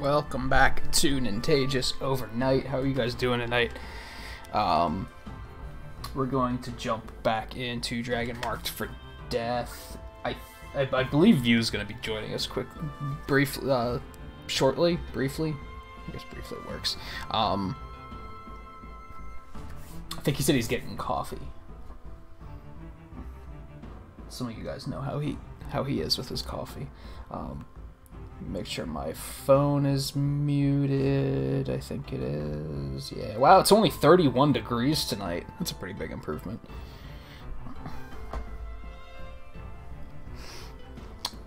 Welcome back to Nintagious Overnight. How are you guys doing tonight? We're going to jump back into Dragon Marked for Death. I believe View's going to be joining us shortly, briefly. I guess briefly works. I think he said he's getting coffee. Some of you guys know how he is with his coffee. Make sure my phone is muted. I think it is. Yeah. Wow, it's only 31 degrees tonight. That's a pretty big improvement.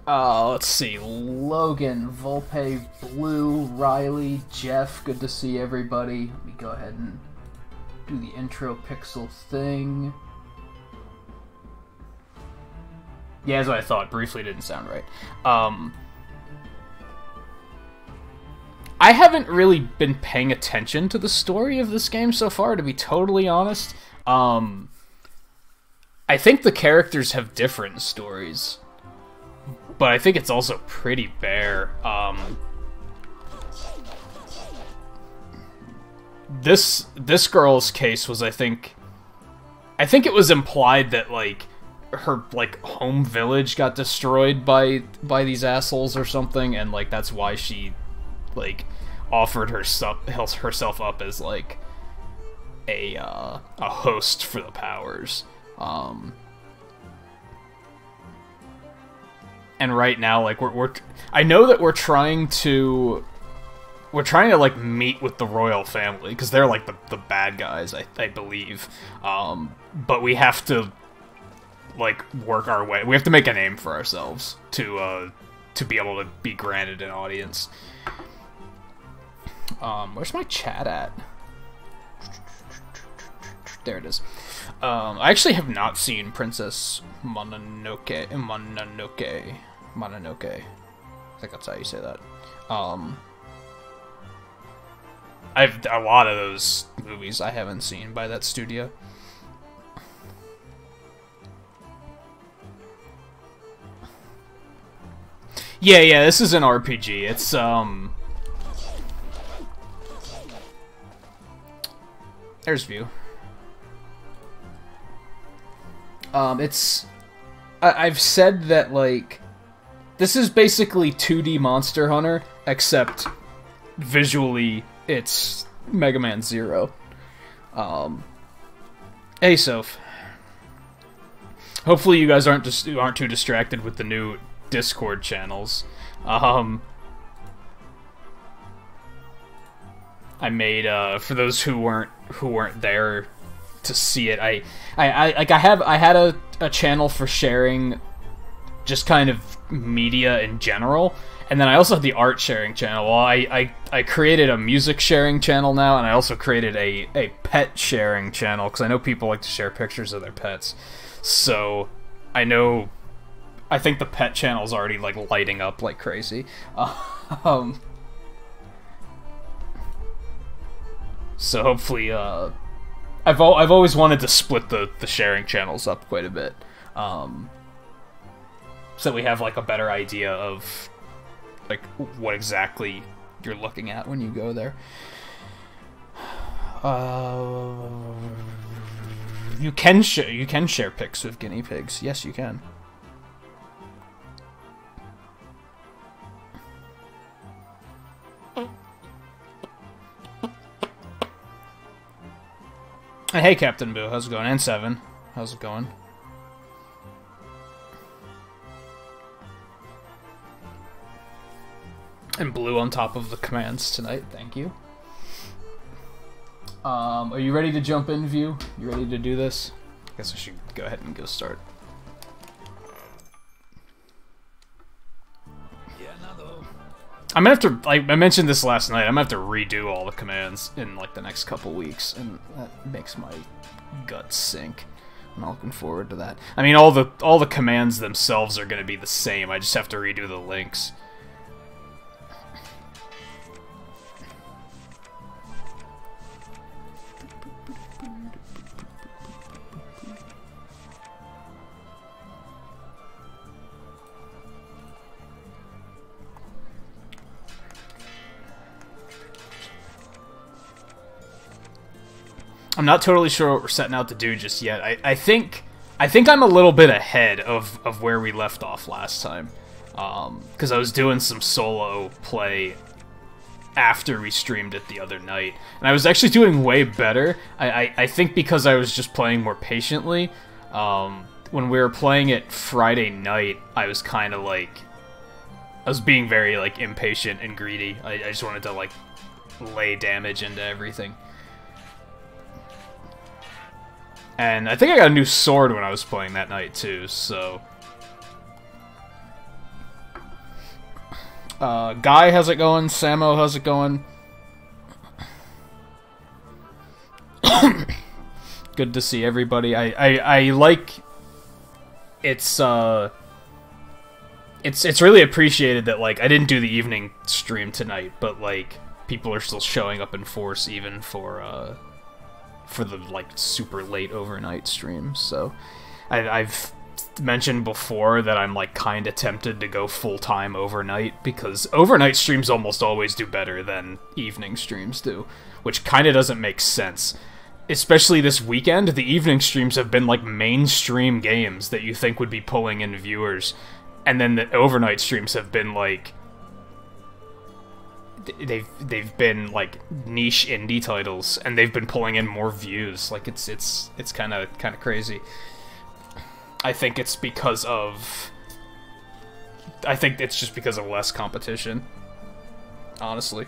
Let's see. Logan, Volpe, Blue, Riley, Jeff. Good to see everybody. Let me go ahead and do the intro pixel thing. Yeah, that's what I thought. Briefly didn't sound right. I haven't really been paying attention to the story of this game so far, to be totally honest. I think the characters have different stories, but I think it's also pretty bare. This girl's case was, I think it was implied that, like, her, like, home village got destroyed by these assholes or something, and, like, that's why she, like, offered herself up as, like, a host for the powers. And right now, like, I know that we're trying to like meet with the royal family because they're like the bad guys, I believe. But we have to, like, work our way. We have to make a name for ourselves to be able to be granted an audience. Where's my chat at? There it is. I actually have not seen Princess Mononoke. I think that's how you say that. I've a lot of those movies I haven't seen by that studio. Yeah, this is an RPG. It's, there's View. I've said that, like, this is basically 2D Monster Hunter, except visually it's Mega Man Zero. Hey, Soph. Hopefully you guys aren't too distracted with the new Discord channels. I made, for those who weren't there to see it, I had a channel for sharing just kind of media in general, and then I also had the art sharing channel. Well, I created a music sharing channel now, and I also created a pet sharing channel, because I know people like to share pictures of their pets. So I think the pet channel's already, like, lighting up like crazy. So hopefully, I've always wanted to split the sharing channels up quite a bit, so we have, like, a better idea of, like, what exactly you're looking at when you go there. You can share pics with guinea pigs. Yes, you can. Hey, Captain Boo, how's it going? And Seven, how's it going? And Blue on top of the commands tonight, thank you. Are you ready to jump in, View? You ready to do this? I guess I should go ahead and go start. I'm gonna have to, like, I mentioned this last night, I'm gonna have to redo all the commands in, like, the next couple weeks, and that makes my gut sink. I'm not looking forward to that. I mean, all the commands themselves are gonna be the same, I just have to redo the links. I'm not totally sure what we're setting out to do just yet. I think I'm a little bit ahead of where we left off last time. Because I was doing some solo play after we streamed it the other night. And I was actually doing way better. I think because I was just playing more patiently. When we were playing it Friday night, I was kind of like... I was being very, like, impatient and greedy. I just wanted to, like, lay damage into everything. And I think I got a new sword when I was playing that night, too, so... Guy, how's it going? Samo, how's it going? Good to see everybody. I like... It's really appreciated that, like, I didn't do the evening stream tonight, but, like, people are still showing up in force even for the, like, super late overnight streams, so... I've mentioned before that I'm, like, kinda tempted to go full-time overnight, because overnight streams almost always do better than evening streams do, which kinda doesn't make sense. Especially this weekend, the evening streams have been, like, mainstream games that you think would be pulling in viewers, and then the overnight streams have been, like... They've been, like, niche indie titles, and they've been pulling in more views. Like, it's kinda crazy. I think it's because of... I think it's just because of less competition. Honestly.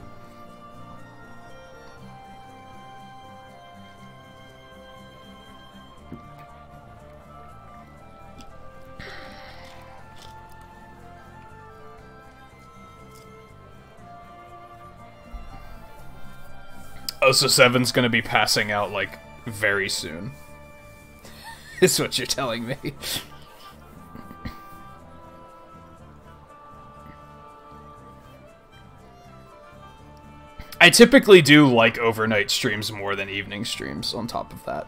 Oh, so Seven's gonna be passing out, like, very soon. Is what you're telling me. I typically do like overnight streams more than evening streams, on top of that.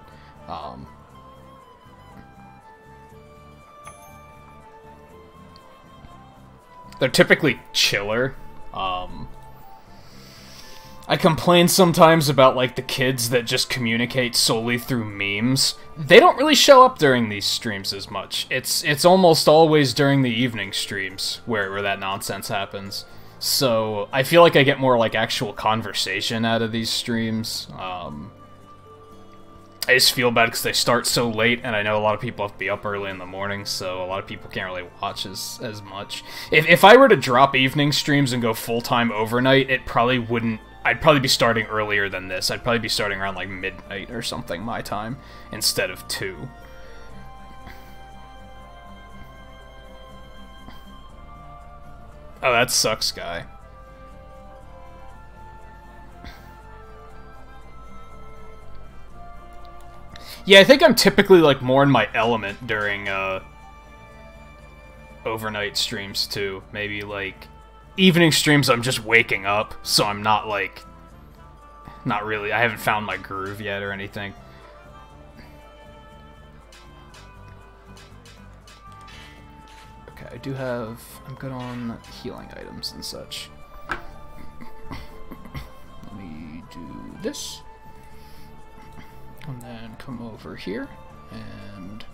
They're typically chiller. I complain sometimes about, like, the kids that just communicate solely through memes. They don't really show up during these streams as much. It's almost always during the evening streams where that nonsense happens. So, I feel like I get more, like, actual conversation out of these streams. I just feel bad because they start so late, and I know a lot of people have to be up early in the morning, so a lot of people can't really watch as much. If I were to drop evening streams and go full-time overnight, it probably wouldn't... I'd probably be starting earlier than this. I'd probably be starting around, like, midnight or something, my time, instead of 2. Oh, that sucks, guy. Yeah, I think I'm typically, like, more in my element during, overnight streams, too. Maybe, like... Evening streams, I'm just waking up, so I'm not, like... Not really. I haven't found my groove yet or anything. Okay, I do have... I'm good on healing items and such. Let me do this. And then come over here, and...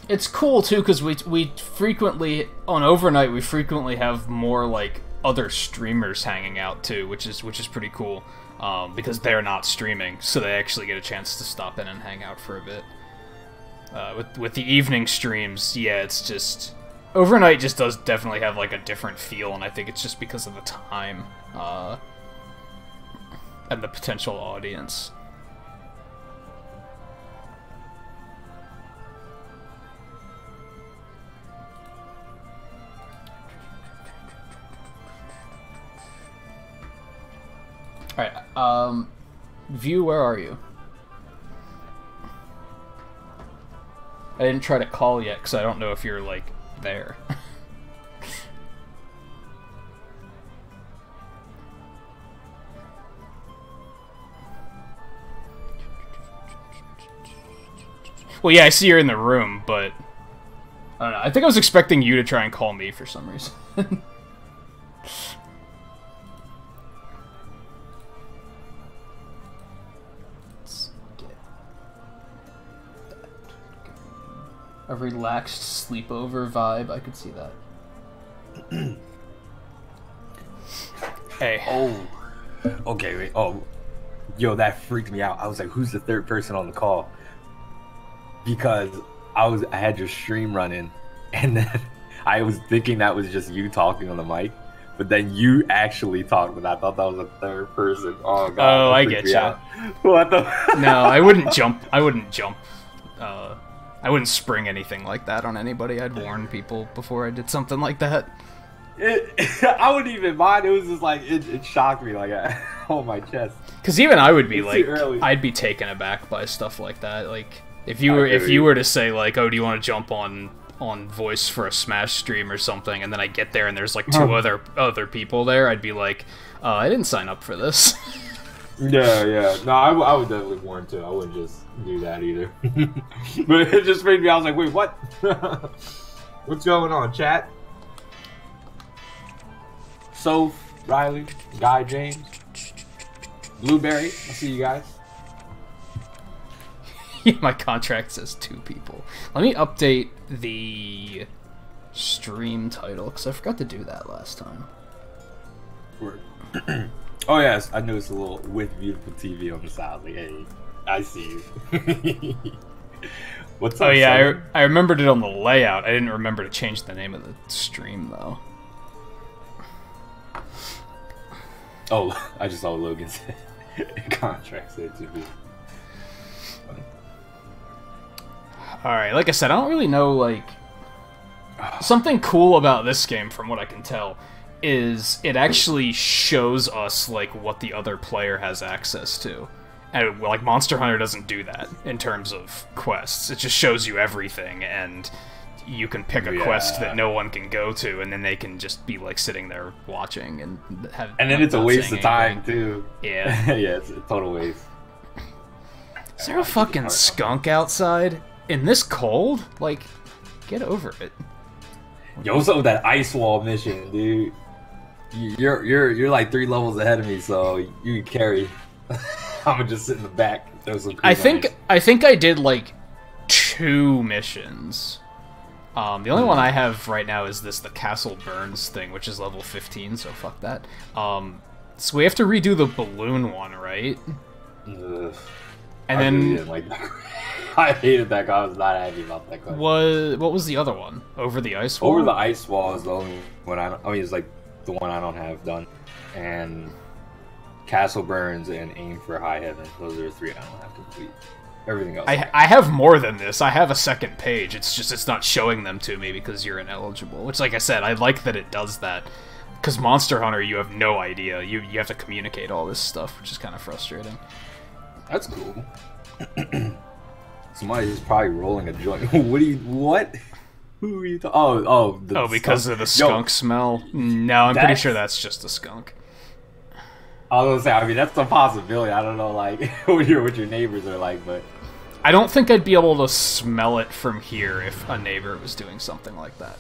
It's cool, too, because we frequently, on overnight, we frequently have more, like, other streamers hanging out, too, which is pretty cool, because they're not streaming, so they actually get a chance to stop in and hang out for a bit. With the evening streams, yeah, it's just... Overnight just does definitely have, like, a different feel, and I think it's just because of the time, and the potential audience. Alright, View, where are you? I didn't try to call yet, because I don't know if you're, like, there. Well, yeah, I see you're in the room, but I don't know. I think I was expecting you to try and call me for some reason. Let's get that going. A relaxed sleepover vibe. I could see that. Hey. Oh. Okay, wait. Oh. Yo, that freaked me out. I was like, who's the third person on the call? Because I had your stream running, and then I was thinking that was just you talking on the mic, but then you actually talked, and I thought that was a third person. Oh god. Oh, I get you. What the? No, I wouldn't jump. I wouldn't jump. I wouldn't spring anything like that on anybody. I'd warn people before I did something like that. I wouldn't even mind. It was just like it shocked me, like on my chest. Because even I would be like, I'd be taken aback by stuff like that. Like if you were to say like, oh, do you want to jump on voice for a Smash stream or something, and then I get there and there's like two other people there, I'd be like, I didn't sign up for this. Yeah. No, I would definitely warn too. I wouldn't just do that either. But it just made me. I was like, wait, what? What's going on, chat? Soph, Riley, Guy James, Blueberry. I see you guys. My contract says 2 people. Let me update the stream title, because I forgot to do that last time. Oh yes, I noticed a little with Beautiful TV on the side. Like, hey, I see you. What's up? Oh yeah, I remembered it on the layout. I didn't remember to change the name of the stream though. Oh, I just saw Logan said contract said to be. Alright, like I said, I don't really know, like... Something cool about this game, from what I can tell, is it actually shows us, like, what the other player has access to. And, like, Monster Hunter doesn't do that, in terms of quests. It just shows you everything, and you can pick a quest that no one can go to, and then they can just be, like, sitting there watching, and have... And then it's a waste of time, too. Yeah. Yeah, it's a total waste. Is there a fucking skunk outside? In this cold? Like, get over it. Yo, what's up with that ice wall mission, dude? You're like 3 levels ahead of me, so you can carry. I'm gonna just sit in the back. I think I did like 2 missions. The only one I have right now is the Castle Burns thing, which is level 15, so fuck that. So we have to redo the balloon one, right? And then like I hated that guy. I was not happy about that guy. What was the other one? Over the ice wall? Over the ice wall is the only one I mean, it's like the one I don't have done. And Castle Burns and Aim for High Heaven. Those are the 3 I don't have complete. Everything else. I have more than this. I have a second page. It's just it's not showing them to me because you're ineligible. Which, like I said, I like that it does that. Because Monster Hunter, you have no idea. You have to communicate all this stuff, which is kind of frustrating. That's cool. Somebody's probably rolling a joint. What? Who are you talking? Oh, because of the skunk smell? No, I'm pretty sure that's just a skunk. I was gonna say, I mean, that's a possibility. I don't know, like, what your neighbors are like, but... I don't think I'd be able to smell it from here if a neighbor was doing something like that.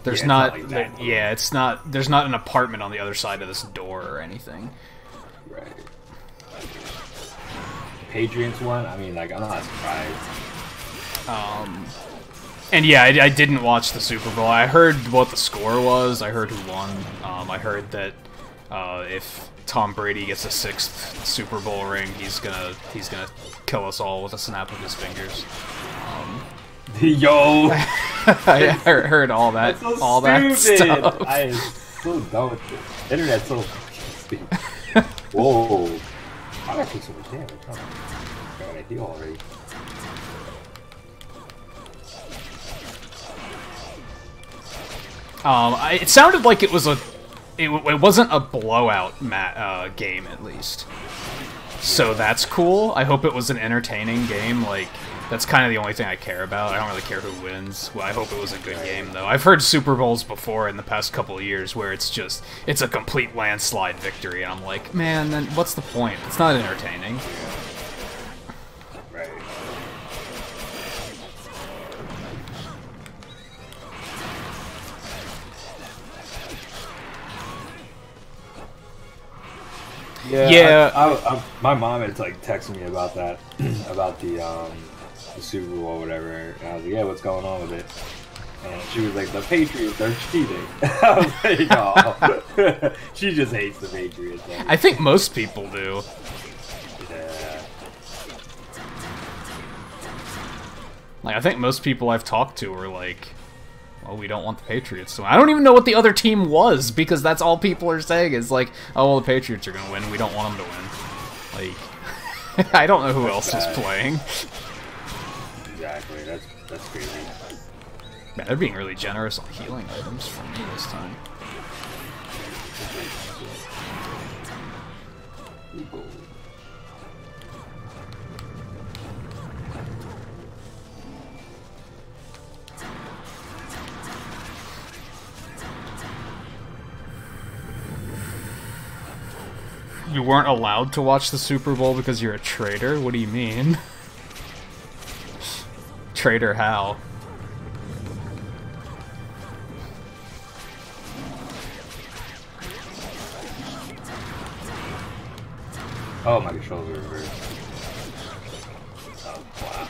There's it's not, there's not an apartment on the other side of this door or anything. Right. Patriots one? I mean, like, I'm not surprised. And yeah, I didn't watch the Super Bowl. I heard what the score was. I heard who won. I heard that if Tom Brady gets a 6th Super Bowl ring, he's gonna kill us all with a snap of his fingers. Yo, I heard all that, so all that stuff. I am so done with this. Internet's so stupid. Whoa. I gotta take so much damage. Oh, God, I heal already. It sounded like it was it wasn't a blowout game, at least. So that's cool. I hope it was an entertaining game. Like, that's kind of the only thing I care about. I don't really care who wins. Well, I hope it was a good game, though. I've heard Super Bowls before in the past couple of years where it's a complete landslide victory, and I'm like, man, then what's the point? It's not entertaining. Right. Yeah. My mom had like texted me about that, about the Super Bowl or whatever. And I was like, yeah, what's going on with it? And she was like, the Patriots are cheating. I was like, oh. She just hates the Patriots. I think most people do. Yeah. Like, I think most people I've talked to are like, well, we don't want the Patriots to win. I don't even know what the other team was, because that's all people are saying is like, oh, well, the Patriots are going to win. We don't want them to win. Like, I don't know who else is playing. Exactly. That's crazy. Man, they're being really generous on healing items for me this time. You weren't allowed to watch the Super Bowl because you're a traitor? What do you mean? Traitor how? Oh, my controls are reversed. Oh, wow.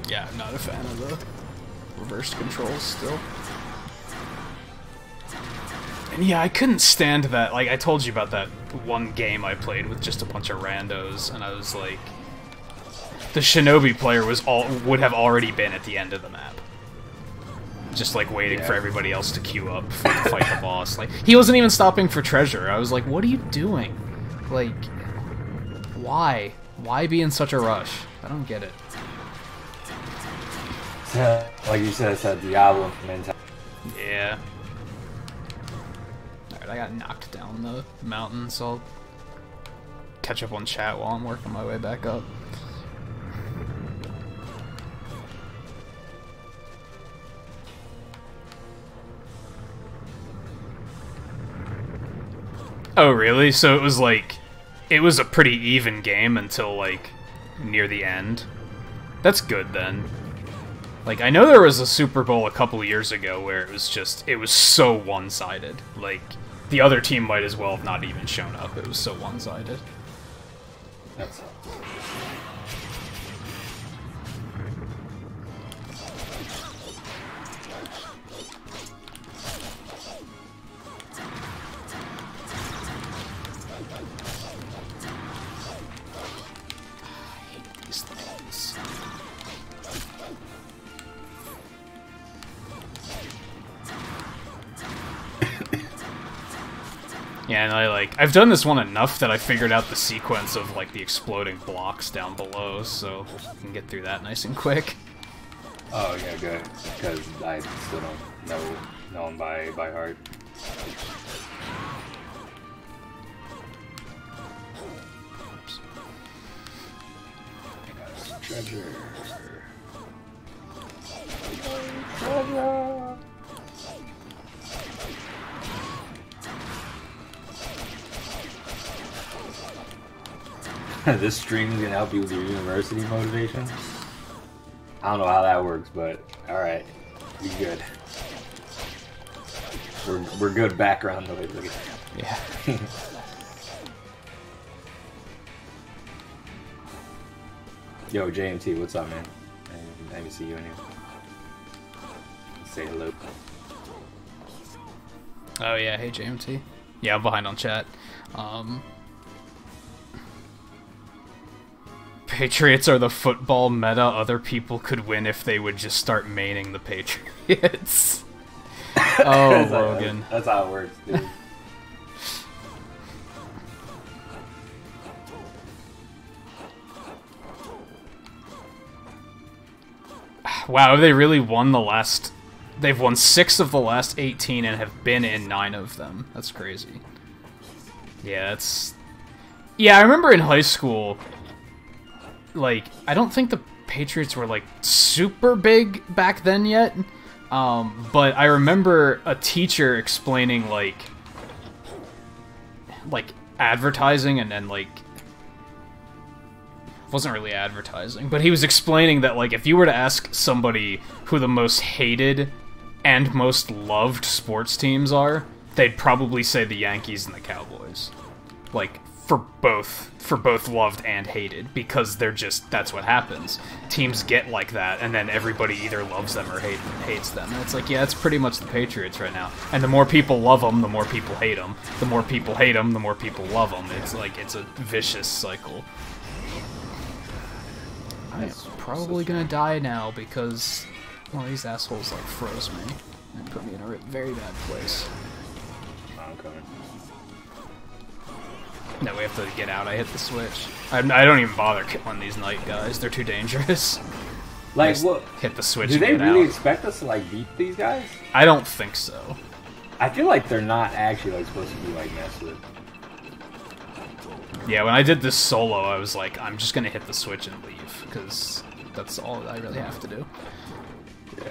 Yeah, I'm not a fan of the reversed controls still. And yeah, I couldn't stand that. Like, I told you about that one game I played with just a bunch of randos, and I was like, the Shinobi player would have already been at the end of the map. Just like waiting for everybody else to queue up to fight the boss. Like, he wasn't even stopping for treasure. I was like, what are you doing? Like, why? Why be in such a rush? I don't get it. Like you said, it's a Diablo from Inti. Yeah. Alright, I got knocked down the mountain, so I'll catch up on chat while I'm working my way back up. Oh, really? So it was like, it was a pretty even game until like near the end. That's good then. Like, I know there was a Super Bowl a couple years ago where it was just, it was so one-sided. Like, the other team might as well have not even shown up. It was so one-sided. That's Yeah, and I've done this one enough that I figured out the sequence of, like, the exploding blocks down below, so I can get through that nice and quick. Oh, yeah, good. Because I still don't know them by heart. Oops. I got some treasure. Treasure! This stream is gonna help you with your university motivation. I don't know how that works, but all right, be good. We're good background noise. Yeah. Yo, JMT, what's up, man? I didn't see you in here. Say hello. Oh yeah, hey JMT. Yeah, I'm behind on chat. Patriots are the football meta other people could win if they would just start maining the Patriots. Oh, Logan. That's how it works, dude. Wow, they really won the last... They've won 6 of the last 18 and have been in 9 of them. That's crazy. Yeah, that's... Yeah, I remember in high school... Like, I don't think the Patriots were, like, super big back then yet. But I remember a teacher explaining, like advertising and like... Wasn't really advertising, but he was explaining that, like, if you were to ask somebody who the most hated and most loved sports teams are, they'd probably say the Yankees and the Cowboys. Like, for both loved and hated, because they're just, that's what happens. Teams get like that, and then everybody either loves them or hates them. And it's like, yeah, it's pretty much the Patriots right now. And the more people love them, the more people hate them. The more people hate them, the more people love them. It's like, it's a vicious cycle. I'm probably gonna die now because one of these assholes, like, froze me and put me in a very bad place. I'm coming. No, we have to get out. I hit the switch. I don't even bother killing these night guys. They're too dangerous. Like, what? Hit the switch. Do and they get really out. expect us to like beat these guys? I don't think so. I feel like they're not actually like supposed to be like messed with. Yeah, when I did this solo, I was like, I'm just gonna hit the switch and leave, because that's all I really have to do. Yeah.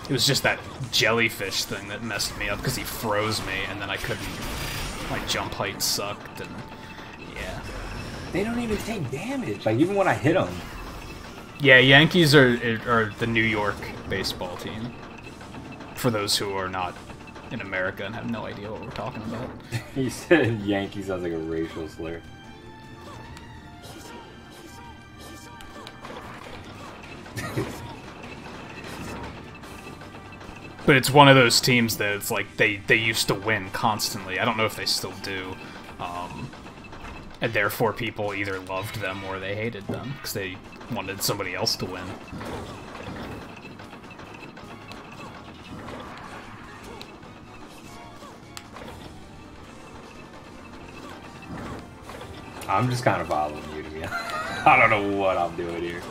It was just that jellyfish thing that messed me up, because he froze me, and then I couldn't... My jump height sucked, and... Yeah. They don't even take damage. Like, even when I hit them. Yeah, Yankees are the New York baseball team. For those who are not in America and have no idea what we're talking about. He said Yankee sounds like a racial slur. But it's one of those teams that it's like they used to win constantly. I don't know if they still do. And therefore people either loved them or they hated them because they wanted somebody else to win. I'm just kind of following you, to be honest. I don't know what I'm doing here.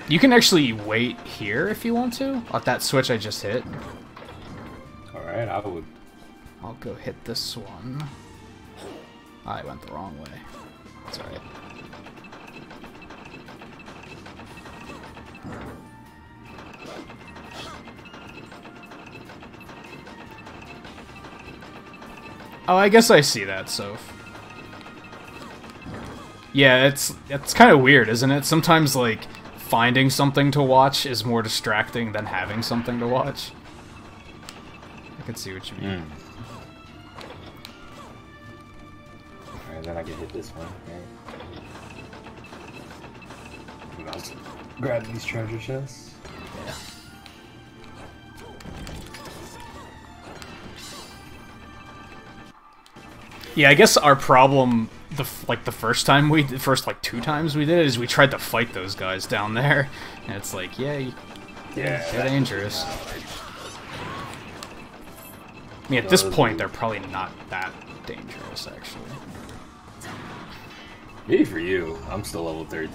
You can actually wait here if you want to, at that switch I just hit. Alright, I would. I'll go hit this one. I went the wrong way. It's alright. Oh, I guess I see that, Soph. Yeah, it's kind of weird, isn't it? Sometimes, like, finding something to watch is more distracting than having something to watch. I can see what you mean. Alright, then I can hit this one. Right. I'll grab these treasure chests. Yeah. Yeah, I guess our problem, the first like 2 times we did it, is we tried to fight those guys down there, and it's like, yeah, they're dangerous. I mean, at this point, they're probably not that dangerous, actually. Maybe for you. I'm still level 13.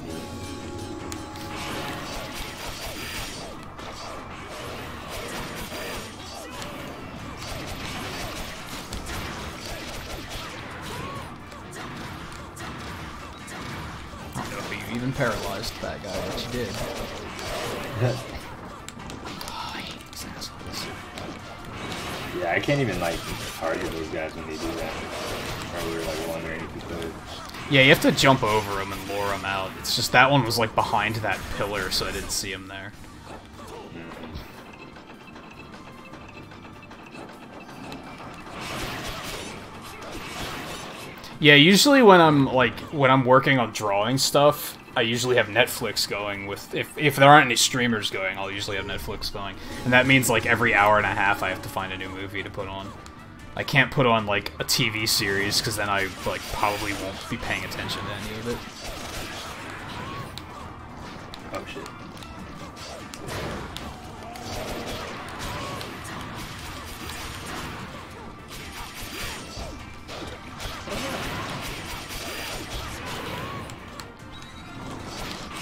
I don't know if you even paralyzed that guy, but you did. Oh, I hate these assholes. Yeah, I can't even, like, target those guys when they do that. Or we were, like, wondering if we could. Yeah, you have to jump over them and lure them out. It's just that one was, like, behind that pillar, so I didn't see him there. Yeah, usually when I'm working on drawing stuff, I usually have Netflix going with, if there aren't any streamers going, I'll usually have Netflix going. And that means, like, every hour and a half I have to find a new movie to put on. I can't put on, like, a TV series, because then I, like, probably won't be paying attention to any of it. Oh, shit.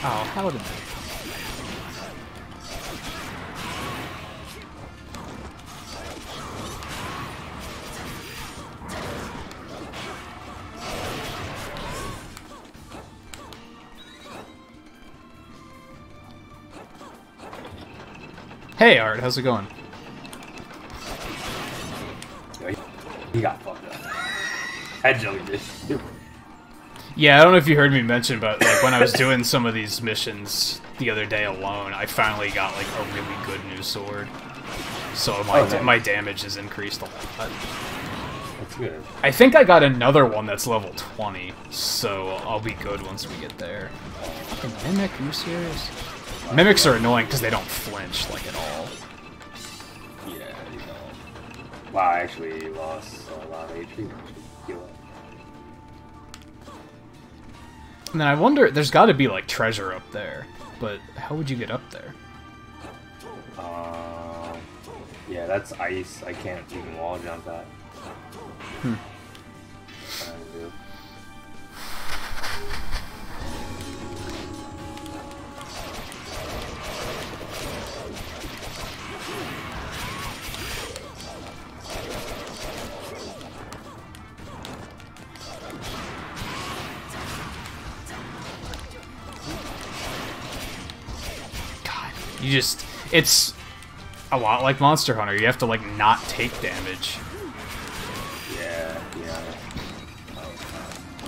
Oh, how did that? Hey, Art, how's it going? He got fucked up. That jellyfish. Yeah, I don't know if you heard me mention, but like when I was doing some of these missions the other day alone, I finally got like a really good new sword. So my damage has increased a lot. That's good. I think I got another one that's level 20, so I'll be good once we get there. Fucking Mimic, are you serious? Mimics are annoying because they don't flinch, like, at all. Yeah, you know. Wow, I actually lost a lot of HP. And then I wonder, there's got to be, like, treasure up there. But how would you get up there? Yeah, that's ice. I can't even wall jump that. Hmm. You just, it's a lot like Monster Hunter. You have to, like, not take damage. Yeah.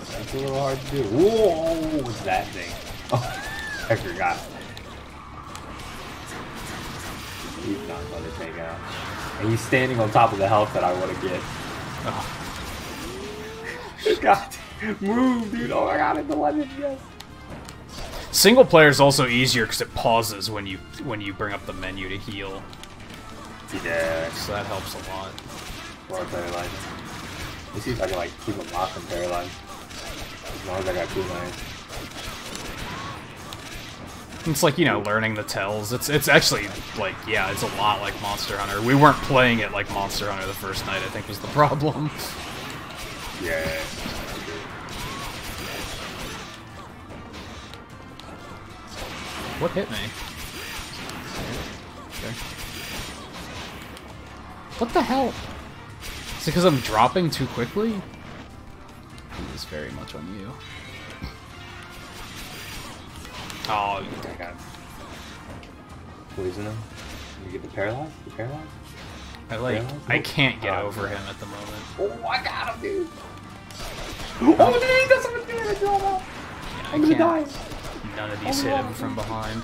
That's a little hard to do. Whoa, what's that thing? Oh, I forgot. He's not going to take out. And he's standing on top of the health that I want to get. Oh. God, move, dude. Oh my god, it's the legend, yes. Single player is also easier because it pauses when you bring up the menu to heal. Yeah. So that helps a lot. Or paralyzing. Let me see if I can like keep him locked and paralyzed. As long as I got 2 lines. It's like, you know, learning the tells. It's actually like, yeah, it's a lot like Monster Hunter. We weren't playing it like Monster Hunter the first night, I think was the problem. Yeah. What hit me? Okay. What the hell? Is it because I'm dropping too quickly? It is very much on you. Oh, you I got poison him. You get the paralyzed? I can't get over him at the moment. Oh, I got him, dude! Oh, dude, he does something damage! Yeah, I'm gonna die! None of these hit him from behind.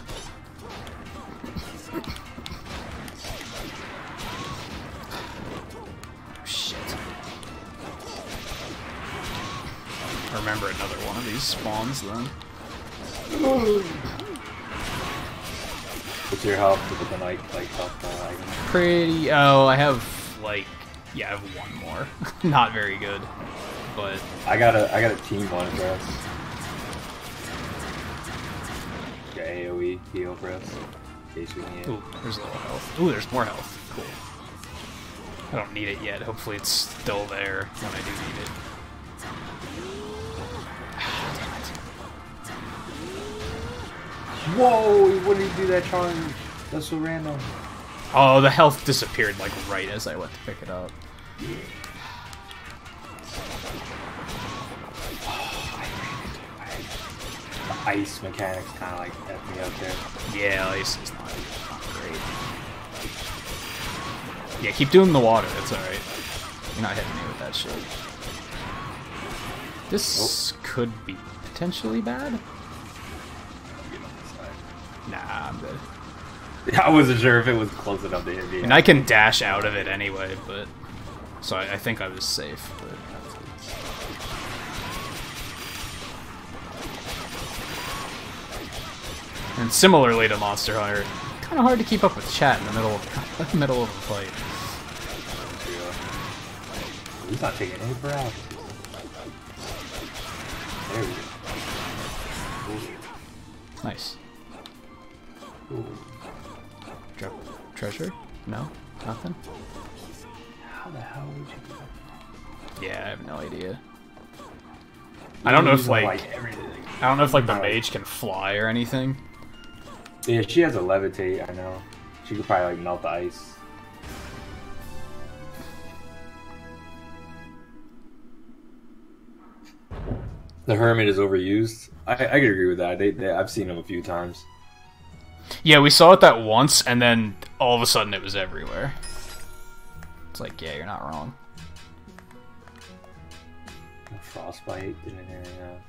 Shit. Remember another one of these spawns then. What's your health with the like health item? Pretty. Oh, I have like, yeah, I have one more. Not very good, but I got a team one for us. Got AOE heal for us. In case we need it. Ooh, there's a little health. Ooh, there's more health. Cool. I don't need it yet. Hopefully it's still there when I do need it. Whoa! What did he do that charge? That's so random. Oh, the health disappeared like right as I went to pick it up. The ice mechanics kind of like kept me up there. Yeah, ice is not great. Yeah, keep doing the water. It's alright. You're not hitting me with that shit. This could be potentially bad. Nah, I'm good. I wasn't sure if it was close enough to hit me. And I can dash out of it anyway, but... So I think I was safe, but... And similarly to Monster Hunter, kind of hard to keep up with chat in the middle of a fight. He's not taking any paralysis. There we go. Nice. Ooh. Drop treasure? No? Nothing? How the hell would you do that? Yeah, I have no idea. I don't know if like I don't know if like the mage can fly or anything. Yeah, she has a levitate, I know. She could probably like melt the ice. The hermit is overused. I could agree with that. I've seen him a few times. Yeah, we saw it that once, and then all of a sudden it was everywhere. It's like, yeah, you're not wrong. Frostbite, didn't hear that.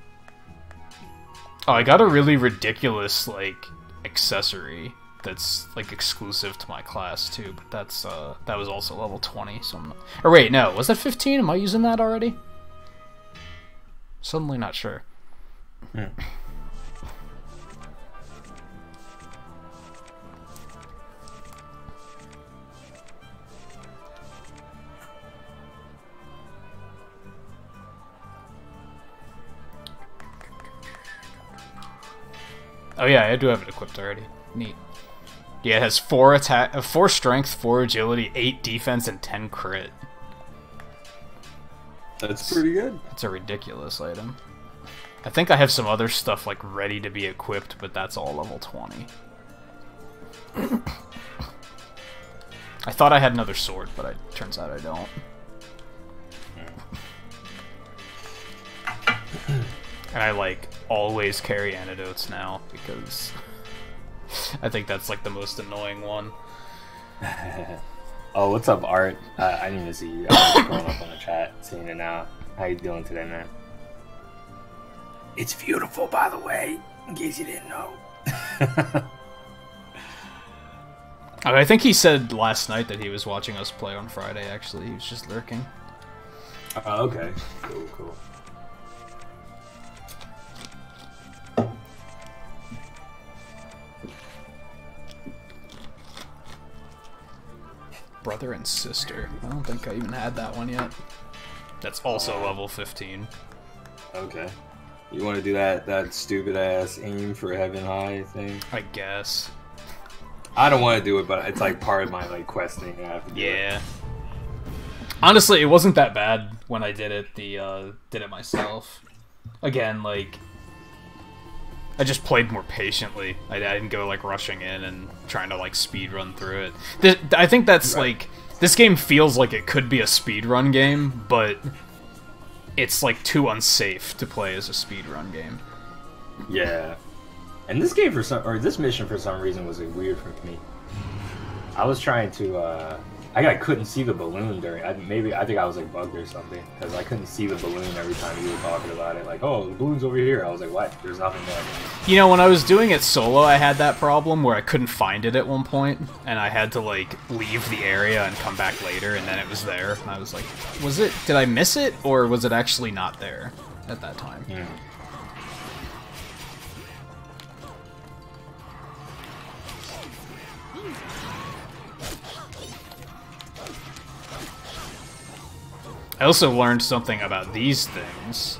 Oh, I got a really ridiculous, like, accessory that's, like, exclusive to my class, too, but that's, that was also level 20, so I'm not... Or wait, no, was that 15? Am I using that already? Suddenly not sure. Hmm. Oh yeah, I do have it equipped already. Neat. Yeah, it has 4 attack, 4 strength, 4 agility, 8 defense, and 10 crit. That's pretty good. It's a ridiculous item. I think I have some other stuff like ready to be equipped, but that's all level 20. I thought I had another sword, but it turns out I don't. And I like always carry antidotes now because I think that's like the most annoying one. Oh, what's up, Art? I need to see you. I'm going up on the chat, seeing it now. How you doing today, man? It's beautiful, by the way, in case you didn't know. I think he said last night that he was watching us play on Friday, actually. He was just lurking. Oh, okay. Cool, cool. Brother and sister. I don't think I even had that one yet. That's also level 15. Okay. You want to do that stupid ass aim for heaven high thing? I guess. I don't want to do it, but it's like part of my like questing. I have to do Yeah. Honestly, it wasn't that bad when I did it. Did it myself. Again, like I just played more patiently. I didn't go like rushing in and trying to like speed run through it. I think that's like this game feels like it could be a speed run game, but it's like too unsafe to play as a speed run game. Yeah. And this game this mission for some reason was like, weird for me. I was trying to I couldn't see the balloon during. I think I was like bugged or something because I couldn't see the balloon every time you were talking about it. Like, oh, the balloon's over here. I was like, what? There's nothing there. You know, when I was doing it solo, I had that problem where I couldn't find it at one point, and I had to like leave the area and come back later, and then it was there. And I was like, was it? Did I miss it, or was it actually not there at that time? Mm. I also learned something about these things,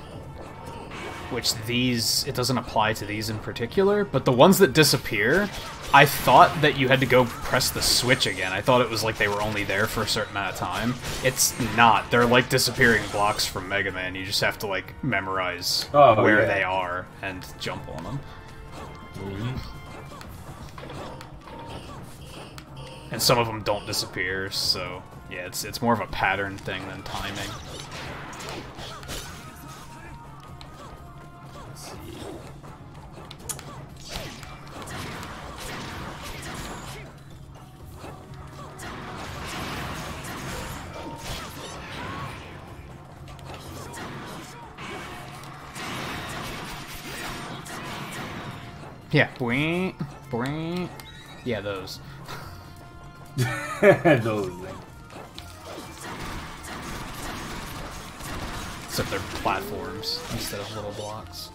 which it doesn't apply to these in particular, but the ones that disappear, I thought that you had to go press the switch again. I thought it was like they were only there for a certain amount of time. It's not. They're like disappearing blocks from Mega Man. You just have to like memorize where they are and jump on them. Mm-hmm. And some of them don't disappear, so... yeah, it's more of a pattern thing than timing. Let's see. Yeah, boing, boing. Yeah, those. Those things. Except they're platforms instead of little blocks.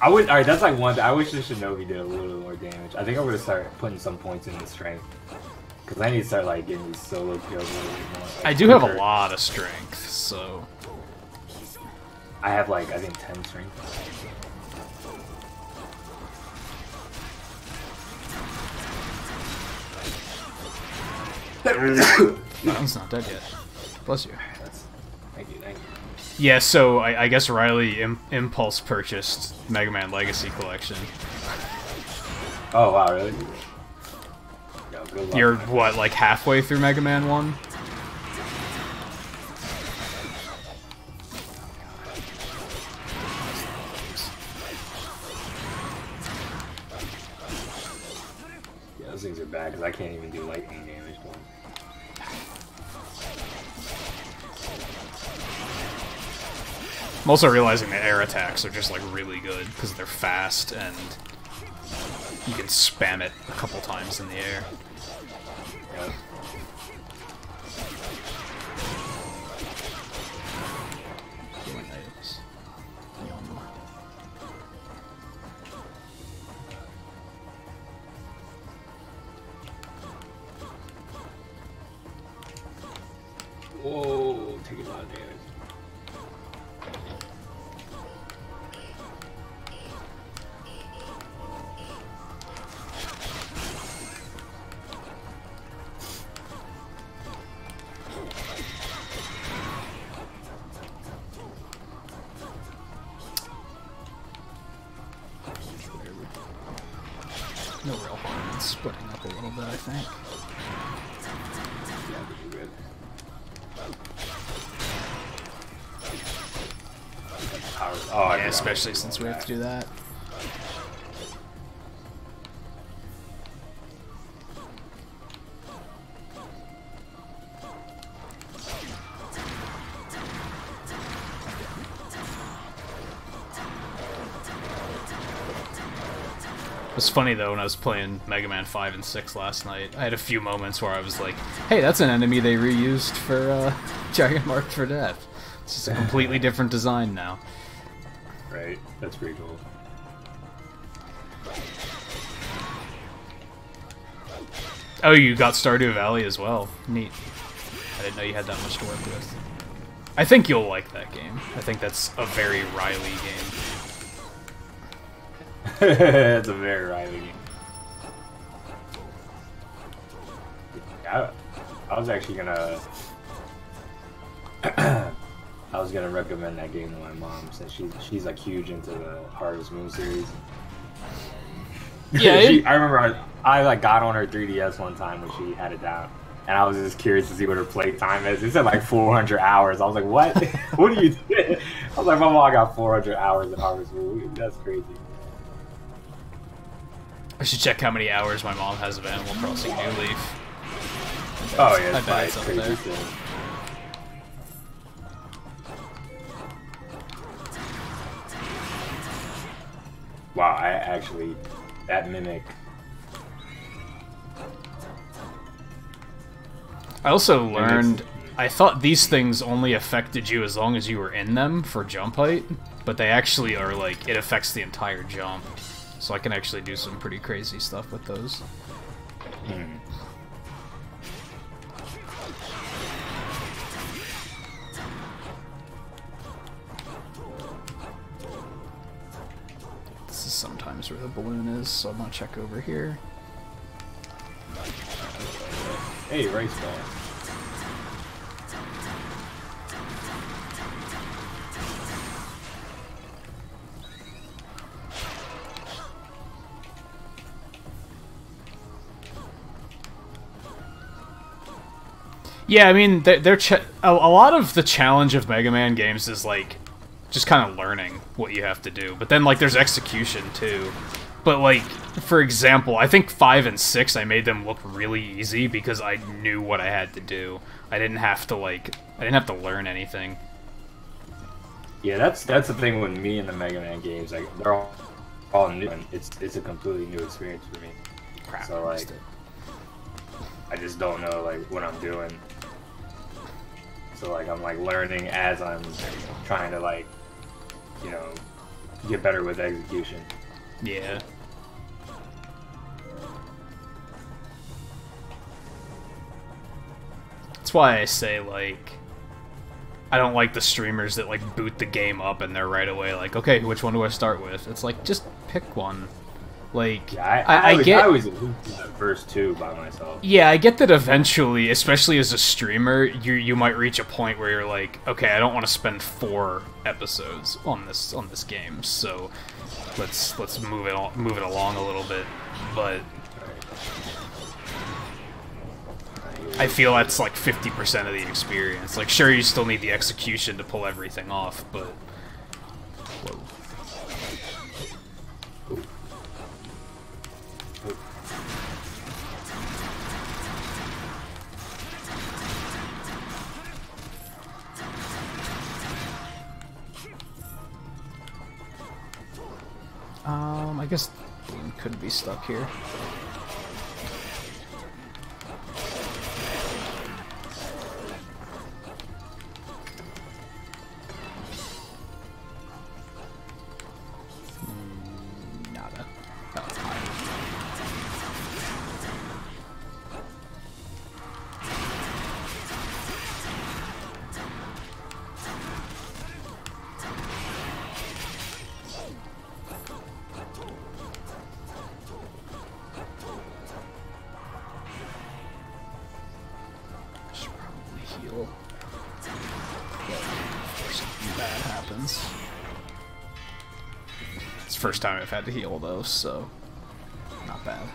Alright, that's like one thing. I wish the Shinobi did a little more damage. I think I'm gonna start putting some points in the strength. Because I need to start like getting these solo kills a little bit more. Like, I do have a lot of strength, so... I have like, I think 10 strength. No, it's not dead yet. Bless you. Thank you, thank you. Yeah, so I guess Riley impulse purchased Mega Man Legacy Collection. Oh wow, really? Yo, good luck. You're, what, like halfway through Mega Man 1? those things are bad because I can't even do lightning damage to them. I'm also realizing that air attacks are just like really good because they're fast and you can spam it a couple times in the air. Yep. Whoa, taking a lot of damage. No real harm in splitting up a little bit, I think. Yeah, pretty good. Oh, yeah, especially since we have to do that. It was funny though when I was playing Mega Man 5 and 6 last night. I had a few moments where I was like, hey, that's an enemy they reused for Dragon Marked for Death. It's just a completely different design now. Right, that's pretty cool. Oh, you got Stardew Valley as well. Neat. I didn't know you had that much to work with. I think you'll like that game. I think that's a very Riley game. It's a very Riley game. I was actually gonna... I was gonna recommend that game to my mom since she's like huge into the Harvest Moon series. Yeah, I remember I like got on her 3DS one time when she had it down, and I was just curious to see what her play time is. It said like 400 hours. I was like, what? What are you doing? I was like, my mom got 400 hours in Harvest Moon. That's crazy. I should check how many hours my mom has of Animal Crossing New Leaf. Oh yeah, I bet it's up there. Wow, I actually, that Mimic. I also learned, I thought these things only affected you as long as you were in them for jump height, but they actually are like, it affects the entire jump. So I can actually do some pretty crazy stuff with those. Hmm. This is sometimes where the balloon is, so I'm gonna check over here. Hey, race ball. Yeah, I mean, a lot of the challenge of Mega Man games is, like, just kind of learning what you have to do. But then, like, there's execution, too. But, like, for example, I think 5 and 6, I made them look really easy because I knew what I had to do. I didn't have to, like, I didn't have to learn anything. Yeah, that's the thing with me and the Mega Man games. Like, they're all new, and it's a completely new experience for me. Crap, so, like, I just don't know, like, what I'm doing. So, like, I'm, like, learning as I'm trying to, like, you know, get better with execution. Yeah. That's why I say, like, I don't like the streamers that, like, boot the game up and they're right away like, okay, which one do I start with? It's like, just pick one. Like, yeah, I always looped the first two by myself. Yeah, I get that eventually, especially as a streamer, you might reach a point where you're like, okay, I don't want to spend 4 episodes on this game, so let's move it along a little bit. But I feel that's like 50% of the experience. Like, sure, you still need the execution to pull everything off, but whoa. guess Dean could be stuck here. Nada. Oh, should probably heal before something bad happens. It's the first time I've had to heal though, so not bad.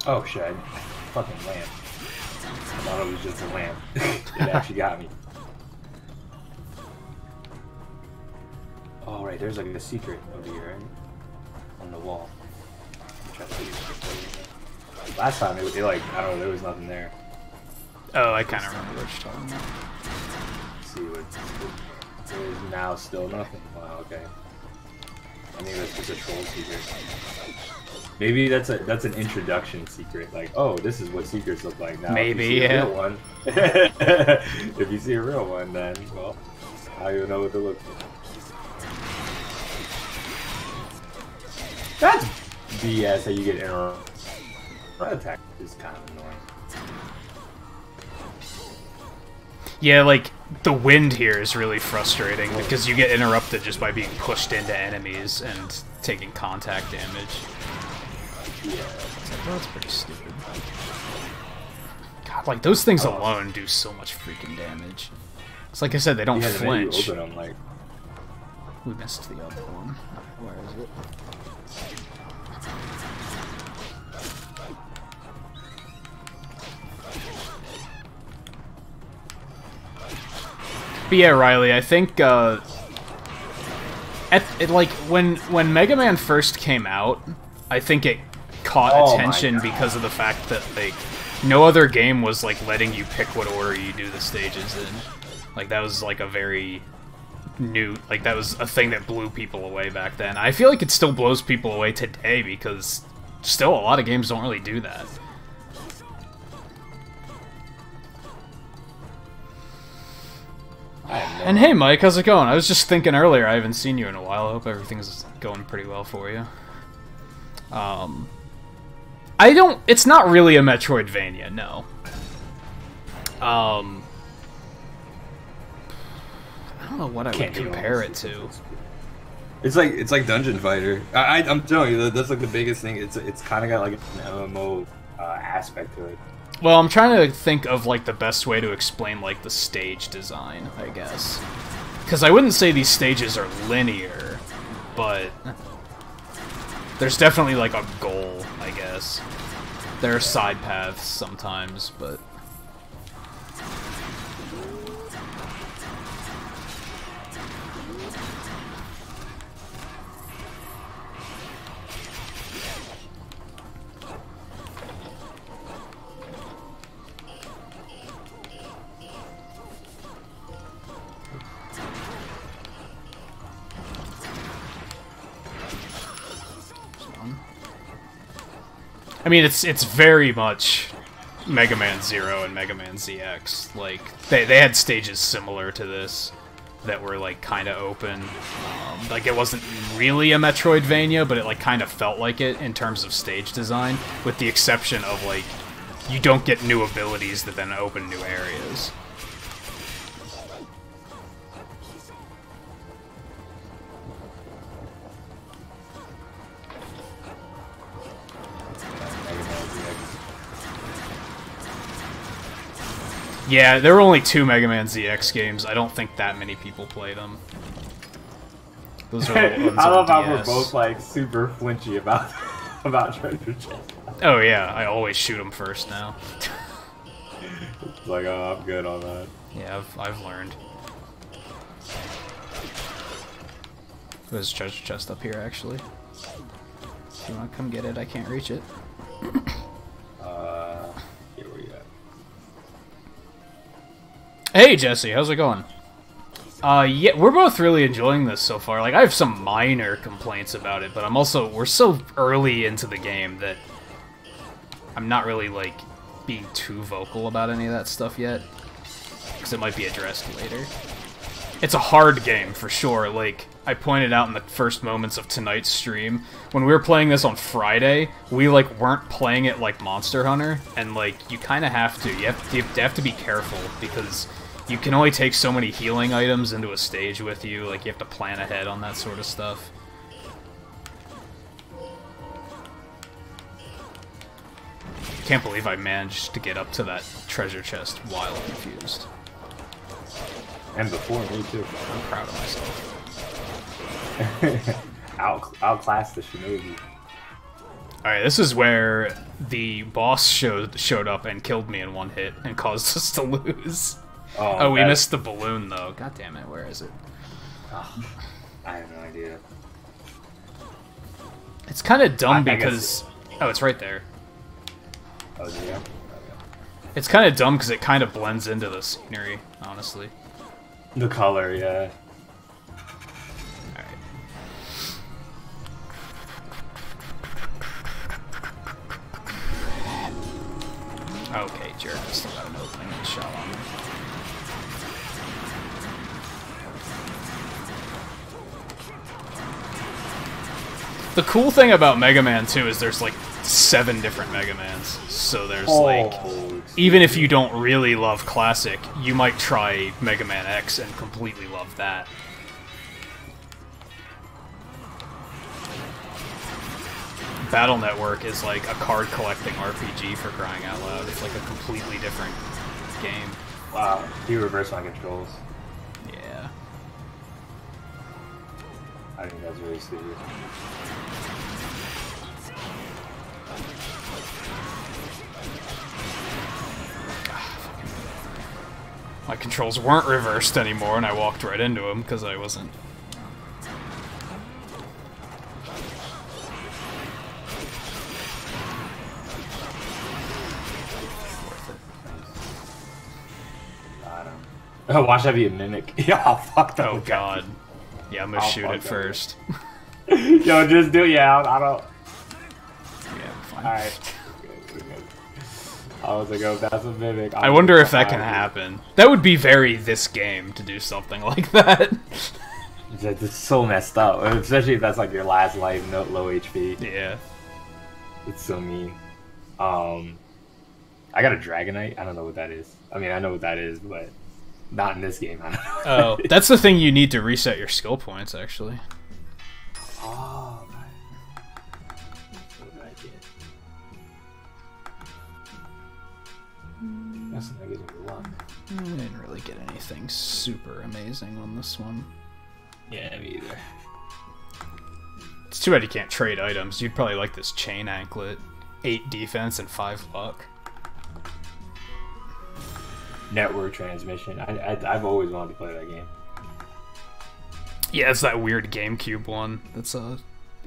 Oh shit! Fucking lamp. I thought it was just a lamp. It actually got me. Oh right, there's like a secret over here, right? On the wall. Last time it like I don't know, there was nothing there. Oh, I kind of remember what you're talking about. Let's see what there's now still nothing. Wow, okay. I think that's just a troll secret. Maybe that's an introduction secret. Like, oh, this is what secrets look like now. Maybe, if you see yeah. a real one, if you see a real one, then well, now you know what to look for. That's BS. How you get interrupted. That attack is kind of annoying. Yeah, like, the wind here is really frustrating because you get interrupted just by being pushed into enemies and taking contact damage. Yeah. It's like, well, that's pretty stupid. God, like, those things alone do so much freaking damage. It's like I said, they don't flinch. Open them, like... We missed the other one. Where is it? But yeah, Riley, I think when Mega Man first came out, I think it caught attention because of the fact that like no other game was like letting you pick what order you do the stages in. Like that was like a very new, like that was a thing that blew people away back then. I feel like it still blows people away today because still a lot of games don't really do that. And hey Mike, how's it going? I was just thinking earlier, I haven't seen you in a while. I hope everything's going pretty well for you. It's not really a Metroidvania, no. I don't know what I would compare it to. It's like Dungeon Fighter. I'm telling you, that's like the biggest thing. It's kind of got like an MMO aspect to it. Well, I'm trying to think of like the best way to explain like the stage design, I guess. Because I wouldn't say these stages are linear, but there's definitely like a goal, I guess. There are side paths sometimes, but... I mean, it's very much Mega Man Zero and Mega Man ZX. Like, they had stages similar to this that were, like, kind of open. Like, it wasn't really a Metroidvania, but it, like, kind of felt like it in terms of stage design, with the exception of, like, you don't get new abilities that then open new areas. Yeah, there were only 2 Mega Man ZX games. I don't think that many people play them. Those are the ones I love on how DS. we're both like super flinchy about treasure chest. Oh yeah, I always shoot them first now. It's like, oh, I'm good on that. Yeah, I've learned. There's a treasure chest up here, actually. If you want to come get it, I can't reach it. Here we go. Hey Jesse, how's it going? Yeah, we're both really enjoying this so far. Like, I have some minor complaints about it, but we're so early into the game that I'm not really, like, being too vocal about any of that stuff yet. Because it might be addressed later. It's a hard game, for sure. Like, I pointed out in the first moments of tonight's stream, when we were playing this on Friday, we, like, weren't playing it like Monster Hunter, and, like, you kind of have to. You have to be careful, because you can only take so many healing items into a stage with you. Like, you have to plan ahead on that sort of stuff. Can't believe I managed to get up to that treasure chest while confused. And before me too. I'm proud of myself. Outclassed the Shinobi. Alright, this is where the boss showed up and killed me in one hit and caused us to lose. Oh, we missed the balloon though. God damn it, where is it? Oh, I have no idea. It's kind of dumb because... Oh, it's right there. Oh, yeah. It's kind of dumb because it kind of blends into the scenery, honestly. The color, yeah. Alright. Okay, Jared, I still got an opening and shot on me. The cool thing about Mega Man 2 is there's like 7 different Mega Mans. So there's like, even if you don't really love Classic, you might try Mega Man X and completely love that. Battle Network is like a card collecting RPG for crying out loud. It's like a completely different game. Wow, you reverse my controls. Yeah. I think that's really stupid. My controls weren't reversed anymore, and I walked right into him because I wasn't. Oh, watch that be a mimic. Yeah, fuck that. Oh god. Yeah, I'm gonna shoot it first. Yo, just do it. Yeah, I don't. Yeah, fine. Alright. I was like, oh, that's a mimic. I wonder if that can happen. That would be very this game to do something like that. It's so messed up, especially if that's like your last life, low HP. Yeah. It's so mean. I got a Dragonite. I don't know what that is. I mean, I know what that is, but not in this game. I don't know. Oh, that's the thing you need to reset your skill points, actually. Oh, right. What did I get? That's a negative 1. I didn't really get anything super amazing on this one. Yeah, me either. It's too bad you can't trade items. You'd probably like this chain anklet. 8 defense and 5 luck. Network transmission. I've always wanted to play that game. Yeah, it's that weird GameCube one.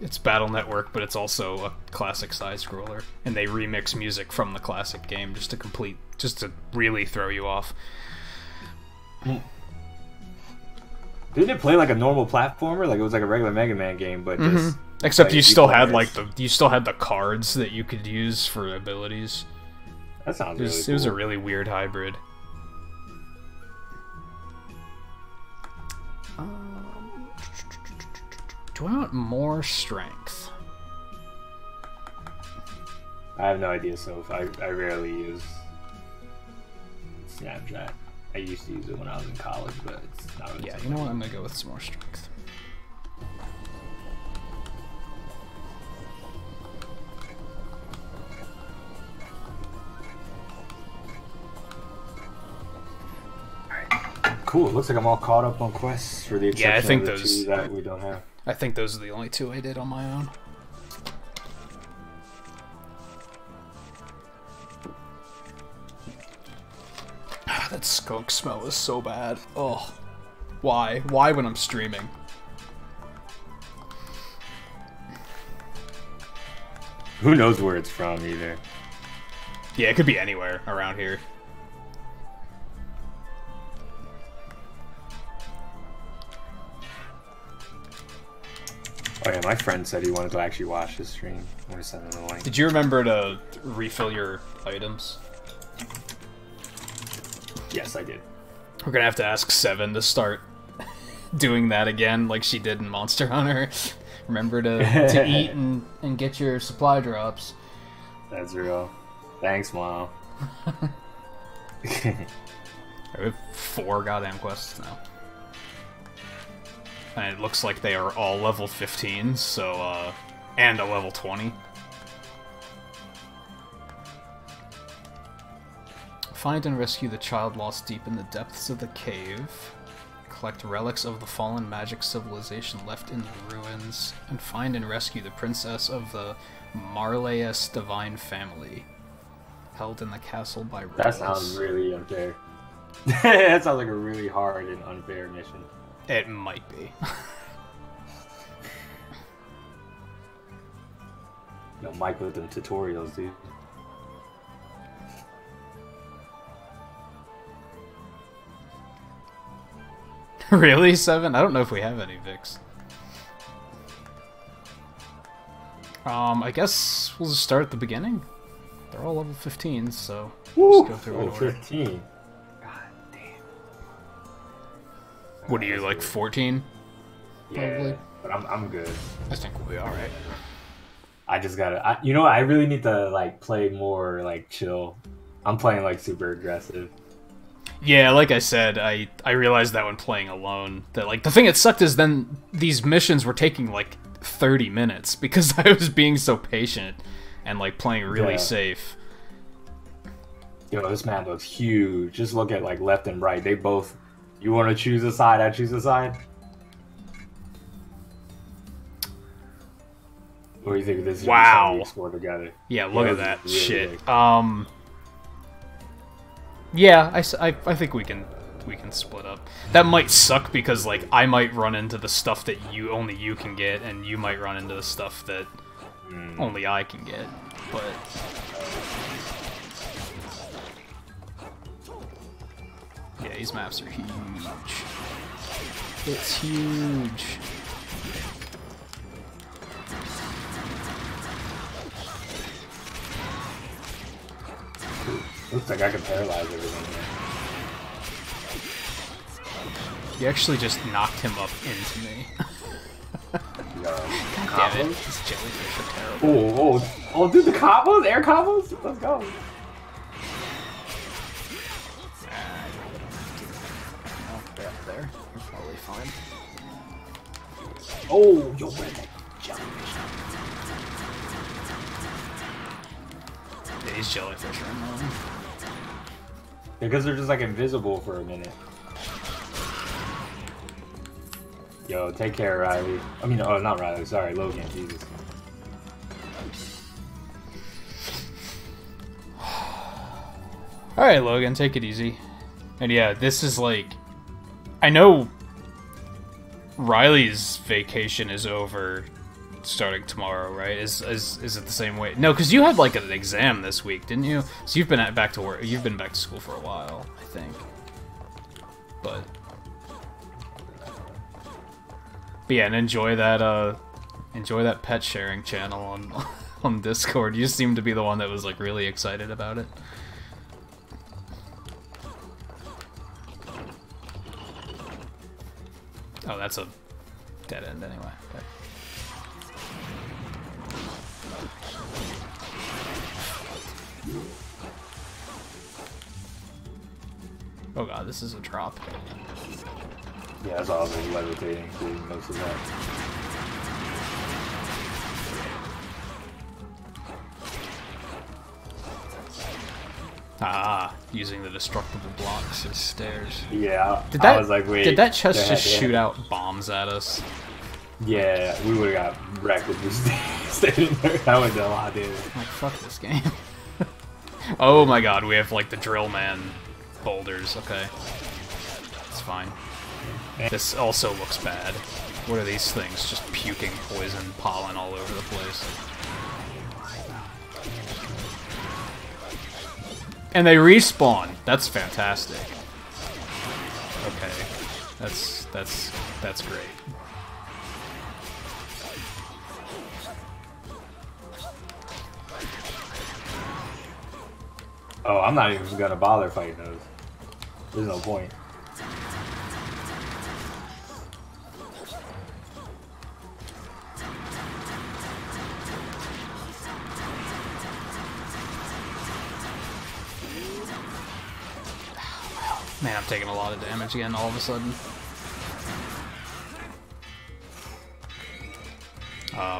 It's Battle Network, but it's also a classic side scroller, and they remix music from the classic game just to really throw you off. Didn't it play like a normal platformer? Like it was like a regular Mega Man game, but just except like, you still had like you still had the cards that you could use for abilities. That sounds really cool. It was a really weird hybrid. Do I want more strength? I have no idea, so I rarely use Snapchat. I used to use it when I was in college, but it's not really. Yeah, you know what? I'm gonna go with some more strength. Cool. It looks like I'm all caught up on quests for the exception I think of the 2 that we don't have. I think those are the only 2 I did on my own. That skunk smell is so bad. Oh, why? Why when I'm streaming? Who knows where it's from either? Yeah, it could be anywhere around here. Oh yeah, my friend said he wanted to actually watch this stream. I'm gonna send him a link. Did you remember to refill your items? Yes, I did. We're gonna have to ask Seven to start doing that again, like she did in Monster Hunter. Remember to eat and get your supply drops. That's real. Thanks, Mom. We have 4 goddamn quests now. And it looks like they are all level 15, so, and a level 20. Find and rescue the child lost deep in the depths of the cave. Collect relics of the fallen magic civilization left in the ruins. And find and rescue the princess of the Marleus divine family, held in the castle by rebels. That sounds really unfair. That sounds like a really hard and unfair mission. It might be. Yo, Mike with them tutorials, dude. Really, 7? I don't know if we have any Vix. I guess we'll just start at the beginning. They're all level 15, so we'll just go through in order. 15. God damn. What are you, like 14? Yeah, Probably. but I'm good. I think we'll be alright. I just gotta, you know what, I really need to, like, play more, like, chill. I'm playing, like, super aggressive. Yeah, like I said, I realized that when playing alone, that, like, the thing that sucked is then these missions were taking, like, 30 minutes, because I was being so patient and, like, playing really safe. Yo, this man looks huge. Just look at, like, left and right. They both, you want to choose a side, I choose a side? What do you think of this? Wow. We explore together. Yeah, look at that really shit. big. Yeah, I think we can split up. That might suck because, like, I might run into the stuff that only you can get, and you might run into the stuff that only I can get. But yeah, these maps are huge. It's huge. Looks like I can paralyze everything here. You actually just knocked him up into me. God damn it, these jellyfish are terrible. Oh, dude, the combos? Air combos? Let's go. Oh, they're up there. You're probably fine. Oh, yo, where that jellyfish? Yeah, these jellyfish are annoying. Because they're just like invisible for a minute. Yo, take care, Riley. I mean, oh, not Riley. Sorry, Logan. Jesus. Alright, Logan, take it easy. And yeah, this is like... I know Riley's vacation is over starting tomorrow, right? Is it the same way? No, because you had like an exam this week, didn't you? So you've been back to work. You've been back to school for a while, I think. But yeah, and enjoy that pet sharing channel on Discord. You seem to be the one that was like really excited about it. Oh, that's a dead end anyway. Okay. Oh god, this is a drop. Yeah, that's all the levitating doing most of that. Ah, using the destructible blocks as stairs. Yeah, I was like, wait. Did that chest just shoot out bombs at us? Yeah, we would have got wrecked if we stayed in there. That would have done a lot of damage. Like, fuck this game. Oh my god, we have like the drill man boulders. Okay. It's fine. This also looks bad. What are these things? Just puking poison pollen all over the place. And they respawn. That's fantastic. Okay. That's great. Oh, I'm not even gonna bother fighting those. There's no point. Man, I'm taking a lot of damage again all of a sudden.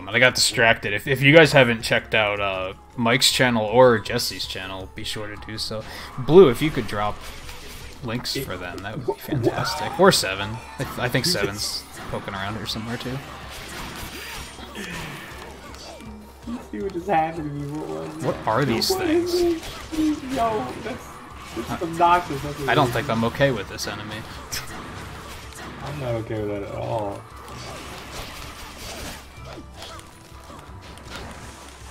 And I got distracted. If you guys haven't checked out Mike's channel or Jesse's channel, be sure to do so. Blue, if you could drop links for them, that would be fantastic. Or Seven. I think Seven's poking around here somewhere too. See what just happened to me. What are these things? Yo, that's obnoxious. I don't think I'm okay with this enemy. I'm not okay with that at all.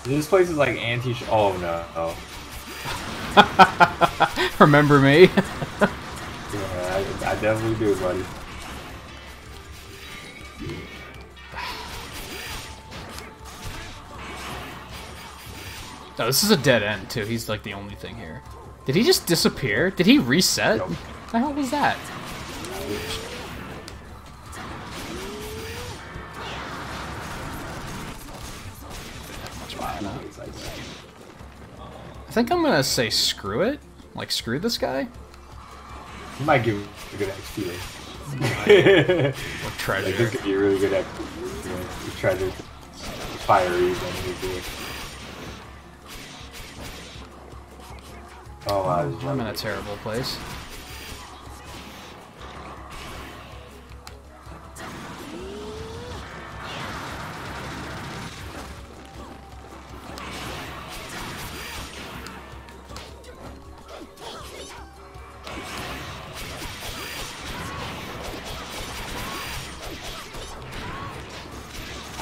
This place is like anti. Oh no. Remember me? Yeah, I definitely do, buddy. Oh, this is a dead end too. He's like the only thing here. Did he just disappear? Did he reset? Nope. What the hell was that? I think I'm gonna say screw it. Like, screw this guy? You might give a good XP. Or treasure. Like, this could be a really good XP. You know, treasure, fiery, oh wow, I'm in a terrible place.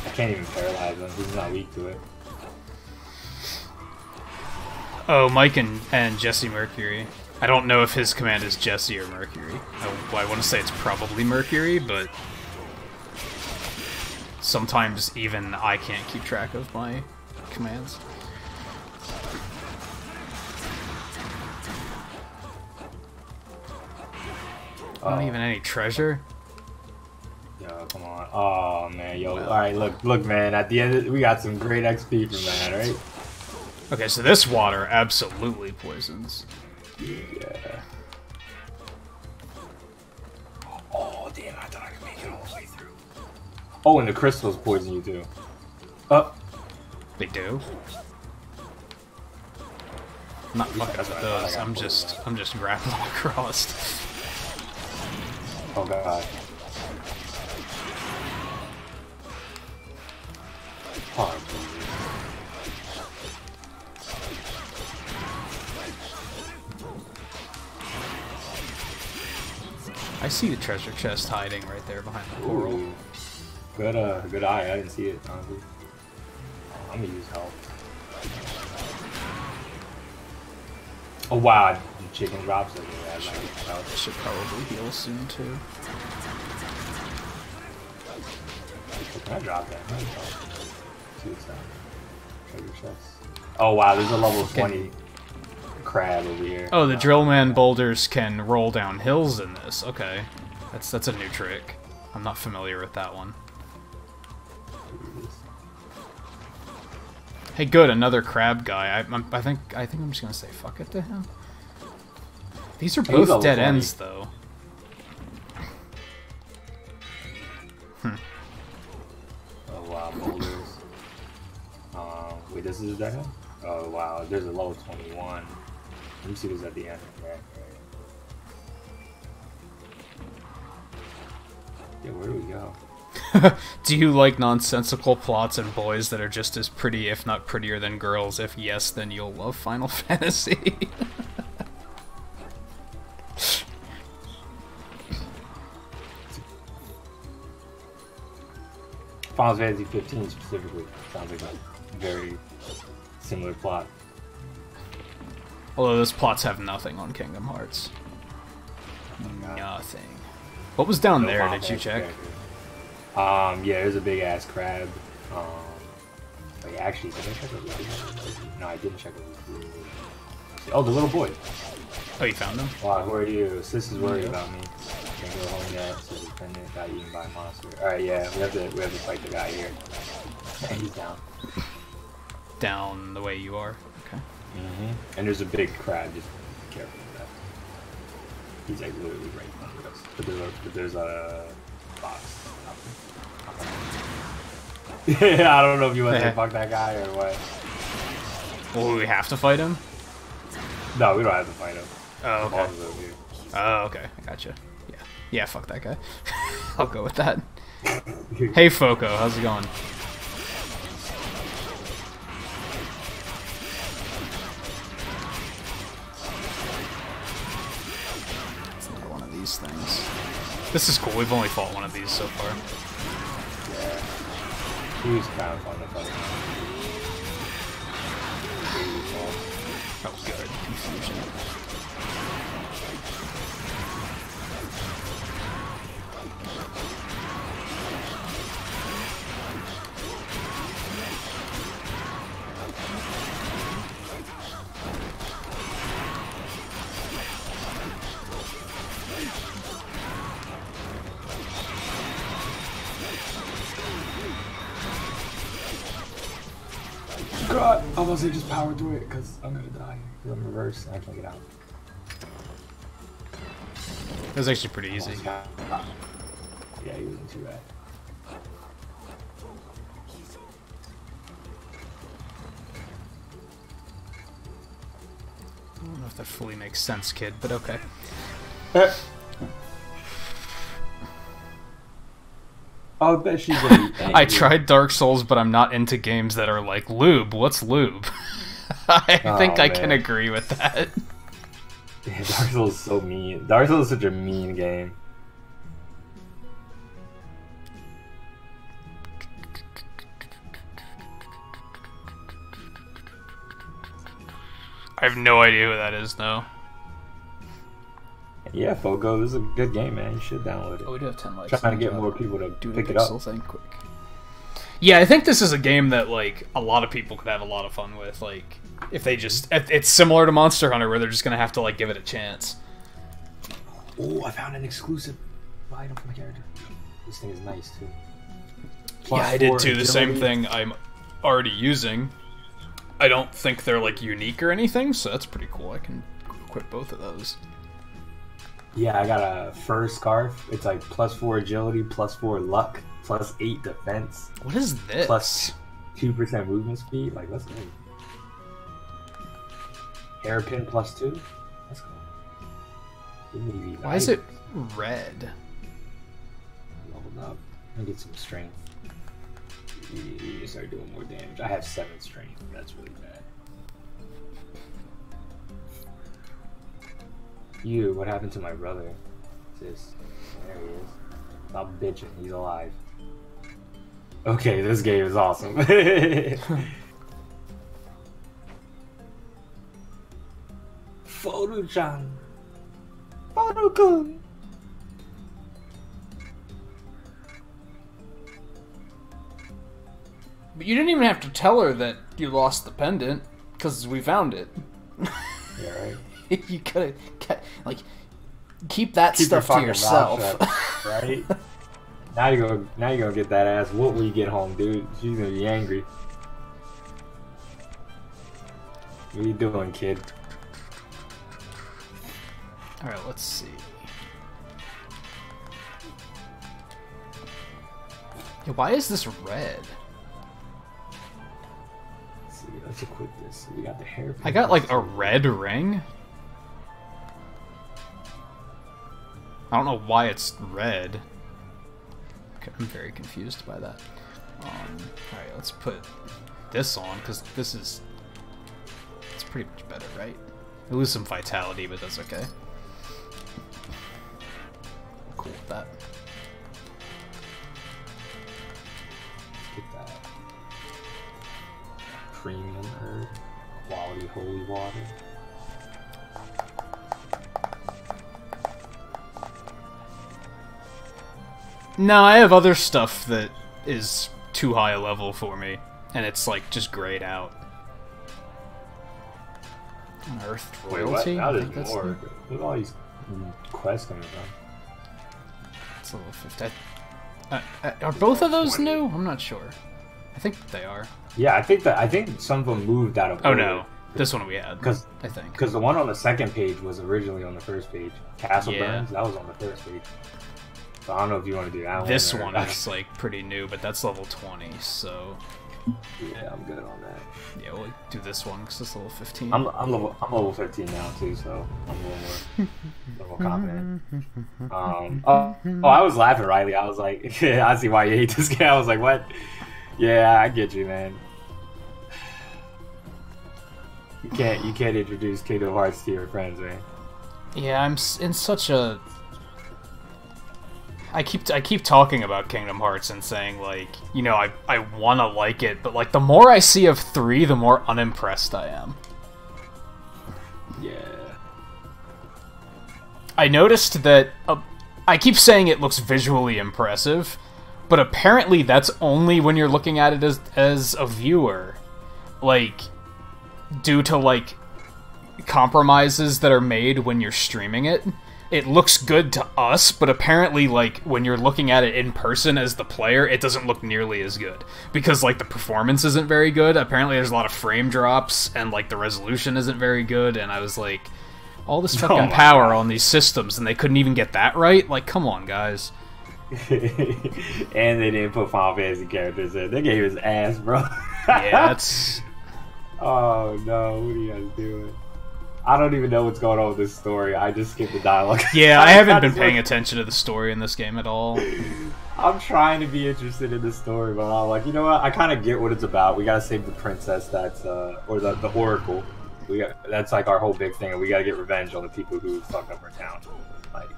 I can't even paralyze him. He's not weak to it. Oh, Mike and Jesse Mercury. I don't know if his command is Jesse or Mercury. I want to say it's probably Mercury, but sometimes even I can't keep track of my commands. Not even any treasure. Yo, come on. Oh man, yo. Well, alright, look, man. At the end, we got some great XP from that, right? Okay, so this water absolutely poisons. Yeah. Oh, damn, I thought I could make it all the way through. Oh, and the crystals poison you too. They do? I'm not fucking with those. I'm just grappling across. Oh god. Oh, I see the treasure chest hiding right there behind the coral. ooh. Good eye. I didn't see it, honestly. I'm gonna use help. Oh wow, the chicken drops over there. I should probably heal soon too. Can I drop that? See what's that? Treasure chest. Oh wow, there's a level 20 crab over here. Oh, the Drillman boulders can roll down hills in this. Okay, that's a new trick. I'm not familiar with that one. Hey, good, another crab guy. I think I'm just gonna say fuck it to him. These are both dead ends, though. Oh wow, boulders. Wait, this is a dead end? Oh wow, there's a level 21. Let me see what's at the end. Right. Yeah, where do we go? Do you like nonsensical plots and boys that are just as pretty, if not prettier than girls? If yes, then you'll love Final Fantasy. Final Fantasy 15 specifically sounds like a very similar plot. Although those plots have nothing on Kingdom Hearts. Nothing. What was down there? Did you check? Yeah, there's a big ass crab. Wait, actually, did I check it? No, I didn't check it. Oh, the little boy. Oh, you found him? Wow, who are you? Sis is worried about me. Can't go home yet. So dependent got eaten by a monster. All right, yeah, we have to fight the guy here. And he's down. Down the way you are. Okay. And there's a big crab. Just be careful with that. He's like literally right in front of us. But there's a box. Yeah, I don't know if you want to fuck that guy or what. Well, we have to fight him? No, we don't have to fight him. Oh, okay. Oh, okay. I gotcha. Yeah. Yeah, fuck that guy. I'll go with that. Hey, Foco. How's it going? It's another one of these things. This is cool. We've only fought one of these so far. Yeah. He was kind of fun to fight. Oh, good. Confusion. God, I almost just power through it because I'm gonna die. I'm in reverse. I can't get out. It was actually pretty easy. Yeah, he wasn't too bad. I don't know if that fully makes sense, kid, but okay. I bet she's gonna be angry. I tried Dark Souls, but I'm not into games that are like, lube, what's lube? I think I can agree with that. Yeah, Dark Souls is so mean. Dark Souls is such a mean game. I have no idea who that is, though. Yeah, Fogo, this is a good game, man. You should download it. Oh, we do have 10 likes. Trying to get more people to pick it up. Thing quick. Yeah, I think this is a game that, like, a lot of people could have a lot of fun with. Like, if they just... It's similar to Monster Hunter, where they're just going to have to, like, give it a chance. Oh, I found an exclusive item for my character. This thing is nice, too. Yeah, I did, too. The same thing I'm already using. I don't think they're, like, unique or anything, so that's pretty cool. I can equip both of those. Yeah, I got a fur scarf. It's like +4 agility, +4 luck, +8 defense. What is this? +2% movement speed. Like, let's go. Hairpin +2. Let's go. Why is it red? Leveled up. And get some strength. You start doing more damage. I have 7 strength. That's really bad. You, what happened to my brother? Sis. There he is. Stop bitching, he's alive. Okay, this game is awesome. Foru-chan. Foru-kun. But you didn't even have to tell her that you lost the pendant, because we found it. Yeah, right. You could have, like, keep that stuff to yourself. Shut, right? Now you're gonna get that ass whooped when you get home, dude. She's gonna be angry. What are you doing, kid? Alright, let's see. Yeah, why is this red? Let's see, let's equip this. We got the hair. I got like a red ring? I don't know why it's red. Okay, I'm very confused by that. Alright, let's put this on, because this is... It's pretty much better, right? I lose some vitality, but that's okay. I'm cool with that. Get that. Premium herb. Quality holy water. No, I have other stuff that is too high a level for me, and it's like just grayed out. Unearthed Wait, royalty. what? Now I there's think that's more. the- Look at all these quests coming from. It's level 50. Are both of those new? I'm not sure. I think they are. Yeah, I think some of them moved out of. Oh no, this one we had. Because I think the one on the second page was originally on the first page. Castle Yeah. Burns, that was on the first page. So I don't know if you want to do that this one. one is like pretty new, but that's level 20. So Yeah, I'm good on that. yeah, we'll do this one because it's level 15. I'm level 15 now too, so I'm a little more confident. I was laughing, Riley. I was like, yeah, I see why you hate this game. I was like, what? Yeah, I get you, man. You can't introduce Kingdom Hearts to your friends, man. Yeah, I'm in such a. I keep talking about Kingdom Hearts and saying, like, you know, I want to like it, but like the more I see of 3, the more unimpressed I am. Yeah. I noticed that I keep saying it looks visually impressive, but apparently that's only when you're looking at it as a viewer. Like, due to like compromises that are made when you're streaming it. It looks good to us, but apparently, like, when you're looking at it in person as the player, it doesn't look nearly as good. Because, like, the performance isn't very good. Apparently there's a lot of frame drops, and, like, the resolution isn't very good, and I was like, all this fucking power on these systems, and they couldn't even get that right? Like, come on, guys. And they didn't put Final Fantasy characters in. They gave his ass, bro. Yeah, that's... Oh, no. What are you guys doing? I don't even know what's going on with this story. I just skipped the dialogue. Yeah, I haven't been paying attention to the story in this game at all. I'm trying to be interested in the story, but I'm like, you know what? I kind of get what it's about. We gotta save the princess. That's or the Oracle. That's like our whole big thing, and we gotta get revenge on the people who fucked up our town. Like,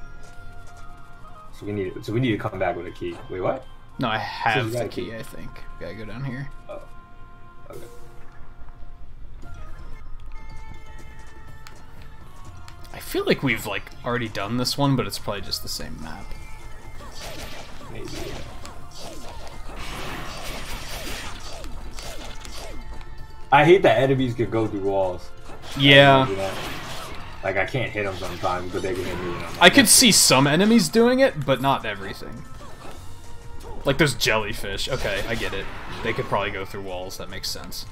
so we need to come back with a key. Wait, what? No, I have the key. I think. Gotta go down here. Oh, okay. I feel like we've, like, already done this one, but it's probably just the same map. Maybe. I hate that enemies can go through walls. Yeah. Like, I can't hit them sometimes, but they can hit me. I could see some enemies doing it, but not everything. Like, there's jellyfish. Okay, I get it. They could probably go through walls. That makes sense.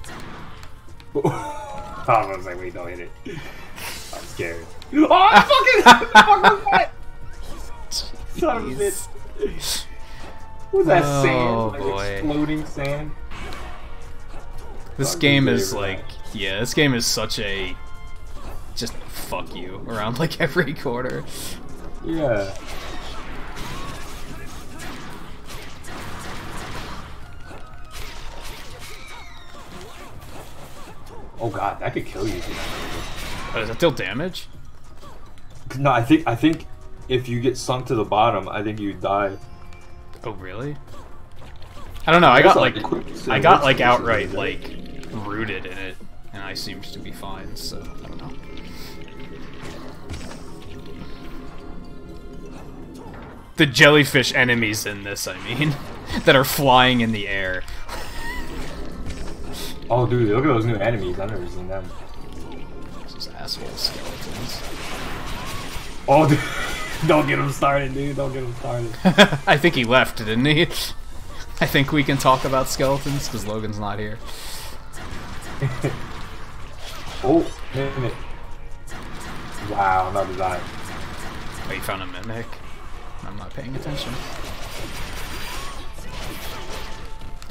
I was like, wait, don't hit it. I'm scared. Oh, fuck was that? Son of a bitch. What was that sand? Like, boy. Exploding sand? This game is like, yeah, this game is such a just fuck you around like every corner. Yeah. Oh god, that could kill you. Oh, does that deal damage? No, I think if you get sunk to the bottom, I think you die. Oh really? I don't know. I got like outright like rooted in it, and I seemed to be fine. So I don't know. The jellyfish enemies in this, I mean, that are flying in the air. Oh, dude, look at those new enemies. I've never seen them. Those asshole skeletons. Oh, dude. Don't get him started, dude. Don't get him started. I think he left, didn't he? I think we can talk about skeletons, because Logan's not here. Oh, mimic. Wow, I'm about to die. Oh, you found a mimic? I'm not paying attention.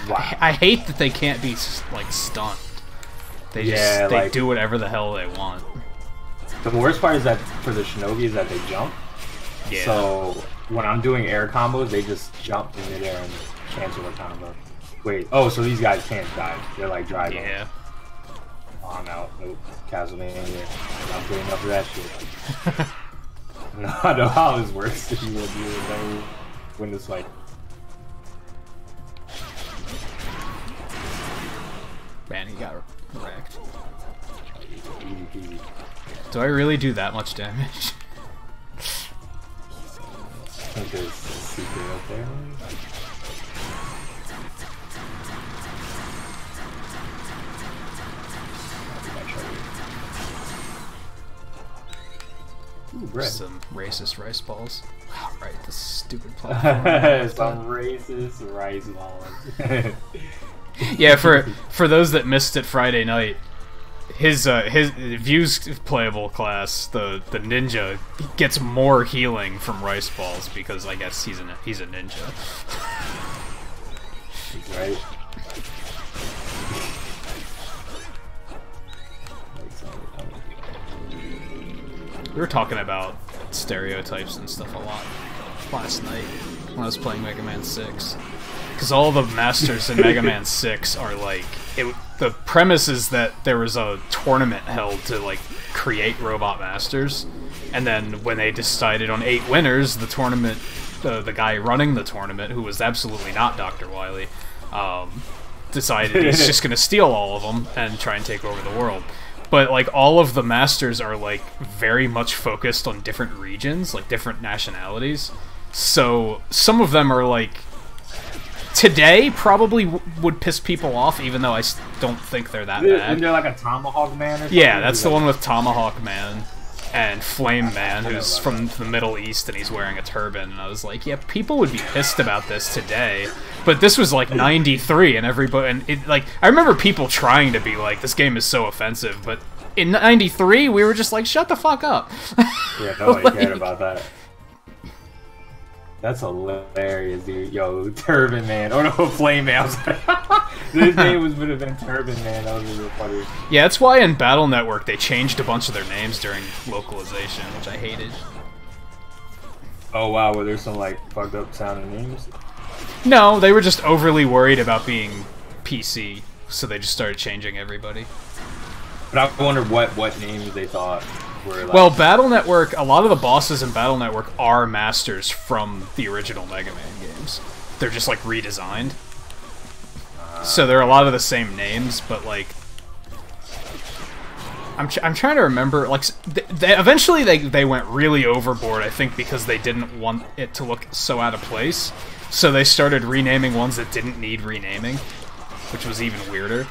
Wow. I hate that they can't be, like, stunned. They just, they do whatever the hell they want. The worst part is that for the shinobi is that they jump. Yeah. So when I'm doing air combos, they just jump in midair and cancel the combo. Wait, oh, so these guys can't dive. They're like dry bones. Yeah. Oh, I'm out. Nope. Castlevania. I'm not good enough for that shit. No, I know how this works. If you would never win this fight. Man, he got wrecked. Easy peasy. Do I really do that much damage? I think there's a secret up there. bread. Some racist rice balls. Oh, right, the stupid platform. Some racist rice balls. Yeah, for those that missed it Friday night, his View's playable class, the ninja, gets more healing from rice balls because I guess he's a ninja. Right. We were talking about stereotypes and stuff a lot last night when I was playing Mega Man 6. Because all the masters in Mega Man 6 are like... the premise is that there was a tournament held to like create robot masters, and then when they decided on 8 winners, the tournament... the guy running the tournament, who was absolutely not Dr. Wily, decided he's just going to steal all of them and try and take over the world. But, like, all of the masters are, like, very much focused on different regions, like, different nationalities. So, some of them are, like... Today, probably would piss people off, even though I don't think they're that bad. Isn't there, like, a Tomahawk Man or something? Yeah, that's the one with Tomahawk Man and Flame Man, who's from the Middle East, and he's wearing a turban. And I was like, yeah, people would be pissed about this today. But this was like 93, and everybody, and it, like, I remember people trying to be like, this game is so offensive, but in 93, we were just like, shut the fuck up. Yeah, nobody cared about that. That's hilarious, dude. Yo, Turban Man. Oh no, Flame Man. His name would have been Turban Man. That was real funny. Yeah, that's why in Battle Network they changed a bunch of their names during localization, which I hated. Oh wow, were there some like fucked up sounding names? No, they were just overly worried about being PC, so they just started changing everybody. But I wonder what names they thought were like... Well, Battle Network, a lot of the bosses in Battle Network are masters from the original Mega Man games. They're just, like, redesigned. So they're a lot of the same names, but, like... I'm trying to remember, like, eventually they went really overboard, I think, because they didn't want it to look so out of place. So they started renaming ones that didn't need renaming, which was even weirder.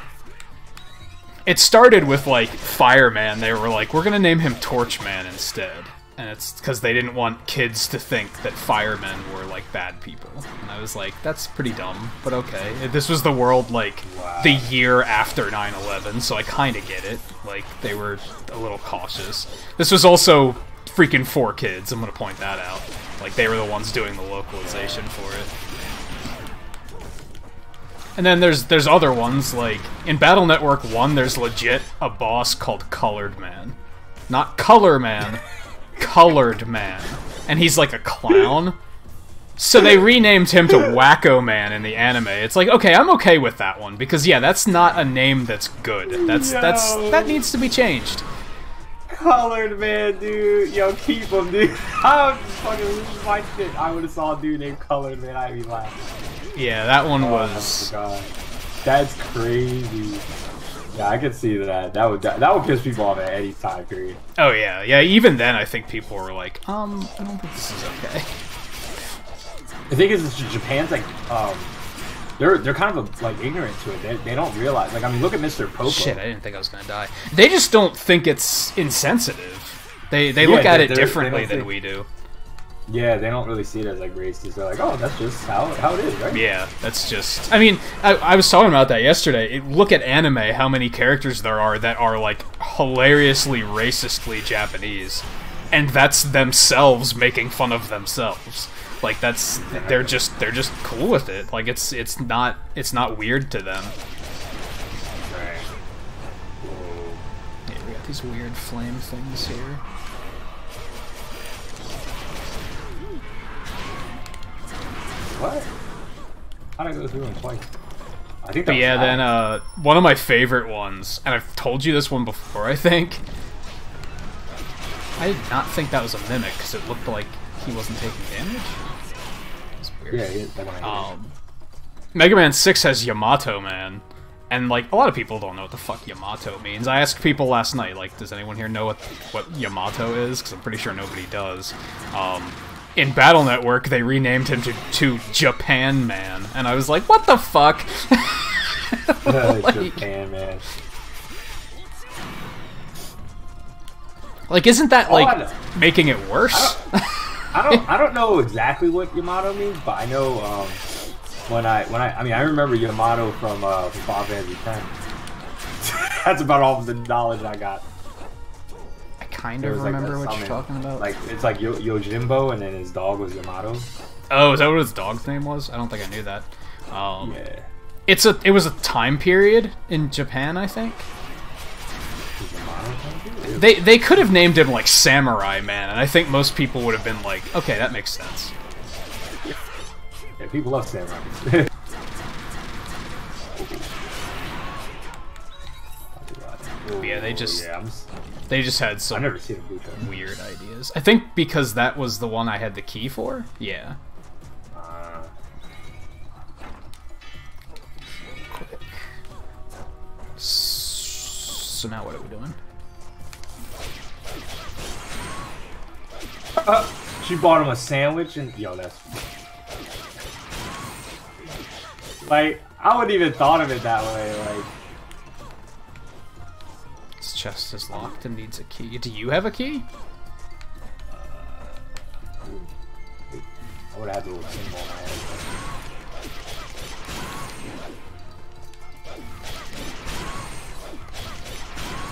It started with, like, Fireman. They were like, we're gonna name him Torchman instead. And it's because they didn't want kids to think that firemen were, like, bad people. And I was like, that's pretty dumb, but okay. This was the world, like, the year after 9/11, so I kinda get it. Like, they were a little cautious. This was also freaking 4Kids, I'm gonna point that out. Like, they were the ones doing the localization for it. And then there's other ones, like, in Battle Network 1, there's legit a boss called Colored Man. Not Color Man, Colored Man. And he's like a clown. So they renamed him to Wacko Man in the anime. It's like, okay, I'm okay with that one, because yeah, that's not a name that's good. That needs to be changed. Colored Man, dude. Yo, keep him, dude. I would fucking lose my shit. I would have saw a dude named Colored Man, I'd be laughing. Yeah, that one was... Oh my god. That's crazy. Yeah, I could see that. That would piss people off at any time period. Oh yeah, yeah. Even then, I think people were like, I don't think this is okay. The thing is, Japan's like, they're kind of like ignorant to it. They don't realize. Like, I mean, look at Mr. Popo. Shit, I didn't think I was gonna die. They just don't think it's insensitive. They look at it differently than we do. Yeah, they don't really see it as like racist. They're like, oh, that's just how it is, right? Yeah, that's just... I mean, I was talking about that yesterday. Look at anime, how many characters there are that are, like, hilariously racistly Japanese. And that's themselves making fun of themselves. Like, that's... They're just cool with it. Like, it's not weird to them. Right. Yeah, we got these weird flame things here. What? How'd I go through them twice? I think. But yeah, then one of my favorite ones, and I've told you this one before, I think. I did not think that was a mimic because it looked like he wasn't taking damage. It's weird. Yeah, that one. Mega Man 6 has Yamato Man, and like a lot of people don't know what the fuck Yamato means. I asked people last night, like, does anyone here know what Yamato is? Because I'm pretty sure nobody does. In Battle Network, they renamed him to Japan Man, and I was like, what the fuck? Like, Japan Man. Like, isn't that, All I like, know- making it worse? I don't know exactly what Yamato means, but I know I remember Yamato from Final Fantasy X. That's about all the knowledge I got. I kind of remember what you're talking about. Like it's like Yojimbo, and then his dog was Yamato. Oh, is that what his dog's name was? I don't think I knew that. Yeah. It was a time period in Japan, I think. They could have named him like Samurai Man, and I think most people would have been like, okay, that makes sense. Yeah, people love samurai. Yeah, they just had some I've never seen a blue card. weird ideas. I think because that was the one I had the key for. Yeah. Quick. So now what are we doing? She bought him a sandwich, and yo, that's like I wouldn't even thought of it that way. Like, This chest is locked and needs a key. Do you have a key? I would have had the little symbol in my head.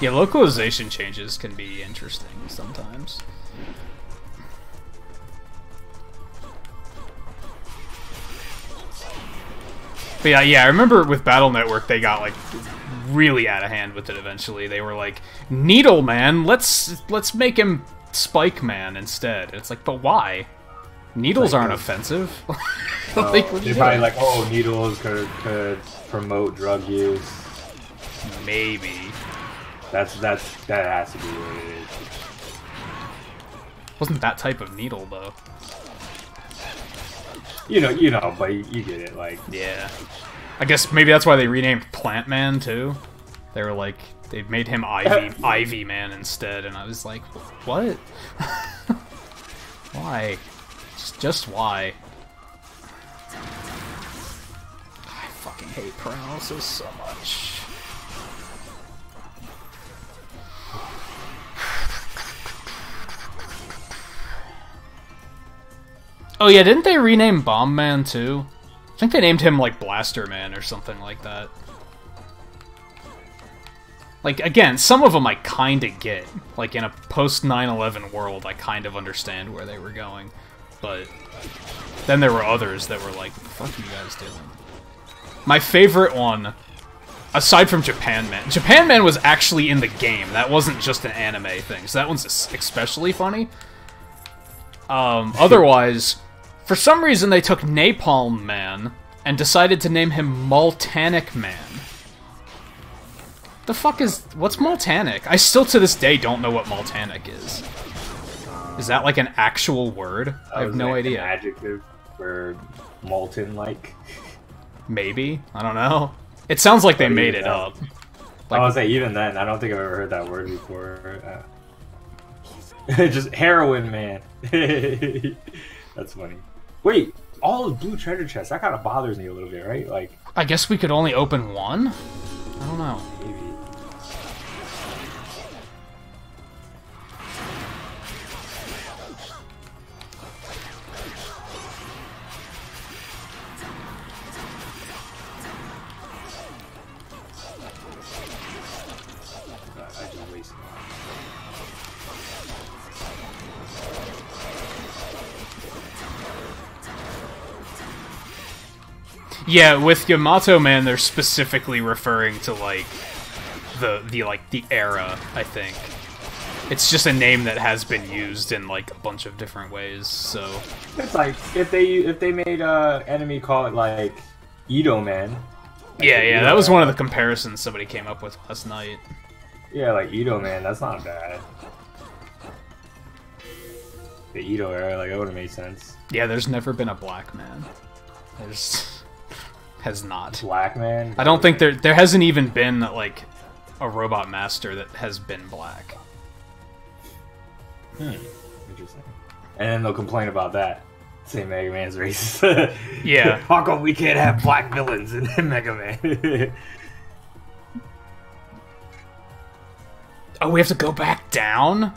Yeah, localization changes can be interesting sometimes. But yeah, I remember with Battle Network they got like really out of hand with it eventually. They were like, Needle Man, let's make him Spike Man instead. It's like, but why? Needles aren't offensive. Like, They're probably like, oh, needles could promote drug use. Maybe. That has to be what it is. Wasn't that type of needle though. You know, but you get it, like. Yeah. I guess maybe that's why they renamed Plant Man too. They were like, they made him Ivy Man instead, and I was like, what? Why? Just why? I fucking hate paralysis so much. Oh yeah, didn't they rename Bomb Man too? I think they named him like Blaster Man or something like that. Like, again, some of them I kinda get. Like, in a post-9/11 world, I kind of understand where they were going. But then there were others that were like, what the fuck are you guys doing? My favorite one, aside from Japan Man. Japan Man was actually in the game. That wasn't just an anime thing. So that one's especially funny. Otherwise, for some reason they took Napalm Man and decided to name him Multanic Man. The fuck is... what's Multanic? I still to this day don't know what Multanic is. Is that like an actual word? I have no idea. An adjective for molten-like. Maybe? I don't know. It sounds like they made it up. Like, I was like, even then, I don't think I've ever heard that word before. Just heroin man. That's funny. Wait, all those blue treasure chests, that kind of bothers me a little bit, right? Like, I guess we could only open one? I don't know. maybe. I just wasted one. Yeah, with Yamato Man, they're specifically referring to like the era. I think it's just a name that has been used in like a bunch of different ways. So It's like if they made enemy call it like Edo Man. Like yeah, that was one of the comparisons somebody came up with last night. Yeah, like Edo Man, that's not bad. The Edo era, like that would have made sense. Yeah, there's never been a black man. Has not. Black Man? I don't think there hasn't even been like a robot master that has been black. Interesting. And then they'll complain about that. Say Mega Man's racist. Yeah. How come we can't have black villains in Mega Man? Oh, we have to go back down?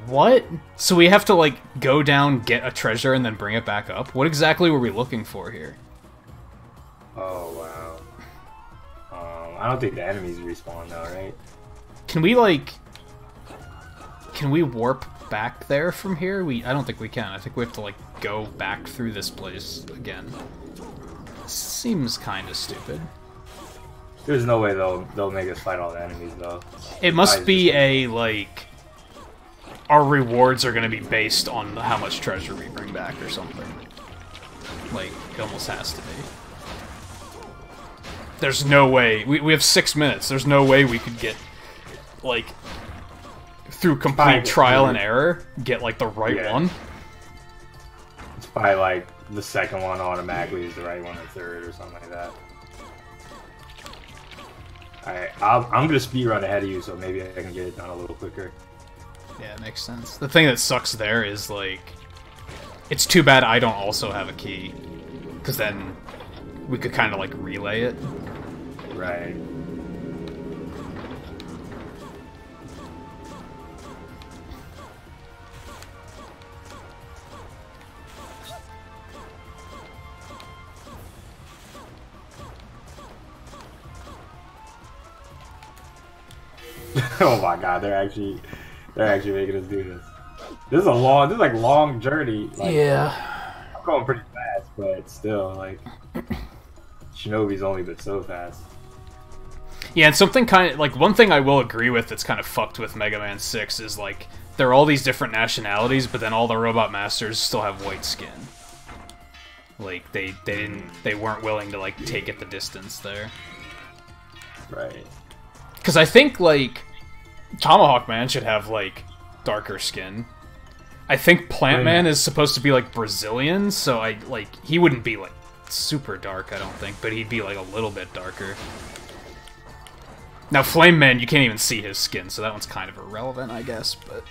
What? So we have to, like, go down, get a treasure, and then bring it back up? What exactly were we looking for here? Oh, wow. I don't think the enemies respawn, though, right? Can we, like... Can we warp back there from here? I don't think we can. I think we have to, like, go back through this place again. Seems kind of stupid. There's no way they'll make us fight all the enemies, though. It must be a, like... Our rewards are going to be based on how much treasure we bring back or something. Like, it almost has to be. There's no way. We have 6 minutes. There's no way we could get, like, through complete trial and error, get, like, the right one. It's probably, like, the second one automatically is the right one, or third, or something like that. Alright, I'm gonna speedrun ahead of you, so maybe I can get it done a little quicker. Yeah, it makes sense. The thing that sucks there is, like, it's too bad I don't also have a key, because then we could kind of, like, relay it. Right. Oh my god, they're actually making us do this. This is like long journey. Like, yeah. I'm going pretty fast, but still, like, Shinobi's only been so fast. Yeah, and something kind of, like, one thing I will agree with that's kind of fucked with Mega Man 6 is, like, there are all these different nationalities, but then all the Robot Masters still have white skin. Like, they weren't willing to, like, take it the distance there. Right. Because I think, like, Tomahawk Man should have, like, darker skin. I think Plant Man is supposed to be, like, Brazilian, so he wouldn't be, like, super dark, I don't think, but he'd be, like, a little bit darker. Now, Flame Man, you can't even see his skin, so that one's kind of irrelevant, I guess, but...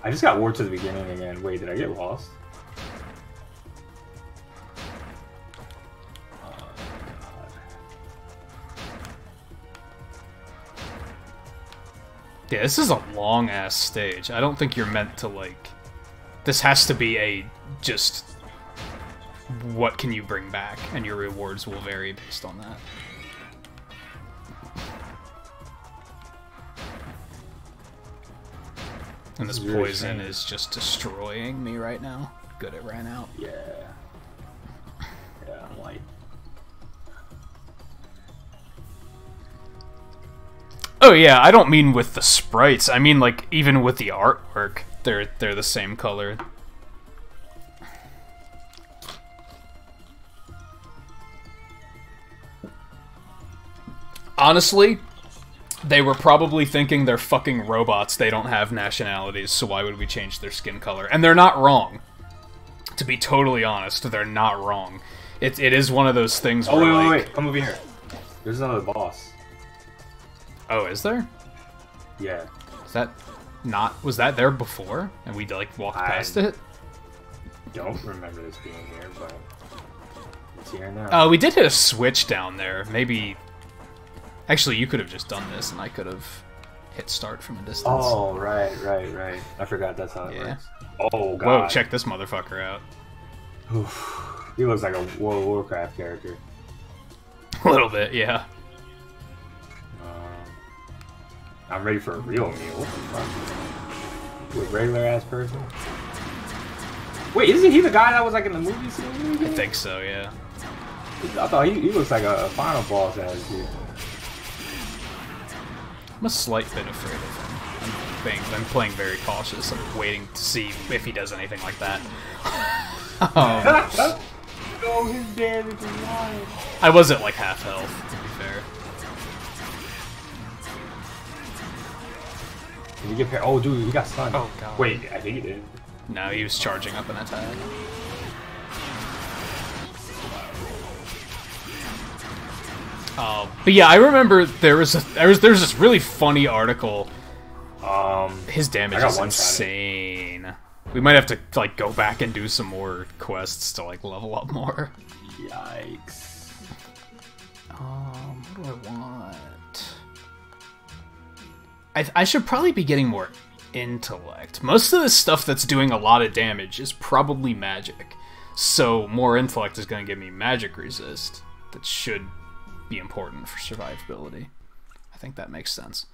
I just got warped to the beginning again. Wait, did I get lost? Yeah, this is a long-ass stage. I don't think you're meant to, like... This has to be a, just... What can you bring back? And your rewards will vary based on that. And this poison is just destroying me right now. Good, it ran out. Yeah. Yeah, I'm like... Oh yeah, I don't mean with the sprites. I mean, like, even with the artwork, they're the same color. Honestly, they were probably thinking they're fucking robots. They don't have nationalities, so why would we change their skin color? And they're not wrong. To be totally honest, they're not wrong. It is one of those things where, wait, like... wait, come over here. There's another boss. Oh, is there? Yeah. Is that not... Was that there before? And we, like, walked past it? Don't remember this being here, but... It's here now. We did hit a switch down there. Maybe... Actually, you could have just done this, and I could have hit start from a distance. Oh, right. I forgot that's how it works. Oh, God. Whoa, check this motherfucker out. Oof. He looks like a World of Warcraft character. A little bit, yeah. I'm ready for a real meal. What the fuck? You a regular-ass person? Wait, isn't he the guy that was, like, in the movie scene? I think so, yeah. I thought he looks like a final boss ass dude. I'm a slight bit afraid of him. I'm playing very cautious. I'm waiting to see if he does anything like that. No, his damage is wild. I was at like half health, to be fair. Did he get paired? Oh, dude, he got stunned. Oh, God. Wait, I think he did. No, he was charging up an attack. But yeah, I remember there's this really funny article. His damage is insane. We might have to like go back and do some more quests to like level up more. Yikes. What do I want? I should probably be getting more intellect. Most of the stuff that's doing a lot of damage is probably magic. So more intellect is going to give me magic resist. That should be important for survivability. I think that makes sense.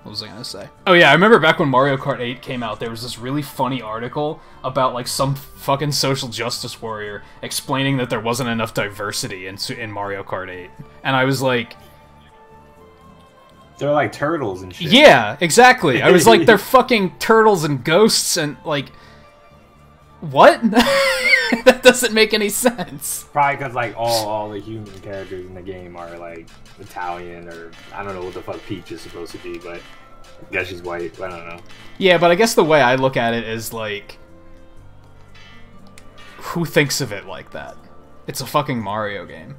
What was I gonna say? Oh yeah, I remember back when Mario Kart 8 came out, there was this really funny article about like some fucking social justice warrior explaining that there wasn't enough diversity in Mario Kart 8. And I was like... They're like turtles and shit. Yeah, exactly. I was like, they're fucking turtles and ghosts and like... What? That doesn't make any sense. Probably because like all the human characters in the game are like Italian, or I don't know what the fuck Peach is supposed to be, but I guess she's white. I don't know. Yeah, but I guess the way I look at it is like, who thinks of it like that? It's a fucking Mario game.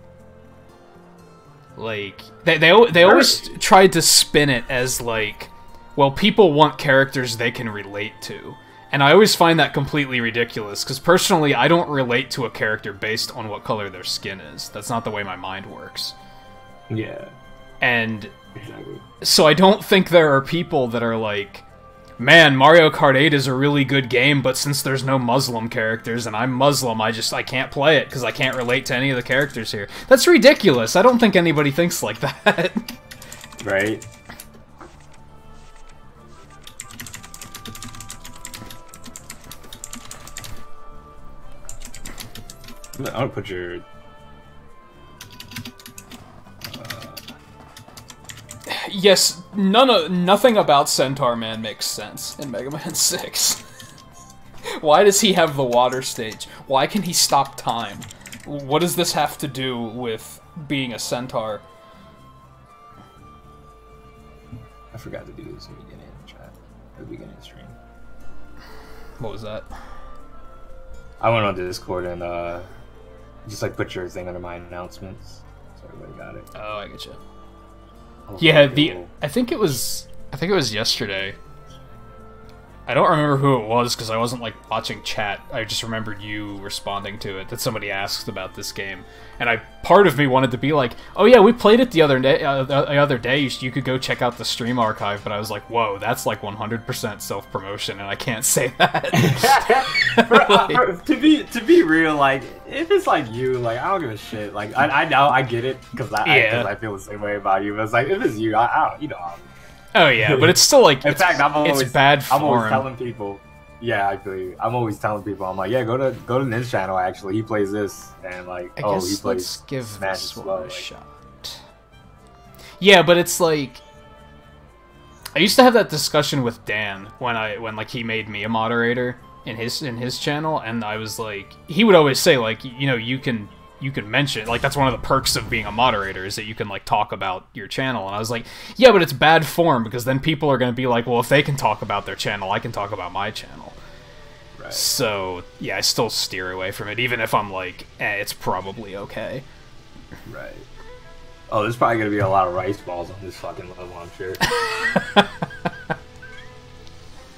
Like they always tried to spin it as like, well, people want characters they can relate to. And I always find that completely ridiculous, because personally, I don't relate to a character based on what color their skin is. That's not the way my mind works. Yeah. And exactly. So I don't think there are people that are like, man, Mario Kart 8 is a really good game, but since there's no Muslim characters and I'm Muslim, I can't play it because I can't relate to any of the characters here. That's ridiculous. I don't think anybody thinks like that. Right? I'm gonna put your... Yes, nothing about Centaur Man makes sense in Mega Man 6. Why does he have the water stage? Why can he stop time? What does this have to do with being a centaur? I forgot to do this in the beginning of the chat. At the beginning of the stream. What was that? I went on Discord and just like put your thing under my announcements, so everybody got it. Oh, I get you. Yeah, I think it was yesterday. I don't remember who it was because I wasn't like watching chat. I just remembered you responding to it, that somebody asked about this game, and part of me wanted to be like, oh yeah, we played it the other day. You could go check out the stream archive, but I was like, whoa, that's like 100% self promotion, and I can't say that. To be real, like if it's like you, like I don't give a shit. Like I know I get it because I feel the same way about you. But it's like if it's you, I don't, you know. Oh yeah, but it's still like, in fact, it's bad form. I'm always telling people, yeah, actually, I'm always telling people, I'm like, yeah, go to Nin's channel. Actually, he plays this, and like, he plays. Let's give Smash this as one well, a shot. Yeah, but it's like, I used to have that discussion with Dan when like he made me a moderator in his channel, and I was like, he would always say like, you know, you can mention, like, that's one of the perks of being a moderator, is that you can like talk about your channel. And I was like, yeah, but it's bad form, because then people are going to be like, well, if they can talk about their channel, I can talk about my channel. Right. So yeah, I still steer away from it, even if I'm like, it's probably okay. Right. Oh, there's probably going to be a lot of rice balls on this fucking level, I'm sure.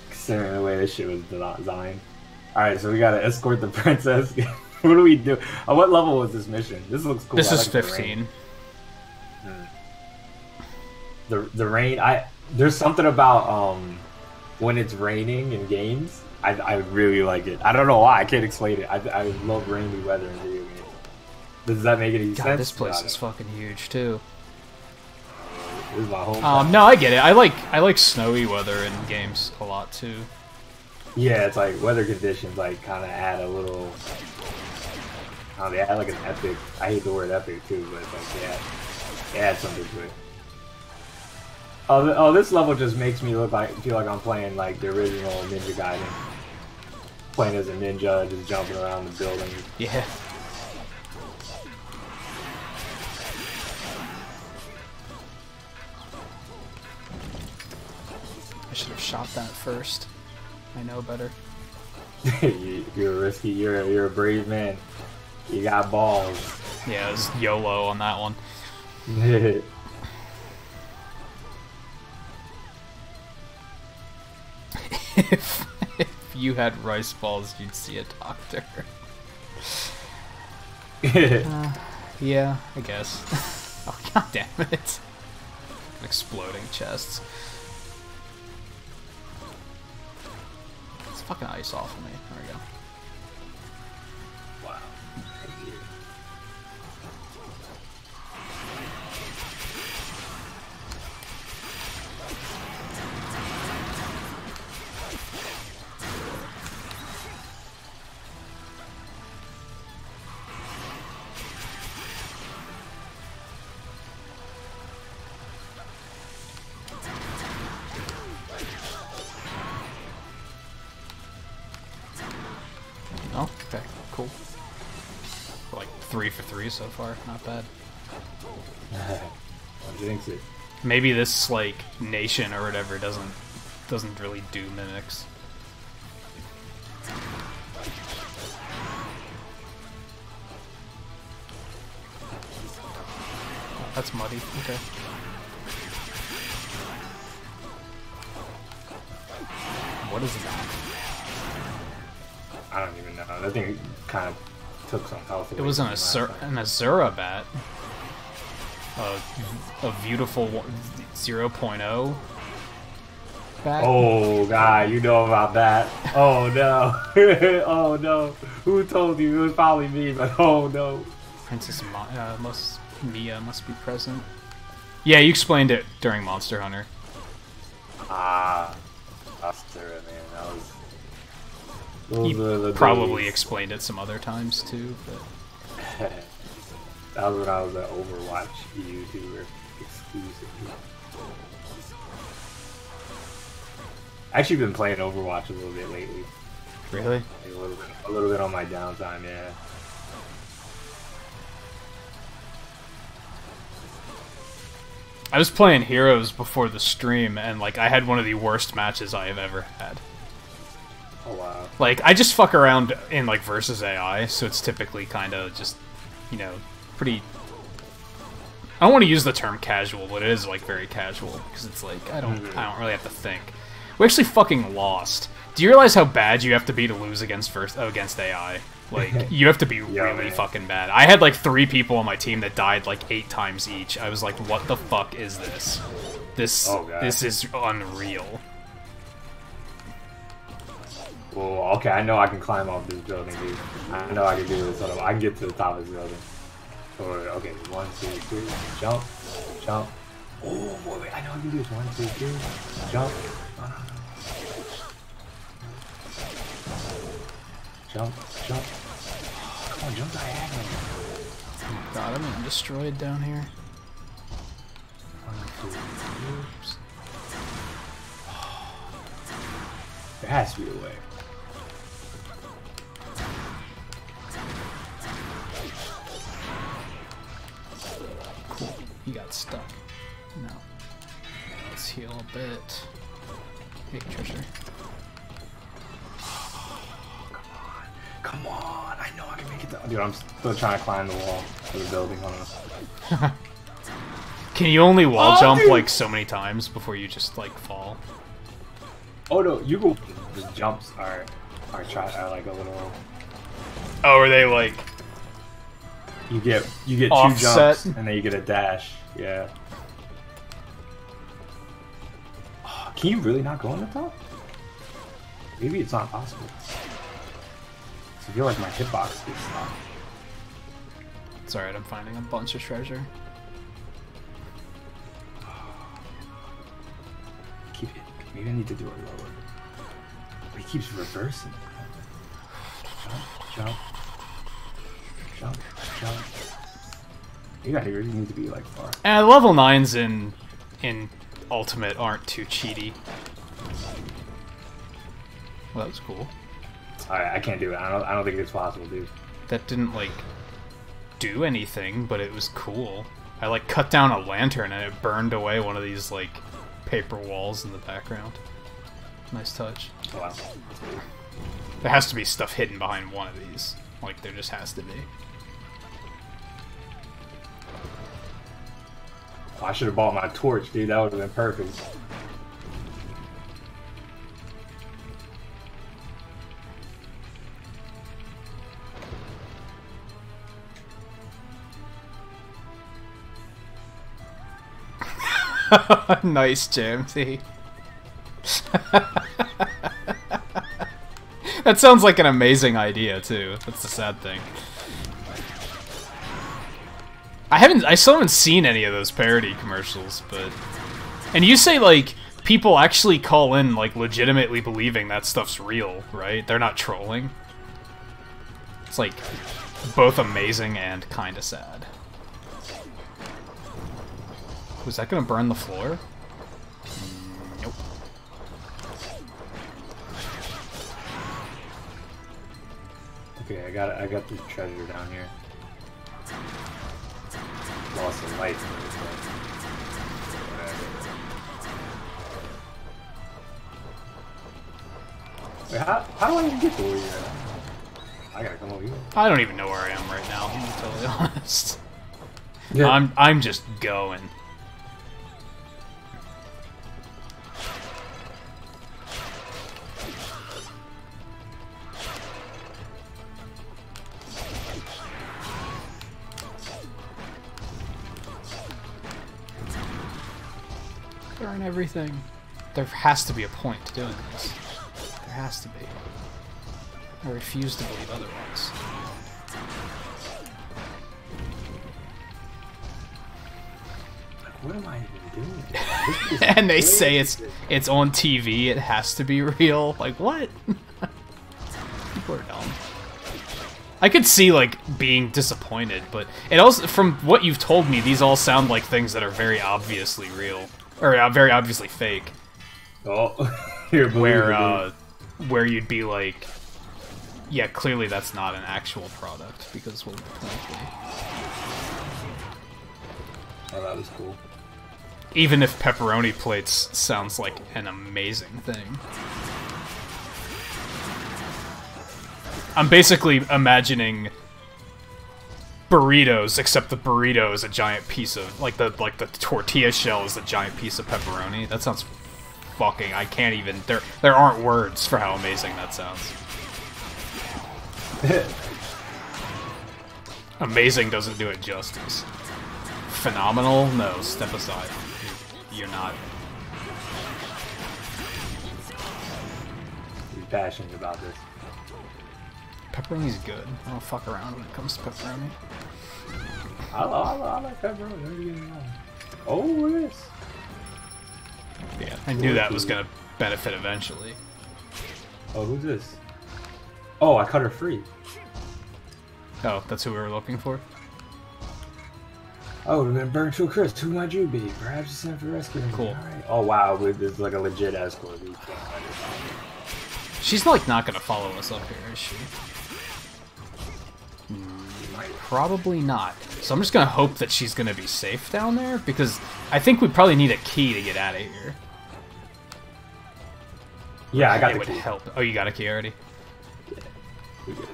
Considering the way this shit was designed. Alright, so we gotta escort the princess. What do we do? What level was this mission? This looks cool. This is 15. The rain. There's something about when it's raining in games. I really like it. I don't know why. I can't explain it. I love rainy weather in video games. Does that make any sense? This place is fucking huge too. This is my home. No, I get it. I like snowy weather in games a lot too. Yeah, it's like weather conditions like kind of add a little. They add like an epic. I hate the word epic too, but it's like they add something to it. Oh, this level just makes me feel like I'm playing like the original Ninja Gaiden. Playing as a ninja, just jumping around the building. Yeah. I should have shot that first. I know better. You're risky. You're a brave man. You got balls. Yeah, it was YOLO on that one. If you had rice balls, you'd see a doctor. Yeah, I guess. Oh, god damn it. Exploding chests. It's fucking ice off of me. There we go. Wow. Oh, okay, cool. We're like 3 for 3 so far, not bad. What do you think, Sid? Maybe this like nation or whatever doesn't really do mimics. Oh, that's muddy. Okay. What is that? I don't even know. That thing kind of took some health away. It was an from me last time. Azura bat. A beautiful 0.0 bat. Oh, God, you know about that. Oh, no. Oh, no. Who told you? It was probably me, but oh, no. Princess Mia must be present. Yeah, you explained it during Monster Hunter. Ah, Monster, man. That was... Those were the You probably days. explained it some other times too, but That was when I was an Overwatch YouTuber exclusively. Actually been playing Overwatch a little bit lately. really? A little bit on my downtime, yeah. I was playing Heroes before the stream, and like I had one of the worst matches I have ever had. Oh wow. Like I just fuck around in like versus AI, so it's typically kind of just, you know, pretty. I don't want to use the term casual, but it is like very casual because it's like I don't really have to think. We actually fucking lost. Do you realize how bad you have to be to lose against AI? Like you have to be Yeah, really man. fucking bad. I had like 3 people on my team that died like 8 times each. I was like, what the fuck is this? Oh, God. This is unreal. Well, okay, I know I can climb off this building, dude. I know I can do this. I can get to the top of this building. Or, okay, 1, 2, 3, jump, jump. Oh, boy, wait, I know I can do this. 1, 2, 3, jump. Jump, jump. Come on, jump diagonal. God, I'm getting destroyed down here. 1, 2, 3. Oops. There has to be a way. Cool. He got stuck. No. Let's heal a bit. Hey, Trisha. Come on, I know I can make it down. Dude, I'm still trying to climb the wall for the building. Hold on. Can you only wall Oh, jump dude! like so many times before you just like fall? Oh no, you go. The jumps are like a little. Oh, are they like You get 2 Offset? jumps and then you get a dash. Yeah. Oh, can you really not go on the top? Maybe it's not possible. I feel like my hitbox gets stopped. It's alright, I'm finding a bunch of treasure. Keep it. Maybe I need to do it lower. But he keeps reversing. Jump, jump, jump, jump. Maybe I really need to be like far. And level 9s in Ultimate aren't too cheaty. Well, that was cool. Alright, I can't do it. I don't think it's possible, dude. That didn't like do anything, but it was cool. I like cut down a lantern and it burned away one of these like paper walls in the background. Nice touch. Oh, wow. There has to be stuff hidden behind one of these. Like there just has to be. Oh, I should have bought my torch, dude. That would have been perfect. Nice, Jamesy. That sounds like an amazing idea too. That's the sad thing. I still haven't seen any of those parody commercials, but... And you say, like, people actually call in, like, legitimately believing that stuff's real, right? They're not trolling. It's, like, both amazing and kinda sad. Was that gonna burn the floor? Nope. Okay, I got the treasure down here. Lost some lights in this one. Wait, how do I even get to where you're at? I gotta come over here. I don't even know where I am right now, to be totally honest. Yeah. I'm just going. Burn everything. There has to be a point to doing this. There has to be. I refuse to believe otherwise. What am I even doing? And they say it's on TV, it has to be real. Like, what? People are dumb. I could see, like, being disappointed, but it also, from what you've told me, these all sound like things that are very obviously real. Or very obviously fake. Oh, here, where you'd be like, yeah, clearly that's not an actual product, because what would the point be? Oh, that was cool. Even if pepperoni plates sounds like an amazing thing. I'm basically imagining burritos, except the burrito is a giant piece of, like the tortilla shell is a giant piece of pepperoni. That sounds fucking, I can't even, there aren't words for how amazing that sounds. Amazing doesn't do it justice. Phenomenal? No, step aside. You're not. You're passionate about this. Pepperoni's good. I don't fuck around when it comes to pepperoni. I like pepperoni. Don't get me wrong. Oh, look at this. Yeah, I knew that was gonna benefit eventually. Oh, who's this? Oh, I cut her free. Oh, that's who we were looking for? Oh, we've been burned to a crisp. Who might you be? Perhaps you sent for rescue. Cool. Alright. Oh, wow. This is like a legit escort. She's, like, not gonna follow us up here, is she? Probably not. So I'm just gonna hope that she's gonna be safe down there, because I think we probably need a key to get out of here. Yeah, I got it the would key. help. Oh, you got a key already? Yeah, we did.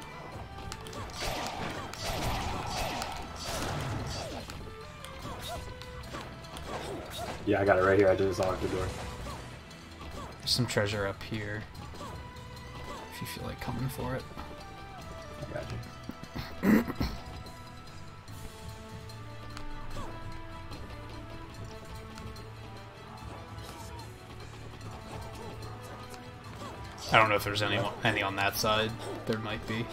Yeah, I got it right here. I just unlocked the door. There's some treasure up here. If you feel like coming for it. I got you. I don't know if there's any on that side. There might be.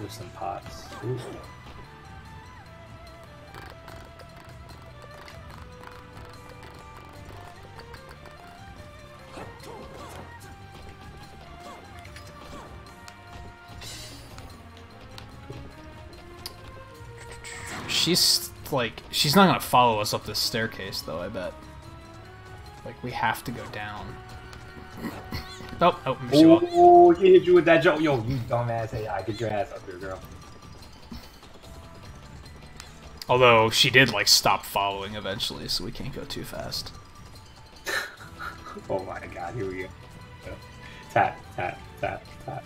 There's some pots. Ooh. She's like, she's not gonna follow us up this staircase though, I bet. Like, we have to go down. Oh, she walked. Oh, she hit you with that joke. Yo, you dumbass AI. Get your ass up here, girl. Although, she did, like, stop following eventually, so we can't go too fast. Oh my god, here we go. Tap, tap, tap, tap.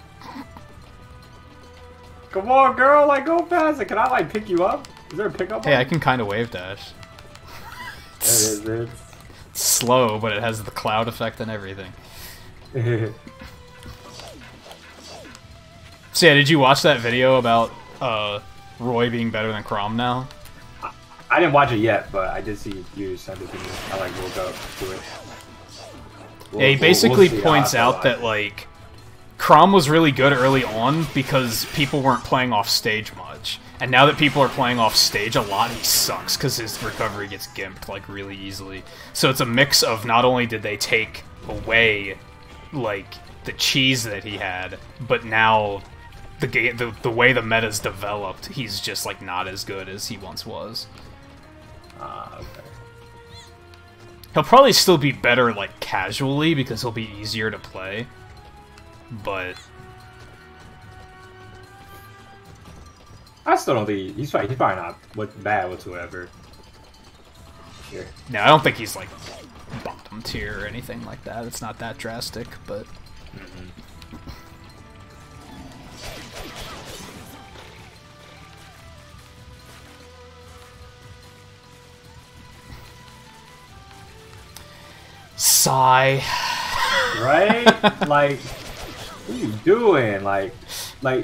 Come on, girl, like, go past it. Can I, like, pick you up? Is there a pickup? Hey, I can kind of wave dash. There it is, dude. It's slow, but it has the cloud effect and everything. So yeah, did you watch that video about Roy being better than Chrom now? I didn't watch it yet, but I did see you send it to me. I like woke up to it. Yeah, he basically points out that, like, Chrom was really good early on because people weren't playing off stage much. And now that people are playing off stage a lot, he sucks because his recovery gets gimped, like, really easily. So it's a mix of not only did they take away, like, the cheese that he had, but now the way the meta's developed, he's just, like, not as good as he once was. Okay. He'll probably still be better, like, casually, because he'll be easier to play. But I still don't think he's probably not bad whatsoever. Sure. no, I don't think he's, like, bottom tier or anything like that. It's not that drastic, but... Sigh. Right? Like, what are you doing? Like,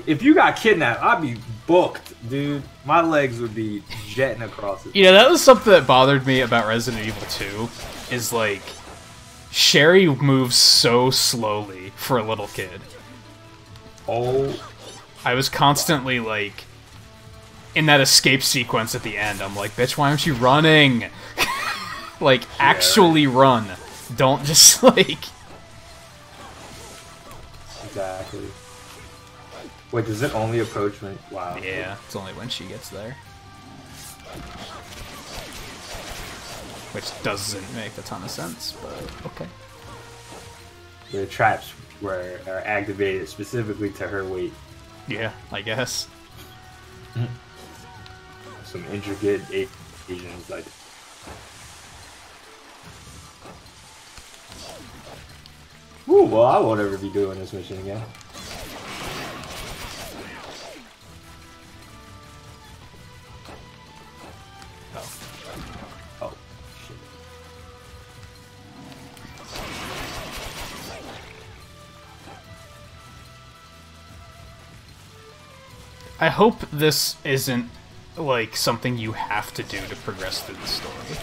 if you got kidnapped, I'd be booked, dude. My legs would be jetting across it. You know, that was something that bothered me about Resident Evil 2, is, like, Sherry moves so slowly for a little kid. Oh. I was constantly, like, in that escape sequence at the end, I'm like, bitch, why aren't you running? Like, actually run. Don't just, like... Exactly. Wait, does it only approach when... Wow. Yeah, it's only when she gets there. Which doesn't make a ton of sense, but okay. The traps are activated specifically to her weight. Yeah, I guess. Some intricate Asians, like... Ooh, well, I won't ever be doing this mission again. Oh, shit. I hope this isn't, like, something you have to do to progress through the story.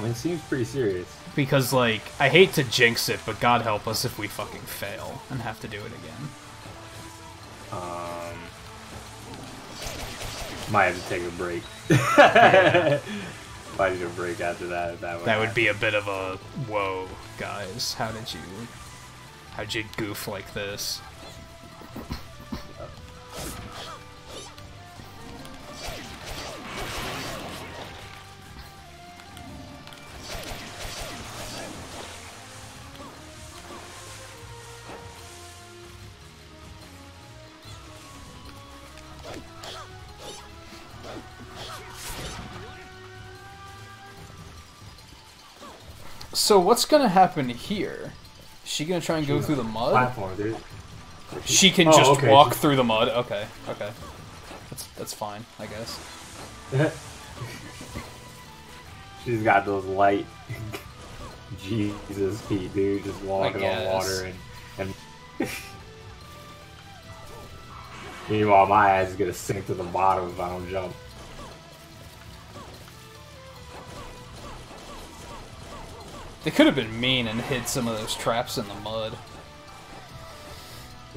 It seems pretty serious. Because, like, I hate to jinx it, but God help us if we fucking fail and have to do it again. Might have to take a break. Yeah. Might need a break after that. That would be a bit of a, whoa, guys, how'd you goof like this? So what's gonna happen here? Is she gonna try and go through the mud? Platform, dude. She can just walk through the mud. Okay, okay, that's fine, I guess. She's got those light Jesus feet, dude, just walking on water and meanwhile my ass is gonna sink to the bottom if I don't jump. They could have been mean and hid some of those traps in the mud.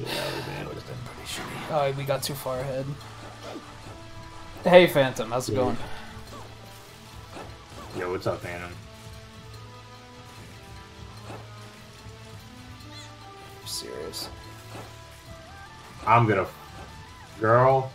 Yeah, that would have been pretty shitty. Oh, we got too far ahead. Hey, Phantom, how's it going? Yo, what's up, Phantom? I'm serious. I'm gonna... Girl...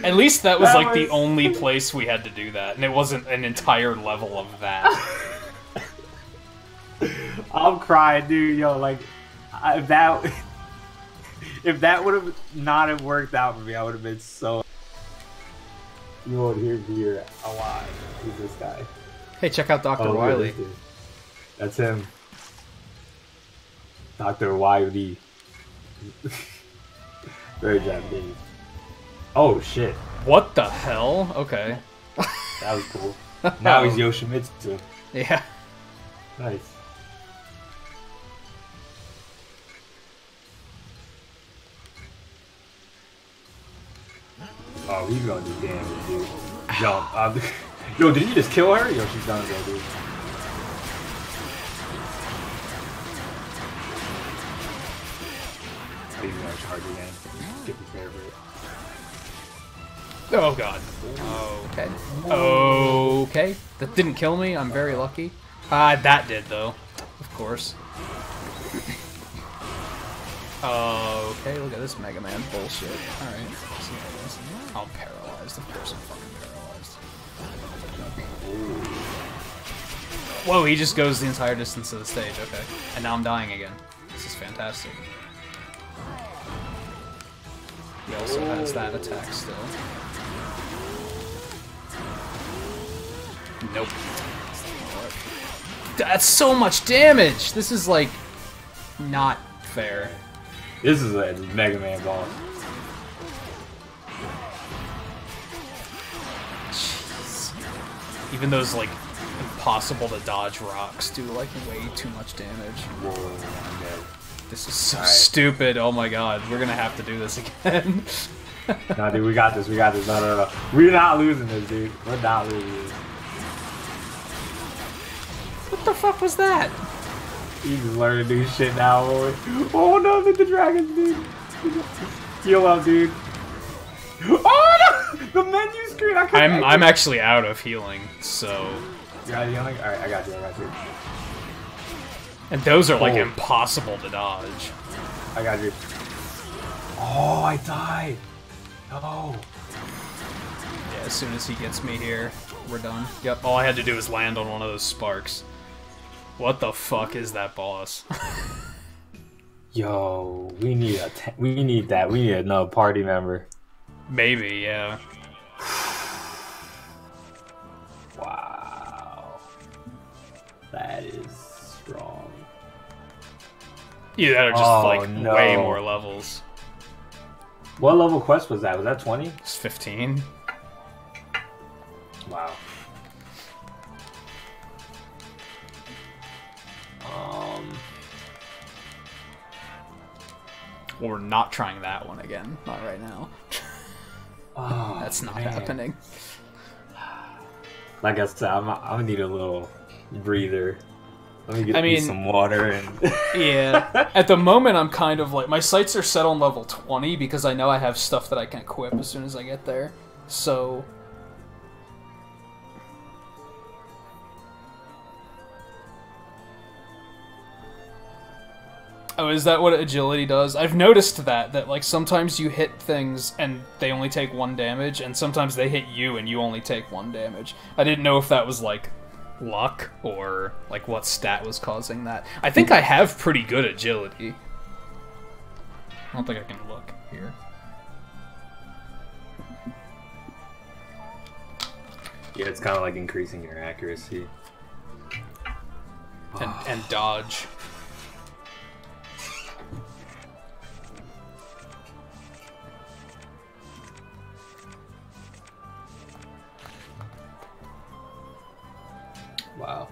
At least that was like the only place we had to do that, and it wasn't an entire level of that. I'm crying, dude. Yo, like, if that would have not have worked out for me, I would have been so. You won't hear me here a lot. Who's this guy? Hey, check out Dr. Wily. That's him. Dr. Wily. Very Japanese. Oh shit. What the hell? Okay. That was cool. Now he's Yoshimitsu. Yeah. Nice. Oh, he's gonna do damage, dude. Jump. Yo, did you just kill her? Yo, she's done though, dude. He's gonna charge again. Get his favorite. Oh god. Okay. Okay. That didn't kill me. I'm very lucky. That did though. Of course. Okay, look at this Mega Man bullshit. Alright. I'm paralyzed. Of course I'm fucking paralyzed. Whoa, he just goes the entire distance of the stage. Okay. And now I'm dying again. This is fantastic. He also has that attack still. Nope. That's so much damage! This is, like, not fair. This is a Mega Man boss. Jeez. Even those, like, impossible to dodge rocks do, like, way too much damage. Whoa, I'm dead. This is so stupid. Oh my god, we're gonna have to do this again. Nah, dude, we got this. We got this. No, no, no. We're not losing this, dude. We're not losing this. What the fuck was that? He's just learning new shit now, boy. Oh no, the dragons, dude. Heal up, dude. Oh no! The menu screen. I'm actually out of healing, so. You got healing? All right, I got you. I got you. And those are like impossible to dodge. I got you. Oh, I died. No. Yeah, as soon as he gets me here, we're done. Yep, all I had to do was land on one of those sparks. What the fuck is that boss? Yo, we need we need that. We need another party member. Maybe, yeah. Wow. That is strong. Either that or just like way more levels. What level quest was that? Was that 20? It's 15. Wow. We're not trying that one again. Not right now. Oh, that's not happening. Like I said, I'm gonna need a little breather. Let me get me some water and... Yeah. At the moment, I'm kind of like... My sights are set on level 20 because I know I have stuff that I can equip as soon as I get there. So... Oh, is that what agility does? I've noticed that like sometimes you hit things and they only take 1 damage, and sometimes they hit you and you only take 1 damage. I didn't know if that was like luck or like what stat was causing that. I think I have pretty good agility. I don't think I can look here. Yeah, it's kind of like increasing your accuracy. And dodge. Wow.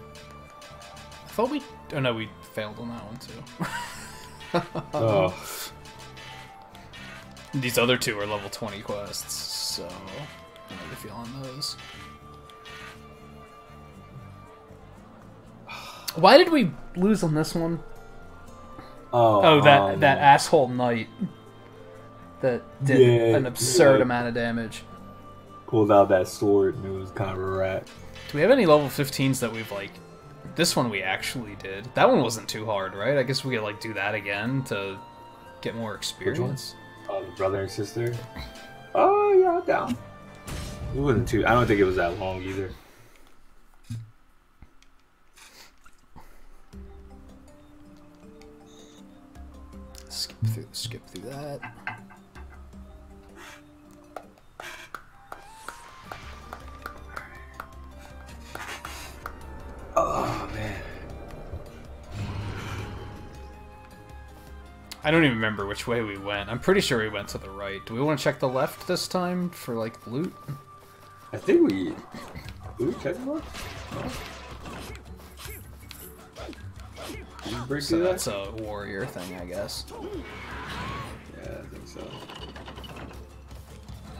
I thought we... Oh no, we failed on that one too. Oh. These other 2 are level 20 quests, so... I need to feel on those. Why did we lose on this one? Oh, that asshole knight that did an absurd amount of damage. Pulled out that sword and it was kind of a rat. Do we have any level 15s that we've, like... This one we actually did. That one wasn't too hard, right? I guess we could, like, do that again to get more experience. The brother and sister? Oh, yeah, I'm down. It wasn't too... I don't think it was that long, either. Skip through that. Oh, man. I don't even remember which way we went. I'm pretty sure we went to the right. Do we want to check the left this time for, like, loot? I think we... Ooh, check mark? No. So that's a warrior thing, I guess. Yeah, I think so.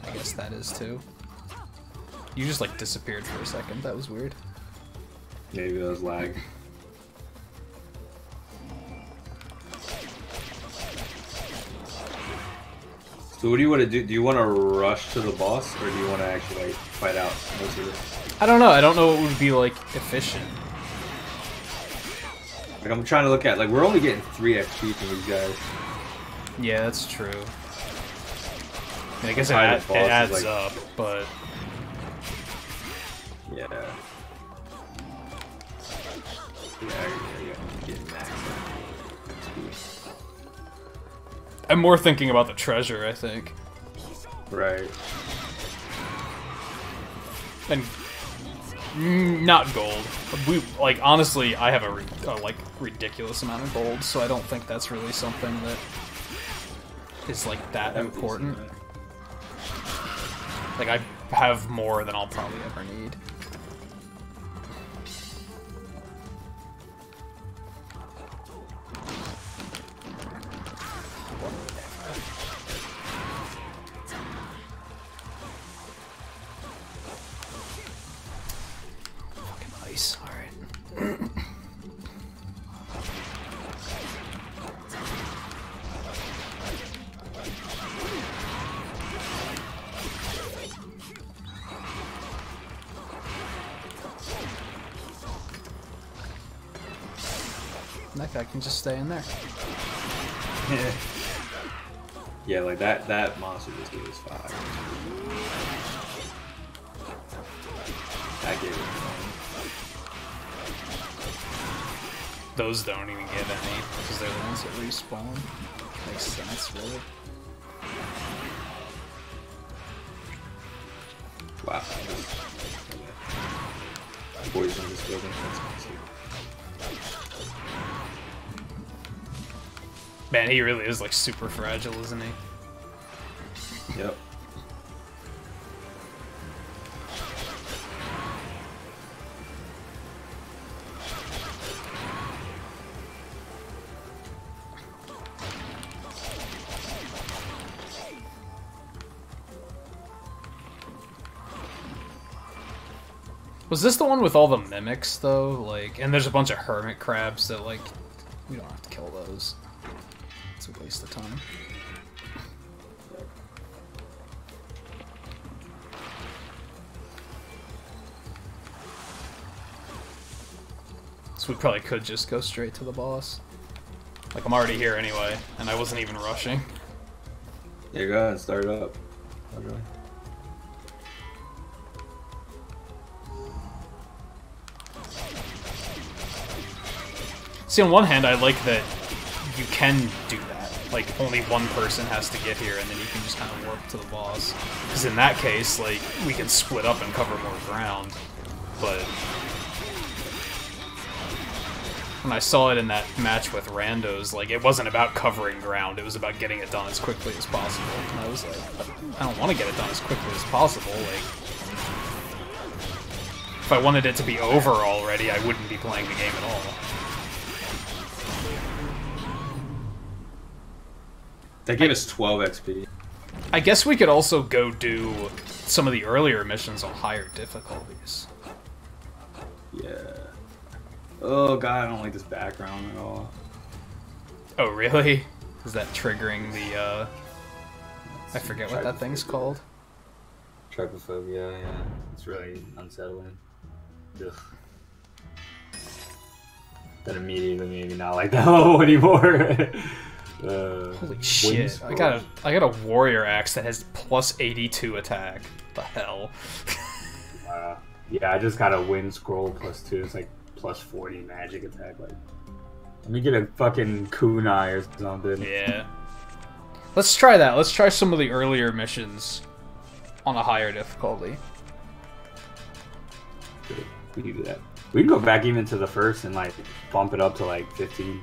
I guess that is too. You just like disappeared for a second. That was weird. Maybe that was lag. So what do you want to do? Do you want to rush to the boss, or do you want to actually like fight out most of this? I don't know. I don't know what would be like efficient. Like I'm trying to look at, like, we're only getting 3 XP from these guys. Yeah, that's true. I guess it adds like, up, but yeah. Yeah, getting max. I'm more thinking about the treasure, I think. Right. And not gold. We like honestly, I have a like ridiculous amount of gold, so I don't think that's really something that is like that important. Like I have more than I'll probably ever need. Alright. That guy can just stay in there. Yeah, like that monster just gave us 5. That gave us 1. Those don't even get any, because they're the ones that respawn. Makes sense, really. Wow. Poison in this building. Man, he really is like super fragile, isn't he? Yep. Was this the one with all the mimics, though? Like, and there's a bunch of hermit crabs that, like, we don't have to kill those. It's a waste of time. So we probably could just go straight to the boss. Like, I'm already here anyway, and I wasn't even rushing. Yeah, go ahead and start it up. Okay. See, on one hand, I like that you can do that. Like, only one person has to get here, and then you can just kind of warp to the boss. Because in that case, like, we can split up and cover more ground. But when I saw it in that match with randos, like, it wasn't about covering ground, it was about getting it done as quickly as possible. And I was like, I don't want to get it done as quickly as possible. Like, if I wanted it to be over already, I wouldn't be playing the game at all. That gave us 12 XP. I guess we could also go do some of the earlier missions on higher difficulties. Yeah. Oh god, I don't like this background at all. Oh, really? Is that triggering the, I forget what that thing's called. Trypophobia, yeah. It's really unsettling. Ugh. Then immediately maybe not like that level anymore. Holy shit! I got a warrior axe that has plus 82 attack. What the hell? Yeah, I just got a wind scroll plus 2. It's like plus 40 magic attack. Like, let me get a fucking kunai or something. Yeah. Let's try that. Let's try some of the earlier missions on a higher difficulty. We can do that. We can go back even to the first and like bump it up to like 15.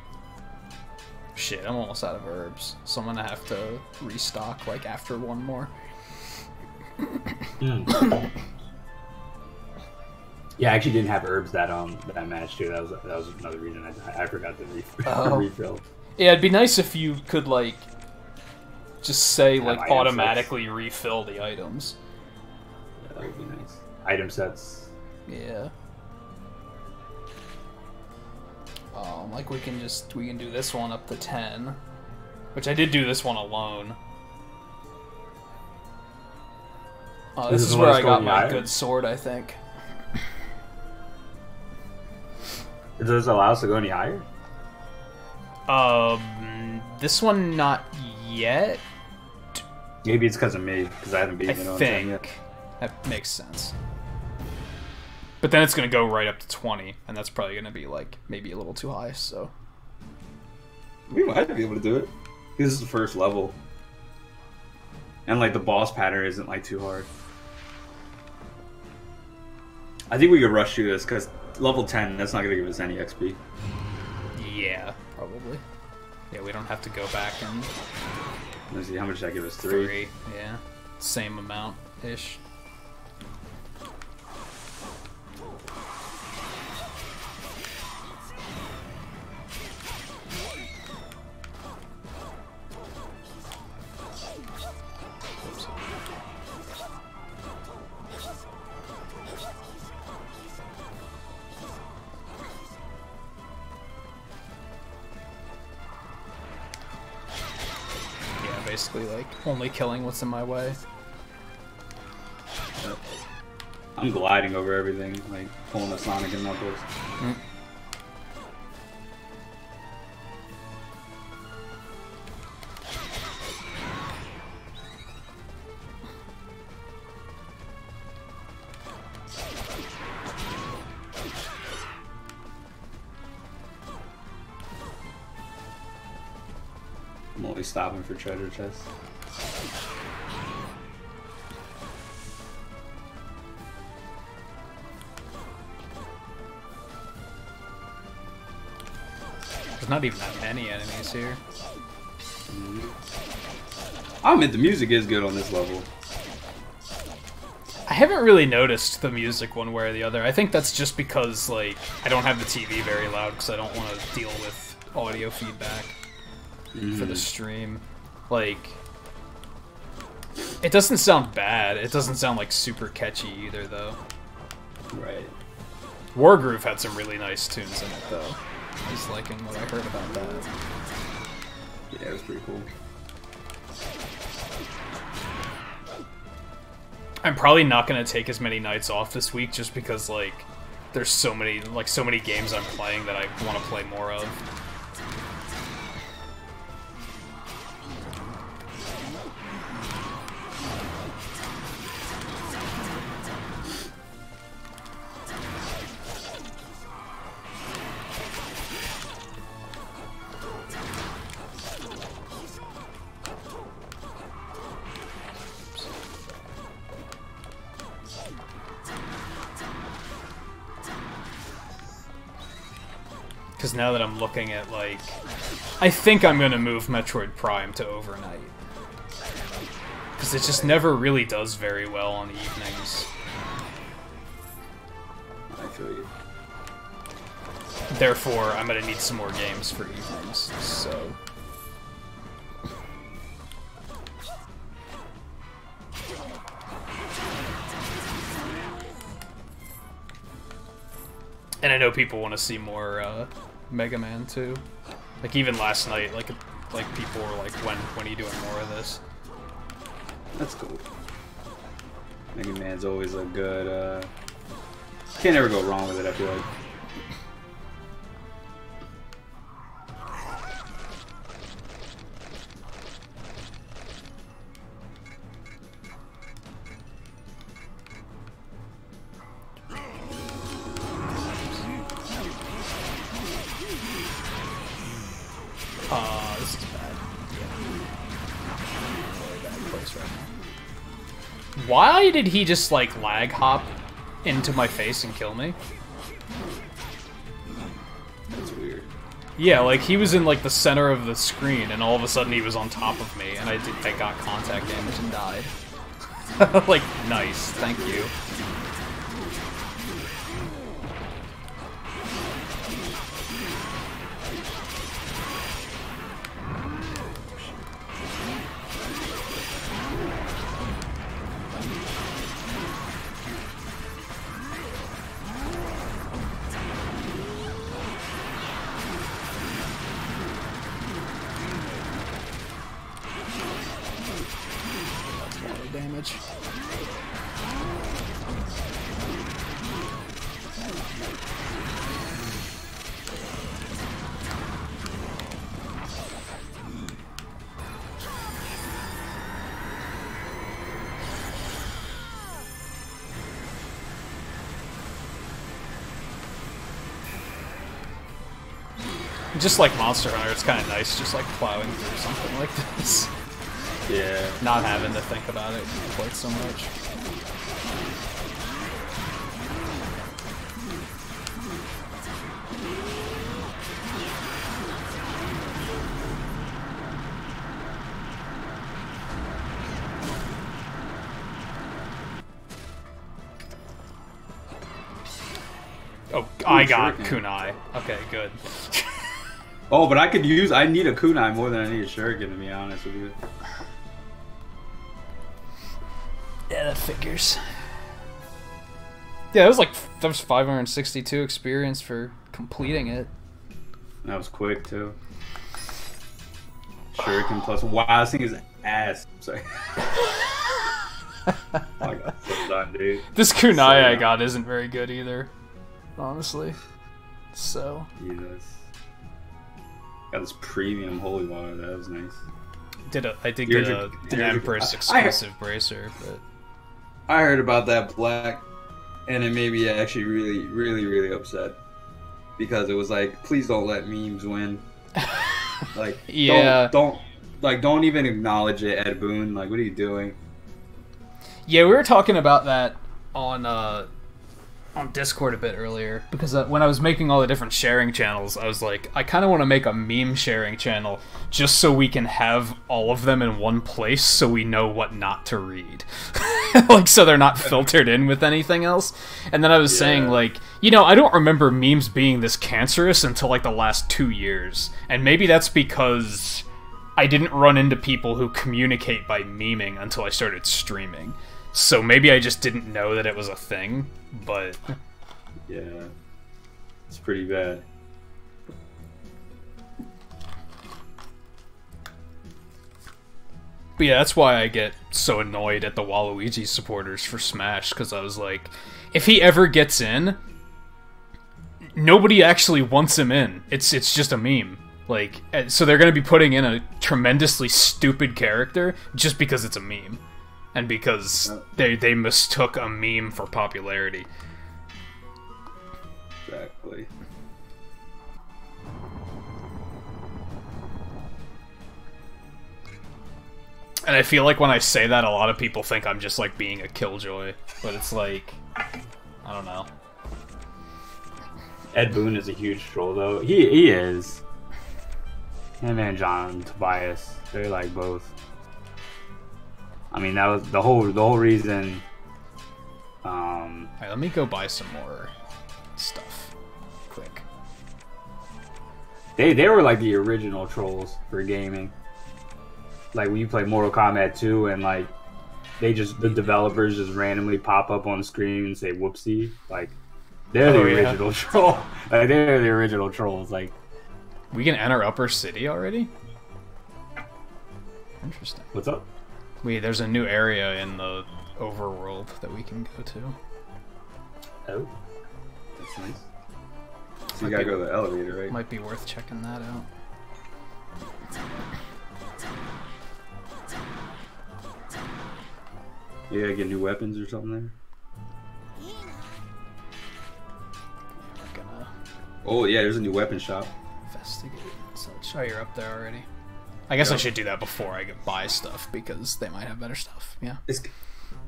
Shit, I'm almost out of herbs, so I'm gonna have to restock like after one more. Yeah, I actually didn't have herbs that match too. That was another reason I forgot to refill. Yeah, it'd be nice if you could like just say Have like item automatically refill the items. Yeah, that would be nice. Item sets. Yeah. Like we can do this one up to 10, which I did do this one alone. This is where I got my good sword, I think. Does this allow us to go any higher? This one not yet. Maybe it's because of me, because I haven't beaten it on 10 yet. That makes sense. But then it's gonna go right up to 20, and that's probably gonna be like maybe a little too high. So we might be able to do it. This is the first level, and like the boss pattern isn't like too hard. I think we could rush through this because level 10, that's not gonna give us any XP. Yeah, probably. Yeah, we don't have to go back and. Let's see, how much did that give us? 3. Yeah, same amount ish. Basically, like, only killing what's in my way. I'm gliding over everything, like, pulling the Sonic and Knuckles. I'm only stopping for treasure chests. There's not even that many enemies here. I admit the music is good on this level. I haven't really noticed the music one way or the other. I think that's just because, like, I don't have the TV very loud because I don't want to deal with audio feedback for the stream. Like, it doesn't sound bad. It doesn't sound, like, super catchy either, though. Right. Wargroove had some really nice tunes in it, though. I was liking what I heard about that. Yeah, it was pretty cool. I'm probably not going to take as many nights off this week just because, like, there's so many games I'm playing that I want to play more of. Because now that I'm looking at, like... I think I'm going to move Metroid Prime to overnight. Because it just never really does very well on evenings. I feel you. Therefore, I'm going to need some more games for evenings, so... And I know people want to see more, Mega Man too. Like even last night, like people were like, "When are you doing more of this?" That's cool. Mega Man's always a good. Can't ever go wrong with it. I feel like. This is bad. Really bad place right now. Why did he just, like, lag hop into my face and kill me? That's weird. Yeah, like, he was in, like, the center of the screen, and all of a sudden he was on top of me, and I got contact damage and died. Like, nice. Thank you. damage. Just like Monster Hunter, it's kind of nice just like plowing through something like this. Yeah. Not having to think about it quite so much. Oh, I got kunai. Okay, good. Oh, but I need a kunai more than I need a shuriken, to be honest with you. Yeah, that figures. Yeah, that was 562 experience for completing it. That was quick too. Shuriken plus wow, this thing is ass. Sorry. Oh my god, so done, dude. This kunai I got isn't very good either, honestly. So. Jesus. Got this premium holy water. That was nice. I did get an Empress exclusive bracer, but I heard about that black, and it made me actually really upset because it was like, please don't let memes win. Like, yeah, don't even acknowledge it, Ed Boon. Like, what are you doing? Yeah, we were talking about that on Discord a bit earlier, because when I was making all the different sharing channels, I was like, I kind of want to make a meme sharing channel just so we can have all of them in one place so we know what not to read. Like, so they're not filtered in with anything else. And then I was saying, like, you know, I don't remember memes being this cancerous until, like, the last 2 years. And maybe that's because I didn't run into people who communicate by memeing until I started streaming. So maybe I just didn't know that it was a thing, but... Yeah. It's pretty bad. But yeah, that's why I get so annoyed at the Waluigi supporters for Smash, because I was like, if he ever gets in, nobody actually wants him in. It's just a meme. Like, so they're going to be putting in a tremendously stupid character just because it's a meme. And because they mistook a meme for popularity. Exactly. And I feel like when I say that, a lot of people think I'm just, like, being a killjoy. But it's like, I don't know. Ed Boon is a huge troll, though. He is. Him and John Tobias, they're like both. I mean, that was the whole reason. Alright, let me go buy some more stuff, quick. They were like the original trolls for gaming. Like when you play Mortal Kombat 2 and like the developers just randomly pop up on the screen and say whoopsie. Like they're the original troll. Like they're the original trolls. Like we can enter Upper City already? Interesting. What's up? There's a new area in the overworld that we can go to. Oh, that's nice. So you gotta go to the elevator, right? Might be worth checking that out. You gotta get new weapons or something there? Oh yeah, there's a new weapon shop. Investigate and such. Oh, you're up there already. I guess I should do that before I buy stuff, because they might have better stuff. Yeah.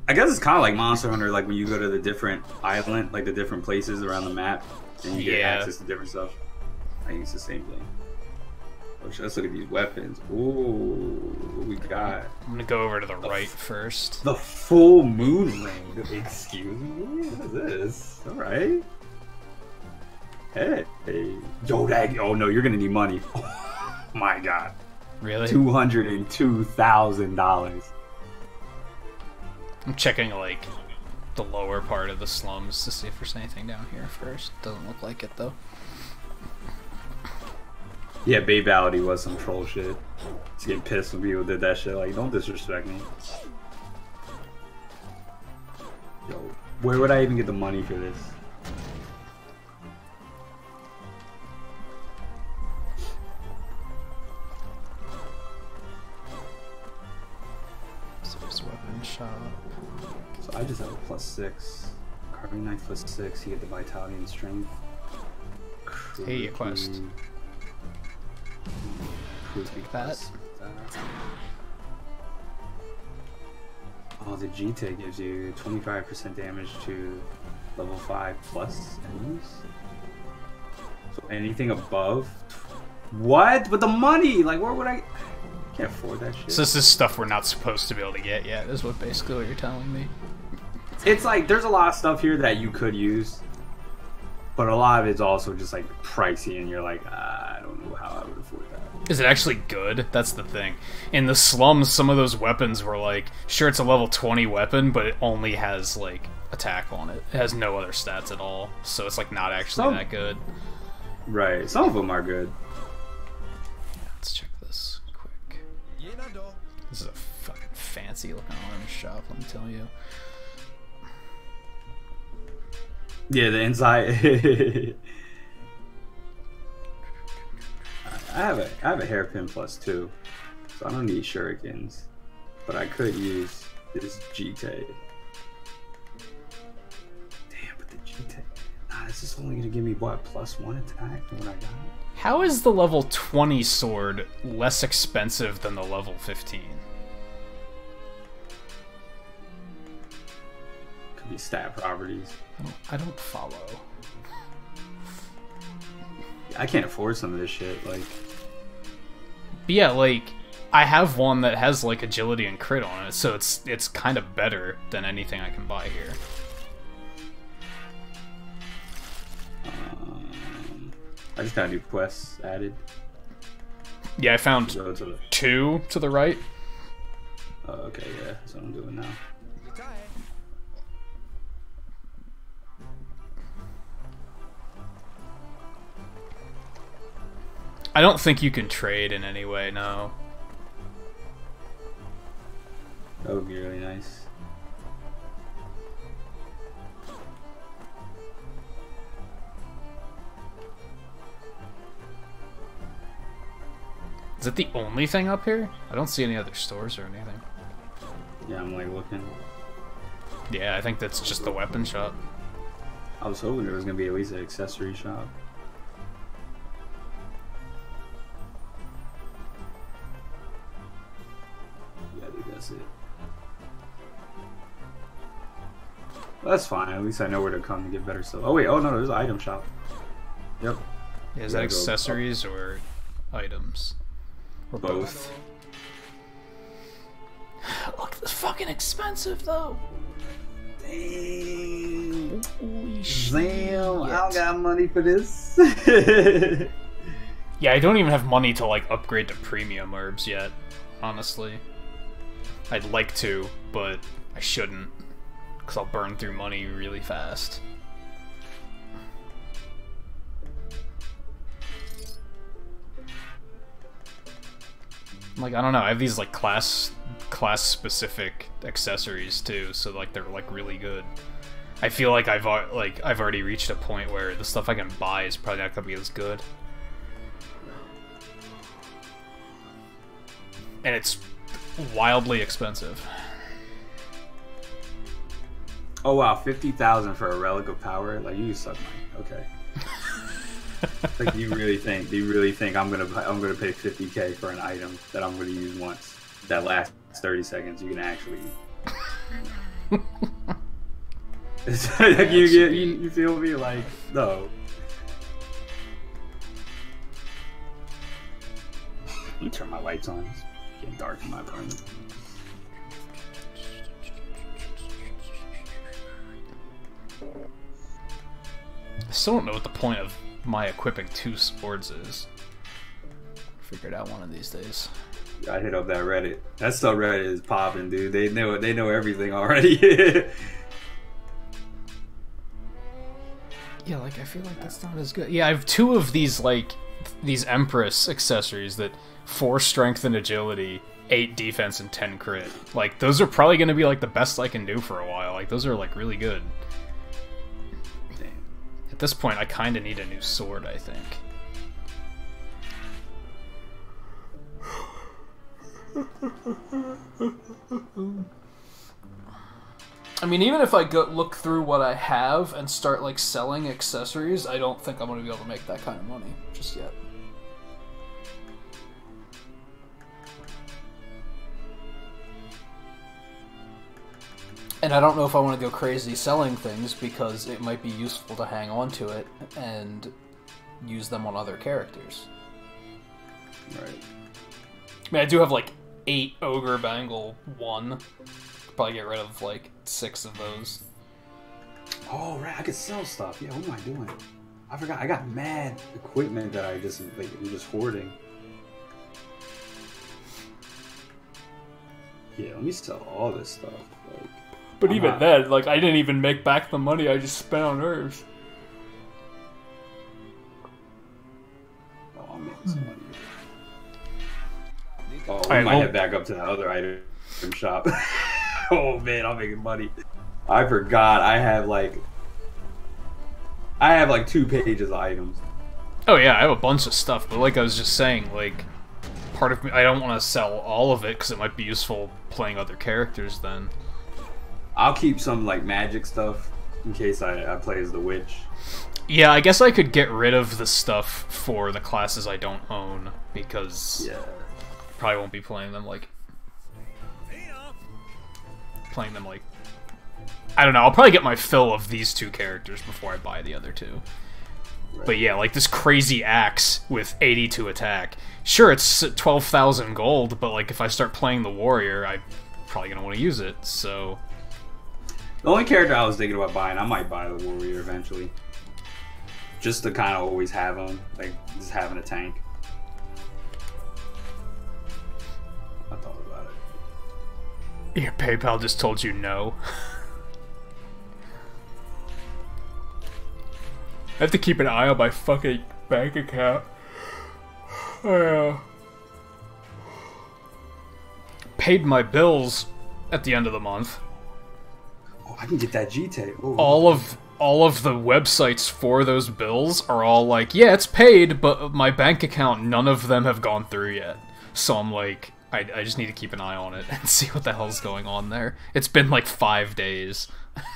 I guess it's kind of like Monster Hunter, like when you go to the different island, like the different places around the map, and you get access to different stuff. I think it's the same thing. Oh, let's look at these weapons. Ooh, what we got? I'm gonna go over to the right first. The full moon ring. Excuse me? What is this? All right. Hey. Yo, oh no, you're gonna need money. Oh my god. Really? $202,000. I'm checking, like, the lower part of the slums to see if there's anything down here first. Doesn't look like it, though. Yeah, Babality was some troll shit. Just getting pissed when people did that shit. Like, don't disrespect me. Where would I even get the money for this? Source weapon shop. So I just have a +6. Carving knife +6. You get the vitality and strength. Hey, a quest. Take that. Oh, the GT gives you 25% damage to level 5 plus enemies. So anything above. What? With the money? Like, where would I? Can't afford that shit. So this is stuff we're not supposed to be able to get yet, is what basically what you're telling me. It's like there's a lot of stuff here that you could use, but a lot of it's also just like pricey, and you're like, I don't know how I would afford that. Is it actually good? That's the thing. In the slums, some of those weapons were like, sure, it's a level 20 weapon, but it only has like attack on it. It has no other stats at all, so it's like not actually that good. Right. Some of them are good. Let's check this quick. This is a fucking fancy looking arms shop, let me tell you. Yeah, the inside. I have a hairpin +2, so I don't need shurikens, but I could use this GT. Damn, but the GT. Nah, this is only gonna give me what, +1 attack from what I got. How is the level 20 sword less expensive than the level 15? Could be stat properties. I don't follow. I can't afford some of this shit. Like, but yeah, like I have one that has like agility and crit on it, so it's kind of better than anything I can buy here. I just got new quests added. Yeah, I found Go to the... 2 to the right. Oh, okay, yeah, that's what I'm doing now. I don't think you can trade in any way, no. That would be really nice. Is it the only thing up here? I don't see any other stores or anything. Yeah, I'm like looking. Yeah, I think that's just the weapon shop. I was hoping there was gonna be at least an accessory shop. Yeah, I think that's it. Well, that's fine. At least I know where to come to get better stuff. Oh wait, oh no, there's an item shop. Yep. Yeah, is that accessories or items? Or both. Look, this fucking expensive though. Dang. Holy Damn, I don't got money for this. Yeah, I don't even have money to like upgrade to premium herbs yet, honestly. I'd like to, but I shouldn't, because I'll burn through money really fast. Like, I don't know, I have these like class specific accessories too, so like they're like really good. I feel like I've already reached a point where the stuff I can buy is probably not gonna be as good. And it's wildly expensive. Oh wow, 50,000 for a relic of power? Like, you suck money. Okay. Like, do you really think I'm gonna pay 50K for an item that I'm gonna use once? That lasts 30 seconds. You can actually. It's like you feel me? Like, no. Let me turn my lights on. It's getting dark in my apartment. I still don't know what the point of my equipping 2 swords is. Figure it out one of these days. I hit up that Reddit. That subreddit is popping, dude. They know everything already. Yeah, like, I feel like that's not as good. Yeah, I have 2 of these, like, these Empress accessories that 4 strength and agility, 8 defense, and 10 crit. Like, those are probably going to be, like, the best I can do for a while. Like, those are, like, really good. Damn. At this point, I kind of need a new sword, I think. I mean, even if I go look through what I have and start, like, selling accessories, I don't think I'm going to be able to make that kind of money just yet. And I don't know if I want to go crazy selling things, because it might be useful to hang on to it and use them on other characters. Right. I mean, I do have, like, 8 Ogre Bangle 1. Probably get rid of, like, 6 of those. Oh, right, I could sell stuff. Yeah, what am I doing? I forgot, I got mad equipment that I'm just hoarding. Yeah, let me sell all this stuff. Like, but even then, like, I didn't even make back the money I just spent on herbs. Oh, I'm making some money. Oh, we right, might head back up to the other item shop. Oh man, I'm making money. I forgot. I have like 2 pages of items. Oh yeah, I have a bunch of stuff, but like I was just saying, like, part of me, I don't want to sell all of it because it might be useful playing other characters then. I'll keep some like magic stuff in case I play as the witch. Yeah, I guess I could get rid of the stuff for the classes I don't own, because probably won't be playing them like I don't know, I'll probably get my fill of these 2 characters before I buy the other 2. Right. But yeah, like this crazy axe with 82 attack. Sure, it's 12,000 gold, but like if I start playing the warrior, I'm probably gonna want to use it, so... The only character I was thinking about buying, I might buy the warrior eventually. Just to kind of always have him, like just having a tank. I thought about it. Your PayPal just told you no. I have to keep an eye on my fucking bank account. Paid my bills at the end of the month. Oh, I can get that G-Tape. All of the websites for those bills are all like, yeah, it's paid, but my bank account, none of them have gone through yet. So I'm like, I just need to keep an eye on it and see what the hell's going on there. It's been like 5 days.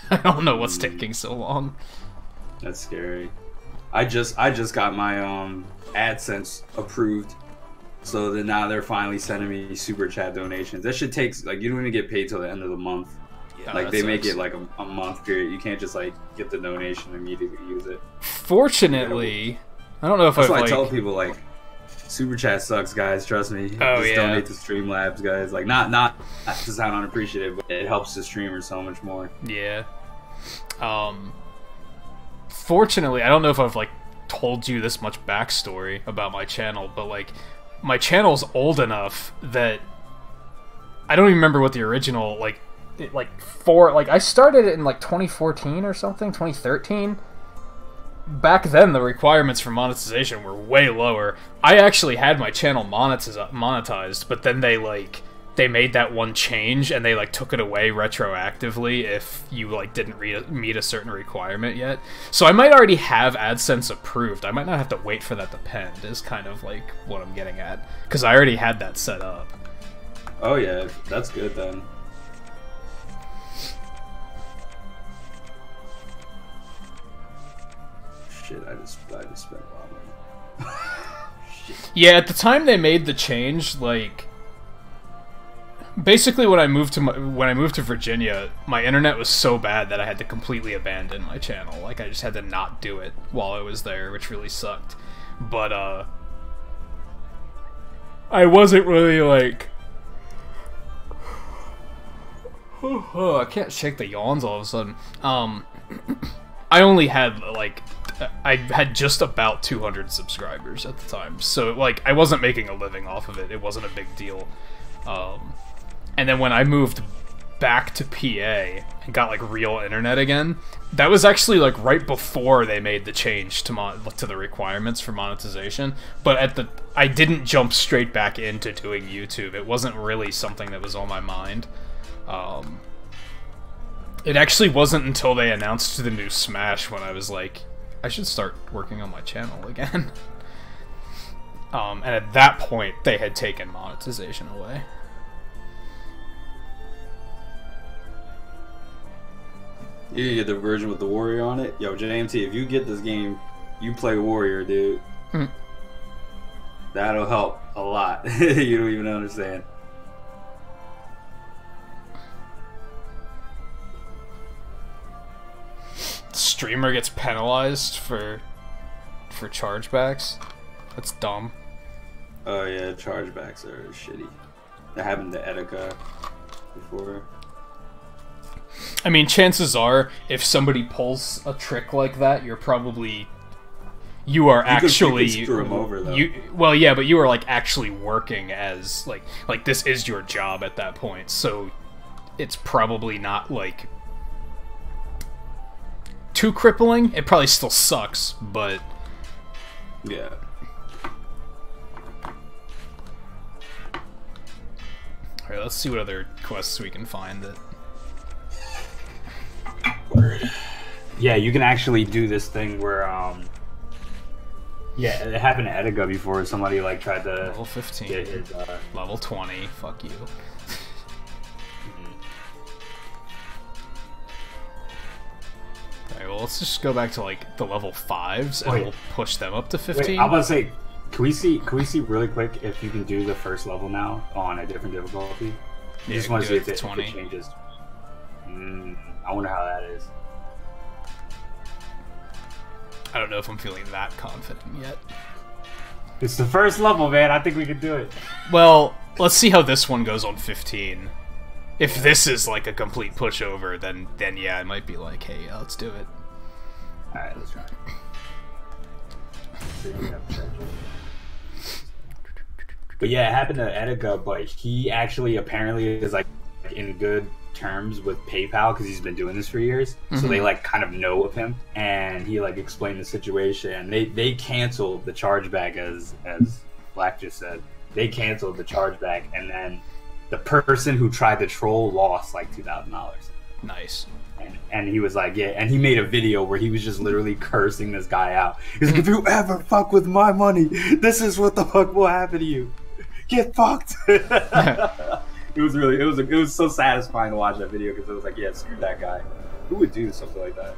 I don't know what's taking so long. That's scary. I just got my AdSense approved, so then now they're finally sending me super chat donations. That shit takes, like, you don't even get paid till the end of the month. Yeah, like they make it like a month period. You can't just like get the donation and immediately use it. Fortunately, I don't know if that's I've why like... I tell people, like, super chat sucks, guys. Trust me. Oh, just yeah. donate to Streamlabs, guys. Like, not to sound unappreciative, but it helps the streamer so much more. Yeah. Fortunately, I don't know if I've like told you this much backstory about my channel, but like my channel's old enough that I don't even remember what the original I started it in like 2014 or something, 2013. Back then, the requirements for monetization were way lower. I actually had my channel monetized, but then they made that one change and they like took it away retroactively if you like didn't meet a certain requirement yet. So I might already have AdSense approved. I might not have to wait for that to pend, is kind of like what I'm getting at, because I already had that set up. Oh yeah, that's good then. Shit, I just spent a lot of money. Shit. Yeah, at the time they made the change, like basically when I moved to Virginia, my internet was so bad that I had to completely abandon my channel. Like I just had to not do it while I was there, which really sucked. But I wasn't really like I can't shake the yawns all of a sudden. I only had like I had just about 200 subscribers at the time, so like I wasn't making a living off of it. It wasn't a big deal. And then when I moved back to PA and got like real internet again, that was actually like right before they made the change to the requirements for monetization. But I didn't jump straight back into doing YouTube. It wasn't really something that was on my mind. It actually wasn't until they announced the new Smash when I was like, I should start working on my channel again. And at that point, they had taken monetization away. You get the version with the warrior on it. Yo, JMT, if you get this game, you play warrior, dude. That'll help a lot. You don't even understand. Streamer gets penalized for chargebacks. That's dumb. Oh yeah, chargebacks are shitty. That happened to Etika before. I mean, chances are, if somebody pulls a trick like that, you are actually you could screw him over, though. Well, yeah, but you are like actually working as like this is your job at that point, so it's probably not like too crippling. It probably still sucks, but yeah. All right, let's see what other quests we can find that. Word. Yeah, you can actually do this thing where, yeah, it happened to Etika before. Somebody like tried to level 15, get his, level 20. Fuck you. Alright, well, let's just go back to like the level 5s and we'll push them up to 15. Wait, I'm about to say, can we see really quick if you can do the first level now on a different difficulty? Yeah, just want to see if it 20. changes. I wonder how that is. I don't know if I'm feeling that confident yet. It's the first level, man. I think we can do it. Well, let's see how this one goes on 15. If this is like a complete pushover, then yeah, I might be like, hey, let's do it. Alright, let's try. But yeah, it happened to Etika, but he actually apparently is like in good terms with PayPal because he's been doing this for years. So they like kind of know of him, and he like explained the situation. They canceled the chargeback as Black just said. They canceled the chargeback, and then the person who tried to troll lost like $2,000. Nice. And he was like, yeah, and he made a video where he was just literally cursing this guy out. He's like, if you ever fuck with my money, this is what the fuck will happen to you. Get fucked. It was so satisfying to watch that video because it was like, yeah, screw that guy. Who would do something like that?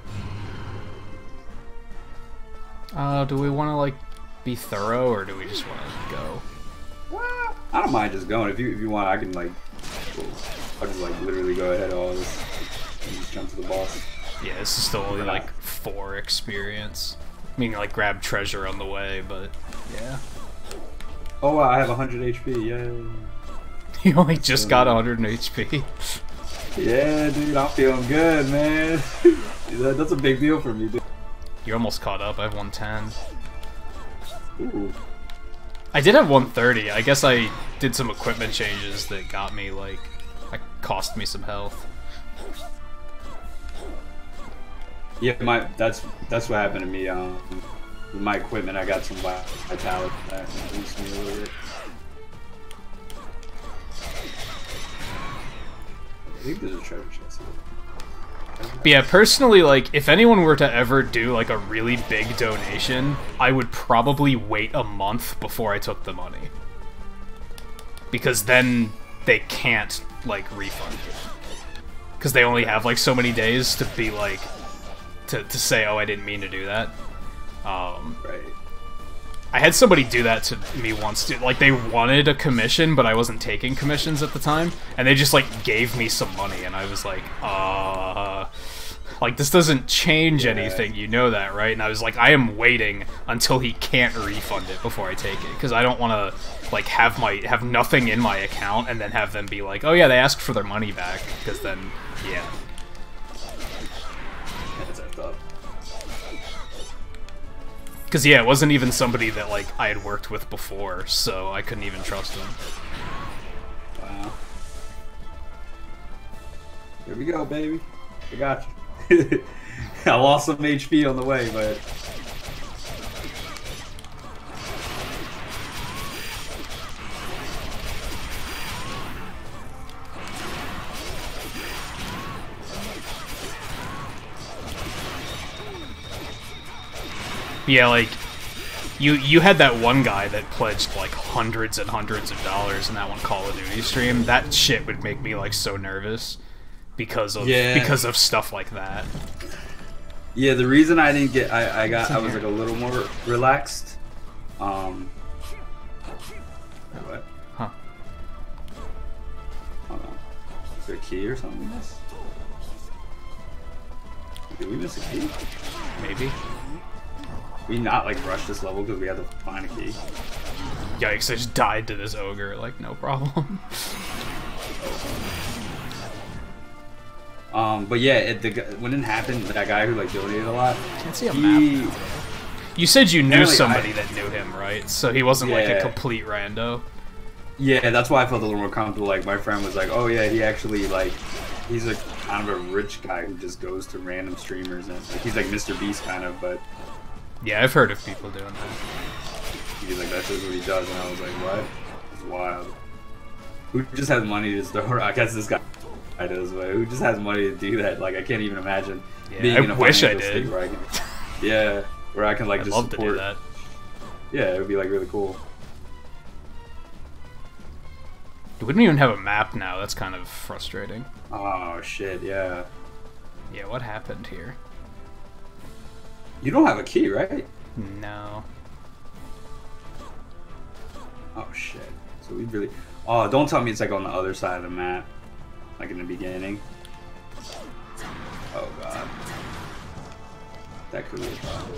Do we want to like be thorough or do we just want to go? Well, I don't mind just going. If you want, I can like, I'll just like literally go ahead of all this and just jump to the boss. Yeah, this is still only like 4 experience. I mean, like grab treasure on the way, but yeah. Oh wow, I have 100 HP. Yay! You only just got 100 HP. Yeah, dude, I'm feeling good, man. That's a big deal for me, dude. You're almost caught up. I have 110. Ooh. I did have 130. I guess I did some equipment changes that got me like, cost me some health. Yeah, that's what happened to me. With my equipment, I got some vitality that boosted me a little bit. I think there's a treasure chest here. But yeah, personally, like, if anyone were to ever do, like, a really big donation, I would probably wait a month before I took the money. Because then they can't, like, refund you. Because they only have, like, so many days to be, like, to say, oh, I didn't mean to do that. Right. I had somebody do that to me once, too. Like, they wanted a commission, but I wasn't taking commissions at the time, and they just, like, gave me some money, and I was like, like, this doesn't change anything, you know that, right? And I was like, I am waiting until he can't refund it before I take it, because I don't want to, like, have nothing in my account, and then have them be like, oh yeah, they asked for their money back, because then, yeah. Because, yeah, it wasn't even somebody that, like, I had worked with before, so I couldn't even trust him. Wow. Here we go, baby. I got you. I lost some HP on the way, but... Yeah, like, you had that one guy that pledged, like, hundreds and hundreds of dollars in that one Call of Duty stream. That shit would make me, like, so nervous because of stuff like that. Yeah, the reason I didn't get... I was, like, a little more relaxed. What? Huh. Hold on. Is there a key or something we missed? Did we miss a key? Maybe. We not like rush this level because we had to find a key. Yikes, I just died to this ogre, like, no problem. But yeah, when it happened, that guy who like donated a lot. Can't see a map. You said you knew somebody that knew him, right? So he wasn't like a complete rando. Yeah, that's why I felt a little more comfortable. Like my friend was like, "Oh yeah, he actually like, he's a kind of a rich guy who just goes to random streamers and like, he's like Mr. Beast kind of, but." Yeah, I've heard of people doing that. He's like, that's just what he does, and I was like, what? It's wild. Who just has money to store? I guess this guy does, but who just has money to do that? Like, I can't even imagine being in a wish I financial did. state where I can, yeah, where I can like I'd just love support. to do that. Yeah, it would be like really cool. We don't even have a map now. That's kind of frustrating. Oh shit, yeah. Yeah, what happened here? You don't have a key, right? No. Oh shit. So we really... Oh, don't tell me it's like on the other side of the map. Like in the beginning. Oh god. That could be a problem.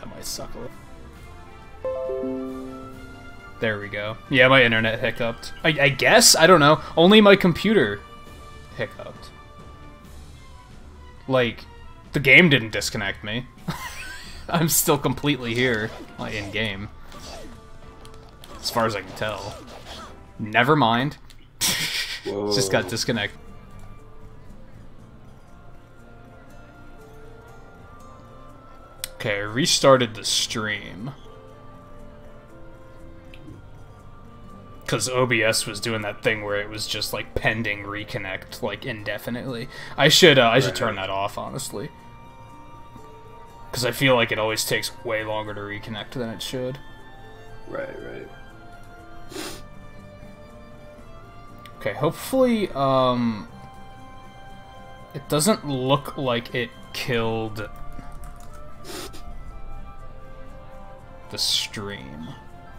That might suck a little. There we go. Yeah, my internet hiccuped. I guess? I don't know. Only my computer hiccuped. Like, the game didn't disconnect me. I'm still completely here, like, in-game. As far as I can tell. Never mind. Just got disconnected. Okay, I restarted the stream. Because OBS was doing that thing where it was just, like, pending reconnect, like, indefinitely. I should turn that off, honestly. Because I feel like it always takes way longer to reconnect than it should. Right, right. Okay, hopefully, it doesn't look like it killed the stream.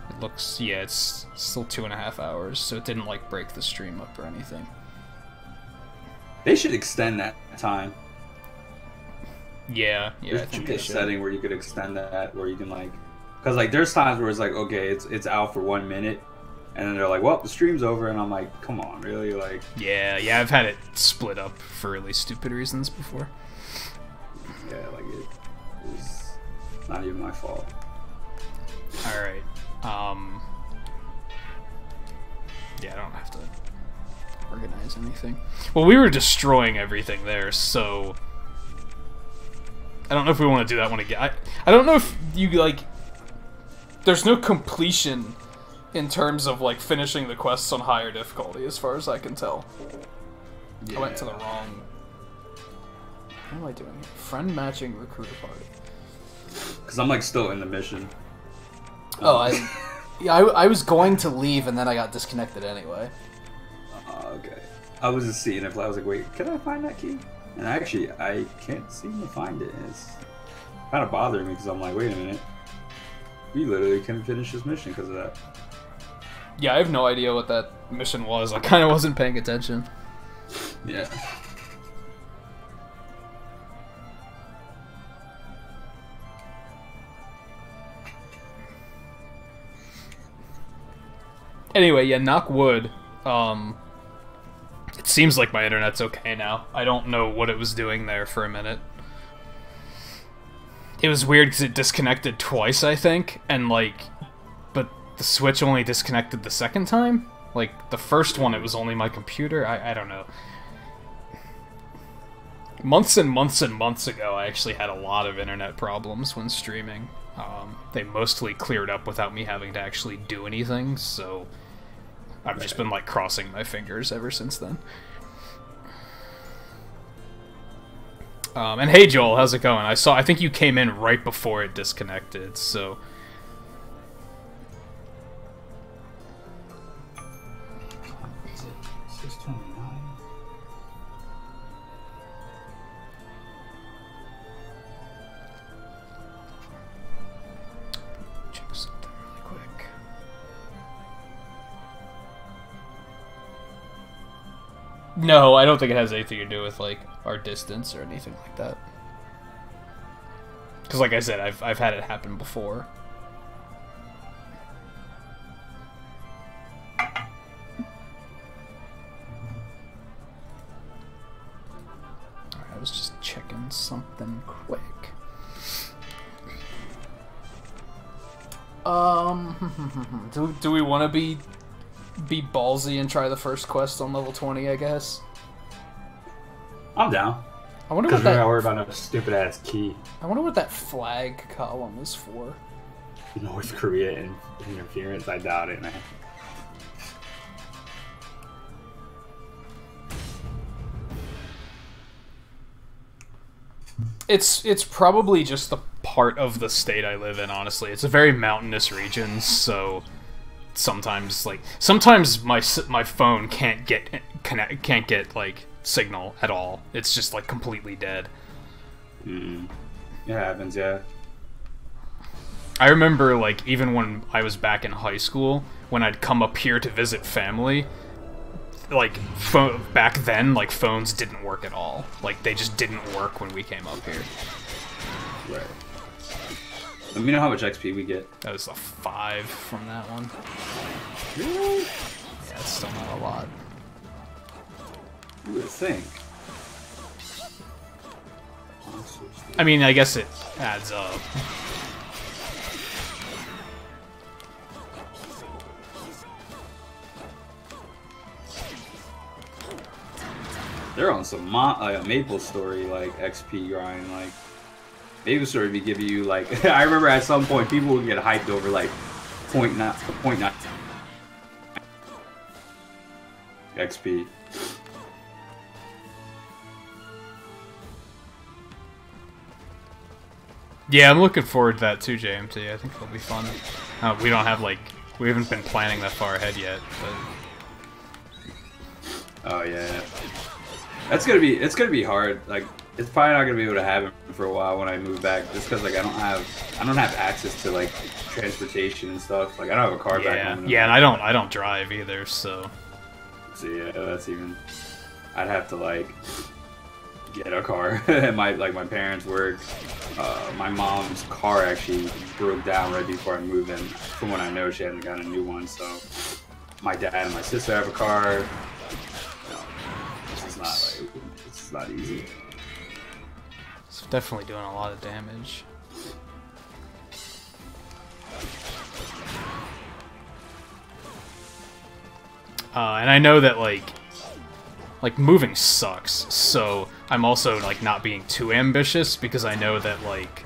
It looks, yeah, it's still 2.5 hours, so it didn't, like, break the stream up or anything. They should extend that time. Yeah, I There think should be they a should. setting where you could extend that, where you can like, because like there's times where it's like, okay, it's out for 1 minute, and then they're like, well, the stream's over, and I'm like, come on, really, like. Yeah, I've had it split up for really stupid reasons before. Yeah, like it's not even my fault. All right. Yeah, I don't have to organize anything. Well, we were destroying everything there, so I don't know if we want to do that one again. I don't know if you, like, there's no completion in terms of, like, finishing the quests on higher difficulty, as far as I can tell. Yeah. I went to the wrong... What am I doing here? Friend matching recruiter party. Because I'm, like, still in the mission. Oh, I was going to leave, and then I got disconnected anyway. Okay. I was just seeing if I was like, wait, can I find that key? And actually, I can't seem to find it. It's kind of bothering me because I'm like, wait a minute. We literally couldn't finish this mission because of that. Yeah, I have no idea what that mission was. I kind of wasn't paying attention. Yeah. Anyway, yeah, knock wood. It seems like my internet's okay now. I don't know what it was doing there for a minute. It was weird because it disconnected twice, I think, and like, but the Switch only disconnected the second time? Like, the first one, it was only my computer? I don't know. months and months and months ago, I actually had a lot of internet problems when streaming. They mostly cleared up without me having to actually do anything, so I've just been like crossing my fingers ever since then. And hey Joel, how's it going? I think you came in right before it disconnected, so... Is it 629? Check something really quick. No, I don't think it has anything to do with, like, our distance or anything like that. Because, like I said, I've had it happen before. Alright, I was just checking something quick. Do we want to be ballsy and try the first quest on level 20, I guess? I'm down. I wonder Because what we that... gotta worry about no stupid ass key. I wonder what that flag column is for. North Korea interference. I doubt it, man. It's probably just the part of the state I live in, honestly. It's a very mountainous region, so sometimes my phone can't get like signal at all. It's just like completely dead. It happens, yeah. I remember, like, even when I was back in high school, when I'd come up here to visit family, like, back then, like, phones didn't work at all. Like, they just didn't work when we came up here. Right. Let me know how much XP we get. That was a 5 from that one. Really? Yeah, it's still not a lot. You would think. I mean, I guess it adds up. They're on some Maple Story like XP grind. Like Maple Story be giving you like I remember at some point people would get hyped over like point nine XP. Yeah, I'm looking forward to that too, JMT. I think it'll be fun. We haven't been planning that far ahead yet, but... Oh yeah. It's gonna be hard. Like it's probably not gonna be able to happen for a while when I move back, just because like I don't have access to like transportation and stuff. Like I don't have a car back home. Yeah, and I don't drive either, so. So yeah, that's even. I'd have to like get a car at my parents' work. My mom's car actually broke down right before I moved in. From what I know, she hasn't gotten a new one. So my dad and my sister have a car. It's not easy. It's definitely doing a lot of damage. And I know that like moving sucks, so I'm also like not being too ambitious because I know that like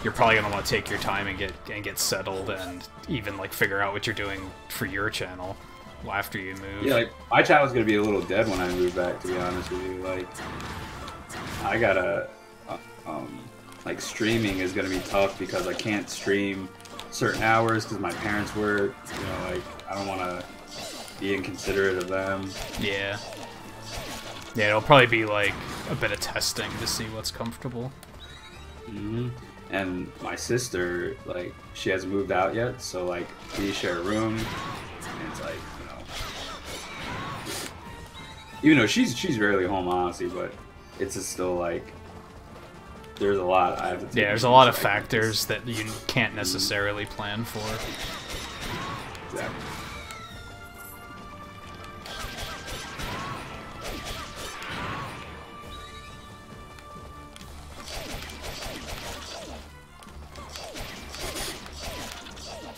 you're probably gonna want to take your time and get settled and even like figure out what you're doing for your channel after you move. Yeah, like my channel's gonna be a little dead when I move back. To be honest with you, like I gotta like streaming is gonna be tough because I can't stream certain hours because my parents work. You know, like I don't want to be inconsiderate of them. Yeah. Yeah, it'll probably be like a bit of testing to see what's comfortable. And my sister, like, she hasn't moved out yet, so like we share a room, and it's like, you know, even though she's rarely home honestly, but it's just still like there's a lot I have to take. Yeah, there's a lot of factors that you can't necessarily plan for. Exactly.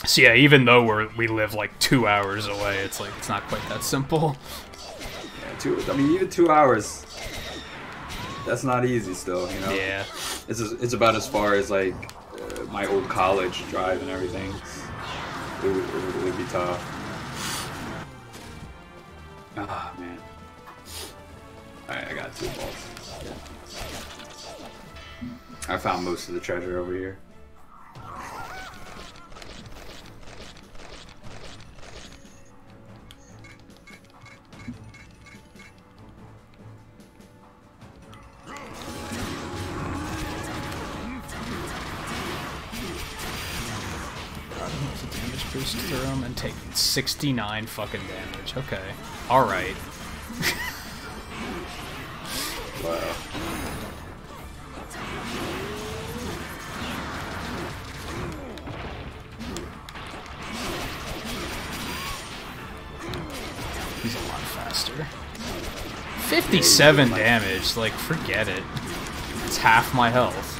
So yeah, even though we live like 2 hours away, it's like it's not quite that simple. Yeah, I mean even 2 hours. That's not easy still, you know? Yeah. It's about as far as, like, my old college drive and everything. It would be tough. Ah, man. Alright, I got 2 balls. I found most of the treasure over here. Damage boost through him and take 69 fucking damage. Okay. Alright. Wow. He's a lot faster. 57 damage, like, forget it. It's half my health.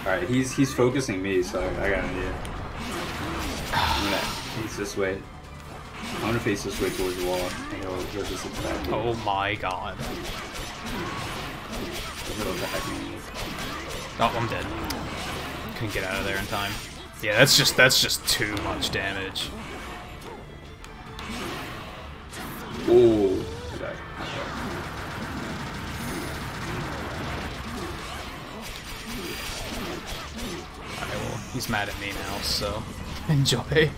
Alright, he's focusing me, so I got an idea. I'm gonna face this way. I'm gonna face this way towards the wall, and he'll just attack me. Oh my god. He'll attack me. Oh, I'm dead. Couldn't get out of there in time. Yeah, that's just too much damage. Ooh. Okay. Alright, well, he's mad at me now, so enjoy.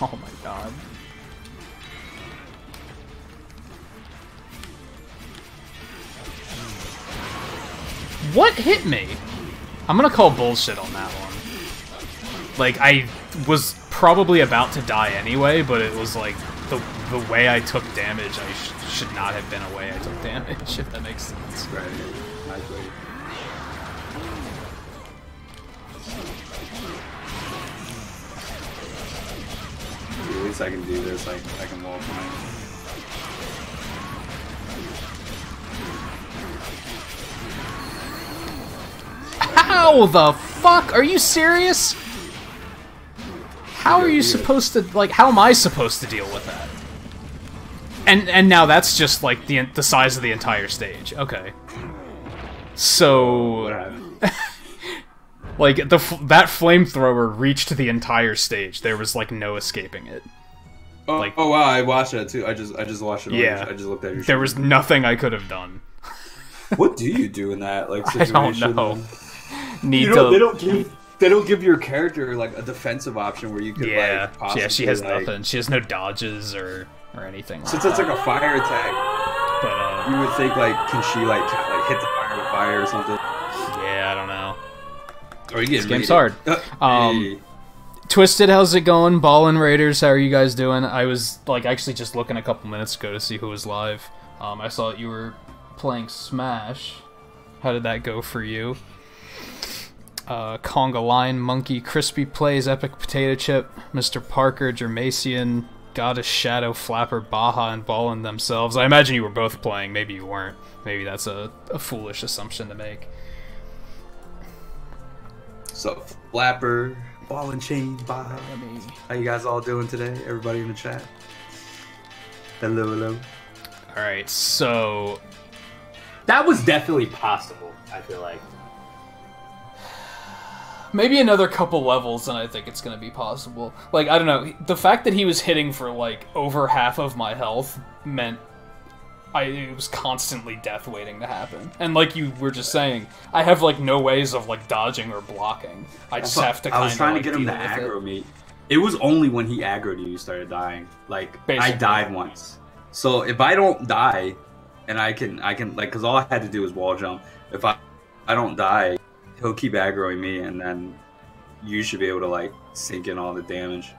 Oh my god. What hit me? I'm gonna call bullshit on that one. Like, I was probably about to die anyway, but it was like, the way I took damage, I should not have been a way I took damage, if that makes sense. Right. Nice way. At least I can do this. I can wall mine. How the fuck? Are you serious? How are you supposed to, like, how am I supposed to deal with that? And now that's just, like, the size of the entire stage. Okay. So... like, that flamethrower reached the entire stage. There was, like, no escaping it. Oh, Like- oh wow, I watched that too. I just watched it. Yeah. I just looked at your. There was nothing I could have done. What do you do in that like I situation? don't know. Need You know, to... they don't give your character like a defensive option where you could Yeah, like possibly, yeah, she has like, nothing. She has no dodges or anything like Since it's like a fire attack, But, you would think like, can she like hit the fire with fire or something? yeah, I don't know. Or you get This game's hard. Twisted, how's it going? Ballin' Raiders, how are you guys doing? I was, like, actually just looking a couple minutes ago to see who was live. I saw that you were playing Smash. How did that go for you? Conga Line, Monkey, Crispy Plays, Epic Potato Chip, Mr. Parker, Germasian, Goddess Shadow, Flapper, Baja, and Ballin' themselves. I imagine you were both playing. Maybe you weren't. Maybe that's a foolish assumption to make. So, Flapper, Ball and Chain, Baja. How you guys all doing today? Everybody in the chat? Hello, hello. Alright, so... That was definitely possible, I feel like. maybe another couple levels and I think it's gonna be possible. Like, I don't know, the fact that he was hitting for, like, over half of my health meant it was constantly death waiting to happen. And like you were just saying, I have, like, no ways of, like, dodging or blocking. I just have to kind of, I was trying like, to get him to aggro me. It was only when he aggroed you started dying. Like, Basically. I died once. So if I don't die, and I can, like, because all I had to do was wall jump. If I don't die, he'll keep aggroing me, and then you should be able to, like, sink in all the damage.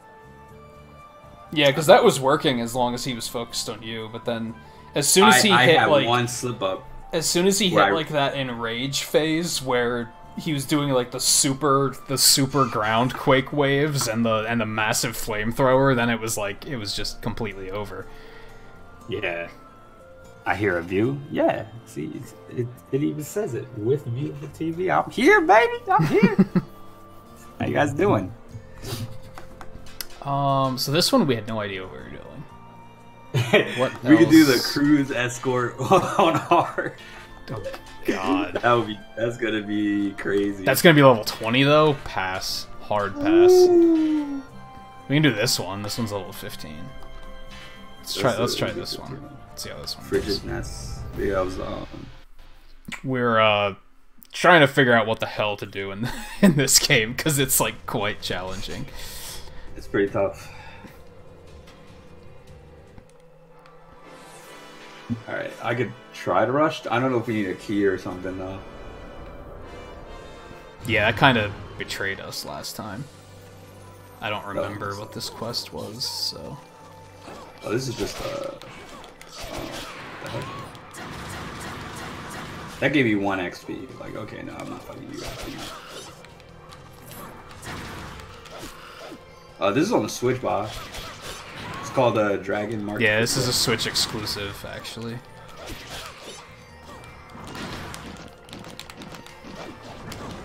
Yeah, because that was working as long as he was focused on you, but then as soon as he I hit, had like, one slip up. as soon as he hit, like, that enrage phase where he was doing like the super ground quake waves and the massive flamethrower, then it was just completely over. Yeah. I hear a view. Yeah. See, it even says it with Viewtiful TV. I'm here, baby. I'm here. How you guys doing? So this one we had no idea what we were doing. What We could do the else? cruise escort on hard. Oh, God. That's gonna be crazy. That's gonna be level 20 though. Pass. Hard pass. We can do this one. This one's level 15. Let's try this one. Let's see how this one goes. Frigidness. Yeah, I was We're trying to figure out what the hell to do in this game because it's like quite challenging. It's pretty tough. Alright, I could try to rush. I don't know if we need a key or something though. Yeah, that kind of betrayed us last time. I don't remember what this quest was, so... Oh, this is just that gave you 1 XP. Like, okay, no, I'm not fucking you up. This is on the Switch box. It's called Dragon Mark. Yeah, this is a Switch exclusive, actually.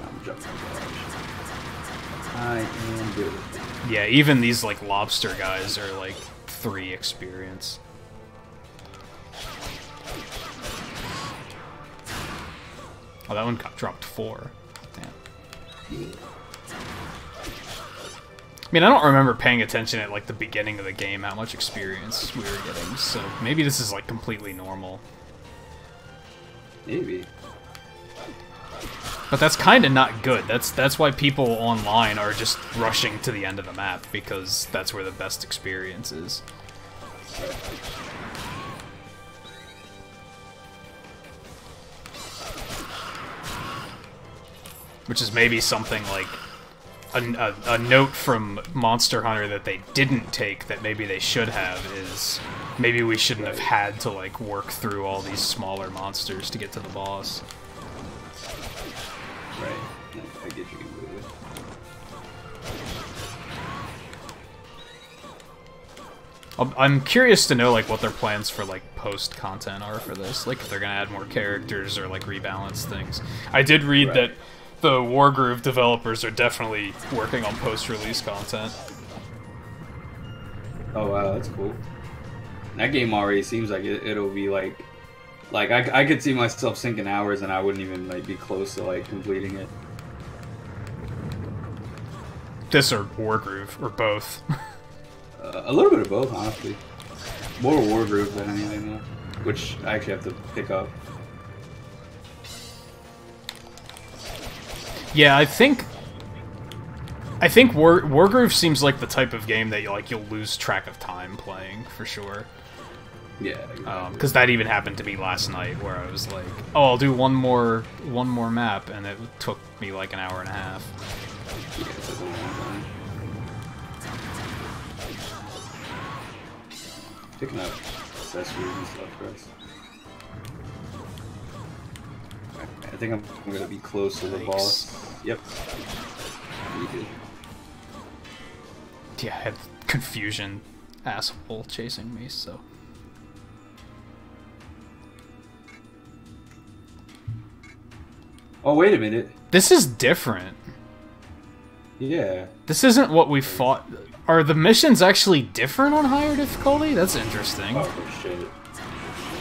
I'm jumping. I am good. Yeah, even these like lobster guys are like 3 experience. Oh, that one got dropped 4. Damn. I mean, I don't remember paying attention at like the beginning of the game how much experience we were getting, so maybe this is like completely normal. Maybe. But that's kind of not good. That's why people online are just rushing to the end of the map, because that's where the best experience is. Which is maybe something like a note from Monster Hunter that they didn't take that maybe they should have is maybe we shouldn't have had to like work through all these smaller monsters to get to the boss. Right. I get you completely. I'm curious to know like what their plans for like post content are for this, like if they're gonna add more characters or like rebalance things. I did read that the Wargroove developers are definitely working on post-release content. Oh wow, that's cool. That game already seems like it'll be like I could see myself sinking hours and I wouldn't even like be close to like completing it. This or Wargroove, or both. A little bit of both, honestly. More Wargroove than anything, though, which I actually have to pick up. Yeah, I think Wargroove seems like the type of game that you'll lose track of time playing for sure. Yeah. Exactly. Because that even happened to me last night, where I was like, "Oh, I'll do one more map," and it took me like an hour and a half. Yeah, it took a long time. Picking up accessories and stuff for us. I think I'm gonna be close to the boss. Yep. You did. Yeah, I had confusion asshole chasing me, so. Oh, wait a minute. This is different. Yeah. This isn't what we fought. Are the missions actually different on higher difficulty? That's interesting. Oh, shit.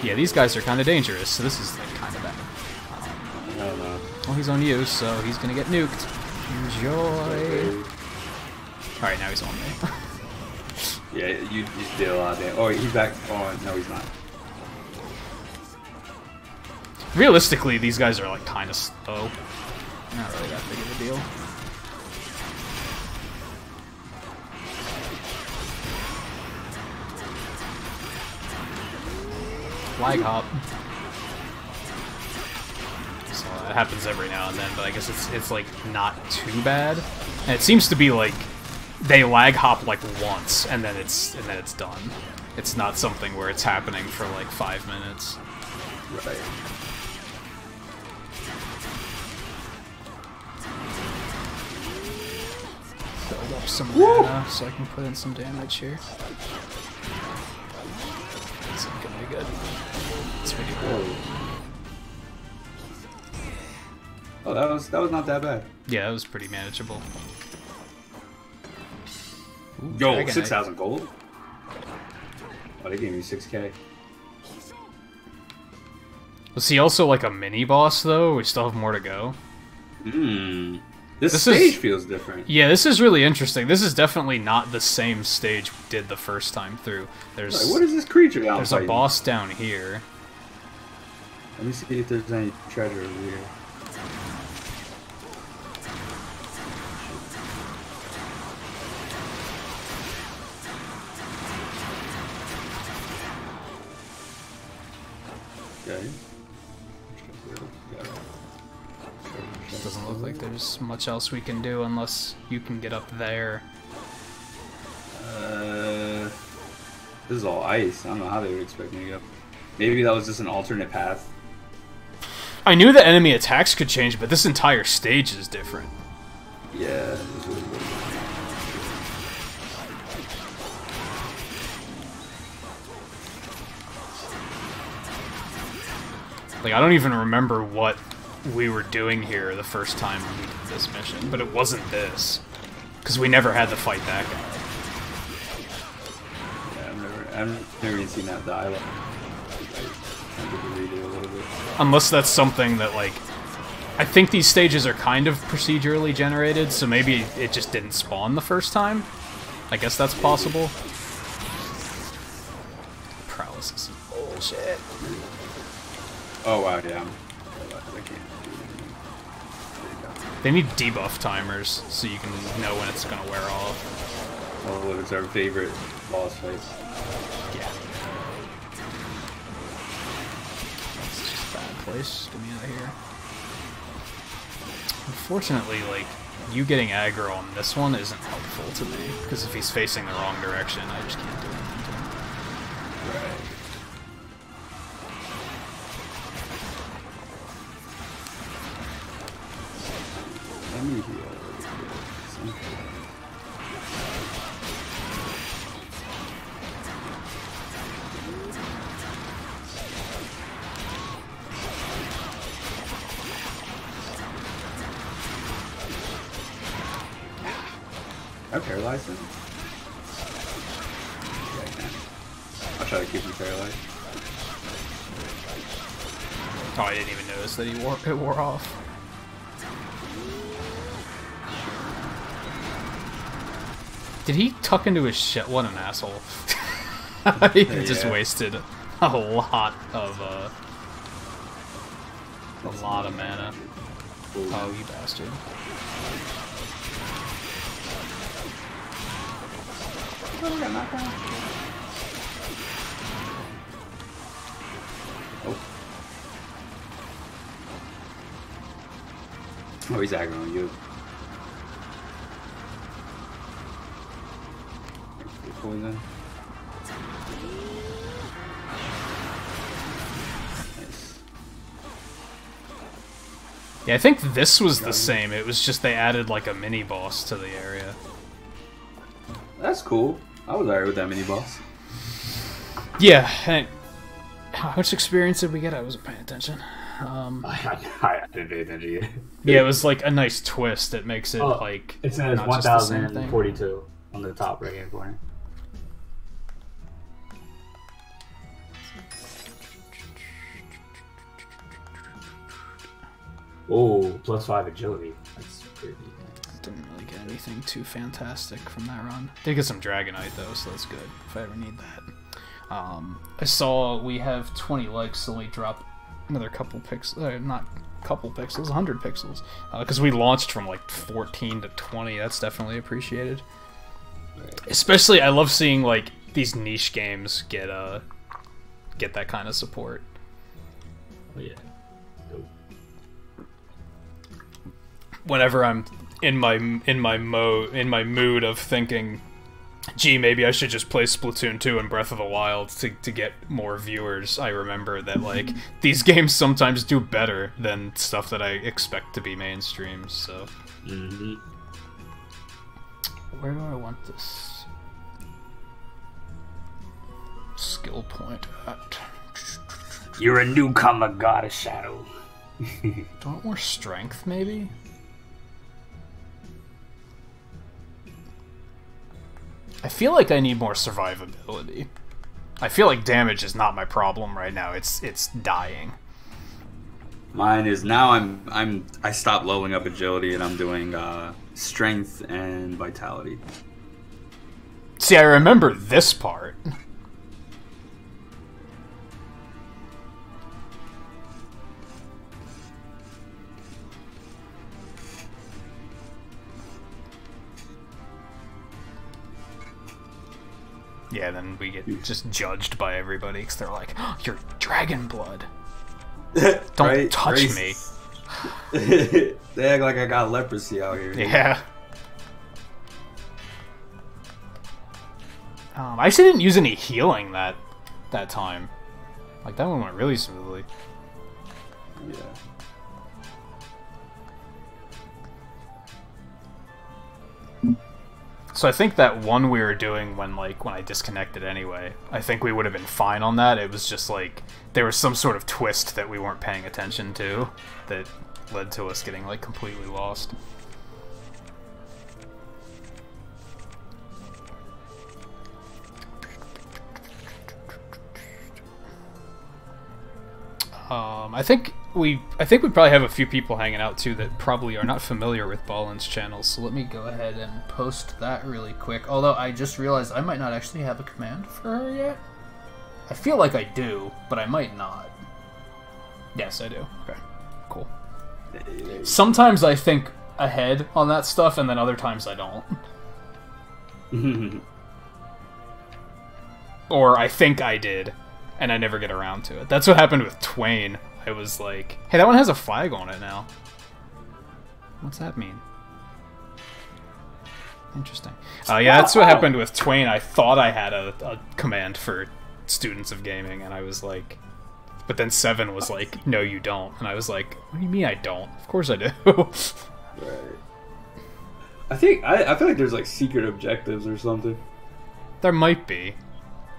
Yeah, these guys are kind of dangerous, so this is like kind of bad. I don't know. Well, he's on you, so he's gonna get nuked. Enjoy. Alright, now he's on me. Yeah, you did a lot of damage. Oh, he's back on. No, he's not. Realistically, these guys are like kind of slow. Not really that big of a deal. Flag hop. So that happens every now and then, but I guess it's like not too bad. And it seems to be like they lag hop like once and then it's done. It's not something where it's happening for like 5 minutes. Right. build up some mana so I can put in some damage here. This is gonna be good. It's pretty cool. Oh, that was not that bad. Yeah, it was pretty manageable. Ooh, Yo, Dragonite. 6,000 gold. Oh, they gave me 6K. Was he also like a mini boss though? We still have more to go. This This stage is- feels different. Yeah, this is really interesting. This is definitely not the same stage we did the first time through. There's Like, what is this creature down there's a boss down here. Let me see if there's any treasure over here. Okay. It doesn't look like there's much else we can do unless you can get up there. This is all ice. I don't know how they would expect me to go. Maybe that was just an alternate path. I knew the enemy attacks could change, but this entire stage is different. Yeah. This is really good. Like, I don't even remember what we were doing here the first time we did this mission, but it wasn't this. Because we never had to fight that guy. Yeah, I've never even seen that dialogue. I need to read it a little bit. Unless that's something that, like... I think these stages are kind of procedurally generated, so maybe it just didn't spawn the first time. I guess that's possible. Paralysis is bullshit. Oh wow, yeah. I can't do it. They need debuff timers, so you can know when it's gonna wear off. Oh, look, it's our favorite boss fight. Yeah. It's just a bad place. Get me out of here. Unfortunately, like, you getting aggro on this one isn't helpful to me, because if he's facing the wrong direction, I just can't do anything to him. Right. Let me heal. I'm paralyzed him. Yeah, I can. I'll try to keep him paralyzed. Oh, I didn't even notice that it wore off. Did he tuck into his shit? What an asshole. He just Yeah. wasted a lot of mana. Oh, you bastard. Oh, he's aggroing you. Poison. Nice. Yeah, I think this was the same. It was just they added like a mini boss to the area. That's cool. I was alright with that mini boss. Yeah. And how much experience did we get? I wasn't paying attention. I didn't pay attention either. Yeah, it was like a nice twist. It makes it like It says not just the same thing. 1,042 on the top right hand corner. Oh, +5 agility. That's pretty. Didn't really get anything too fantastic from that run. Did get some Dragonite though, so that's good if I ever need that. I saw we have 20 likes, so we drop another couple pixels. Not couple pixels, 100 pixels. Because we launched from like 14 to 20. That's definitely appreciated. Especially, I love seeing like these niche games get that kind of support. Oh yeah. Dope. Whenever I'm in my mood of thinking, gee, maybe I should just play Splatoon 2 and Breath of the Wild to get more viewers, I remember that like these games sometimes do better than stuff that I expect to be mainstream. So where do I want this skill point at? You're a newcomer, God of Shadow. Do I want more strength, maybe? I feel like I need more survivability. I feel like damage is not my problem right now. It's dying. Mine is now I stopped leveling up agility and I'm doing strength and vitality. See, I remember this part. Yeah, then we get just judged by everybody because they're like, oh, "You're dragon blood. Don't Right? touch me." They act like I got leprosy out here. Yeah. I actually didn't use any healing that time. Like, that one went really smoothly. Yeah. So I think that one we were doing when I disconnected anyway, I think we would have been fine on that. It was just like there was some sort of twist that we weren't paying attention to that led to us getting like completely lost. I think we probably have a few people hanging out too that probably are not familiar with Ballin's channel, so let me go ahead and post that really quick. Although I just realized I might not actually have a command for her yet. I feel like I do, but I might not. Yes, I do. Okay, cool. Sometimes I think ahead on that stuff, and then other times I don't. Or I think I did, and I never get around to it. That's what happened with Twain. I was like, hey, that one has a flag on it now. What's that mean? Interesting. Yeah, that's what happened with Twain. I thought I had a command for students of gaming, and I was like... But then Seven was like, no, you don't. And I was like, what do you mean I don't? Of course I do. Right. I feel like there's like secret objectives or something. There might be.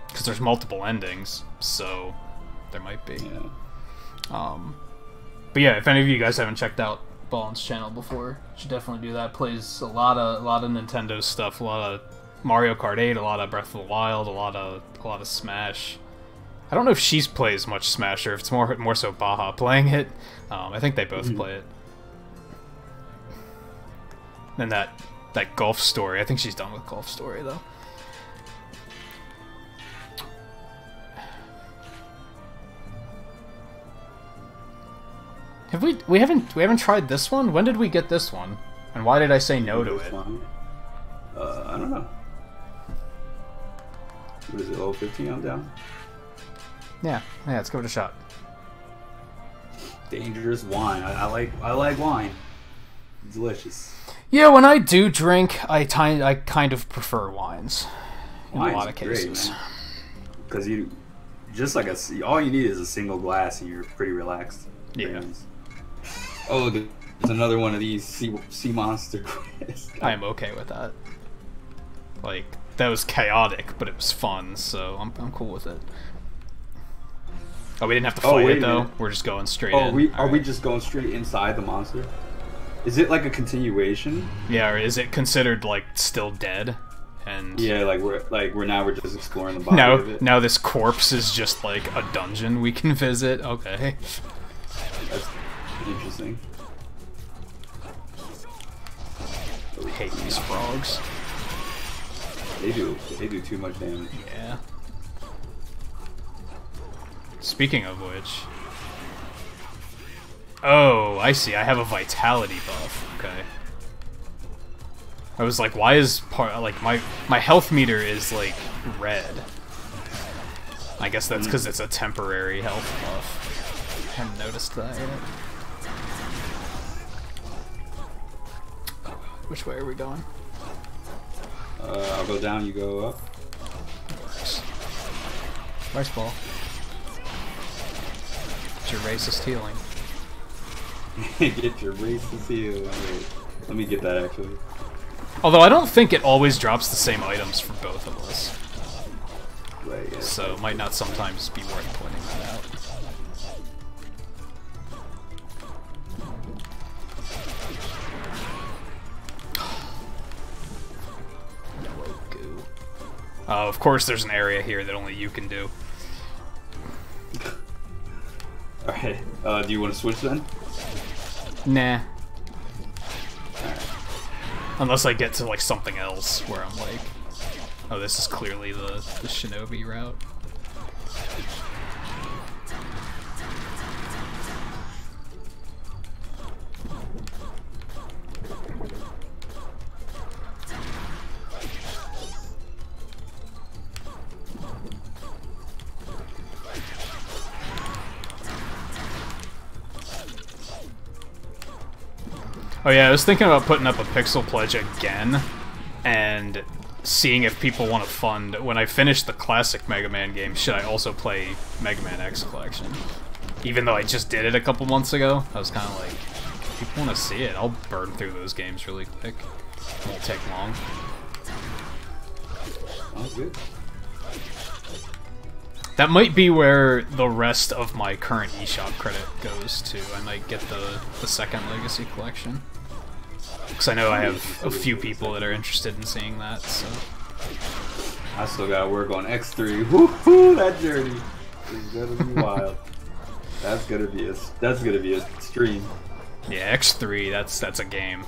Because there's multiple endings, so there might be. Yeah. But yeah, if any of you guys haven't checked out Ballin's channel before, you should definitely do that. Plays a lot of Nintendo stuff, a lot of Mario Kart 8, a lot of Breath of the Wild, a lot of Smash. I don't know if she plays much Smash or if it's more so Baja playing it. I think they both play it. And that Golf Story, I think she's done with Golf Story though. We haven't tried this one? When did we get this one? And why did I say no to it? I don't know. What is it, level 15 on down? Yeah, let's give it a shot. Dangerous wine. I like wine. It's delicious. Yeah, when I do drink, I kind of prefer wines. In a lot of cases. Because you just like all you need is a single glass and you're pretty relaxed. Yeah. Oh, there's another one of these sea monster quests. I am okay with that. Like, that was chaotic, but it was fun, so I'm cool with it. Oh, we didn't have to fight it though. We're just going straight in. Are we just going straight inside the monster? Is it like a continuation? Yeah, or is it considered like still dead? And yeah, we're just exploring the body of it. Now this corpse is just like a dungeon we can visit. Okay. That's interesting. I hate these frogs. They do too much damage. Yeah. Speaking of which... Oh, I see. I have a vitality buff. Okay. I was like, why is my health meter is like red? I guess that's because it's a temporary health buff. I hadn't noticed that yet. Which way are we going? I'll go down, you go up. Rice ball. Get your racist healing. Get your racist healing. Wait, let me get that actually. Although I don't think it always drops the same items for both of us. Right, yeah. So it might not sometimes be worth pointing that out. Oh, of course there's an area here that only you can do. Alright, do you want to switch then? Nah. Unless I get to, like, something else where I'm like, oh, this is clearly the shinobi route. Oh yeah, I was thinking about putting up a Pixel Pledge again, and seeing if people want to fund, when I finish the classic Mega Man game, should I also play Mega Man X Collection? Even though I just did it a couple months ago, I was kind of like, if people want to see it, I'll burn through those games really quick. It won't take long. Sounds good. That might be where the rest of my current eShop credit goes to. I might get the second Legacy Collection. Because I know I have a few people that are interested in seeing that, so... I still gotta work on X3. Woohoo! That journey is gonna be wild. That's gonna be a stream. Yeah, X3, that's a game.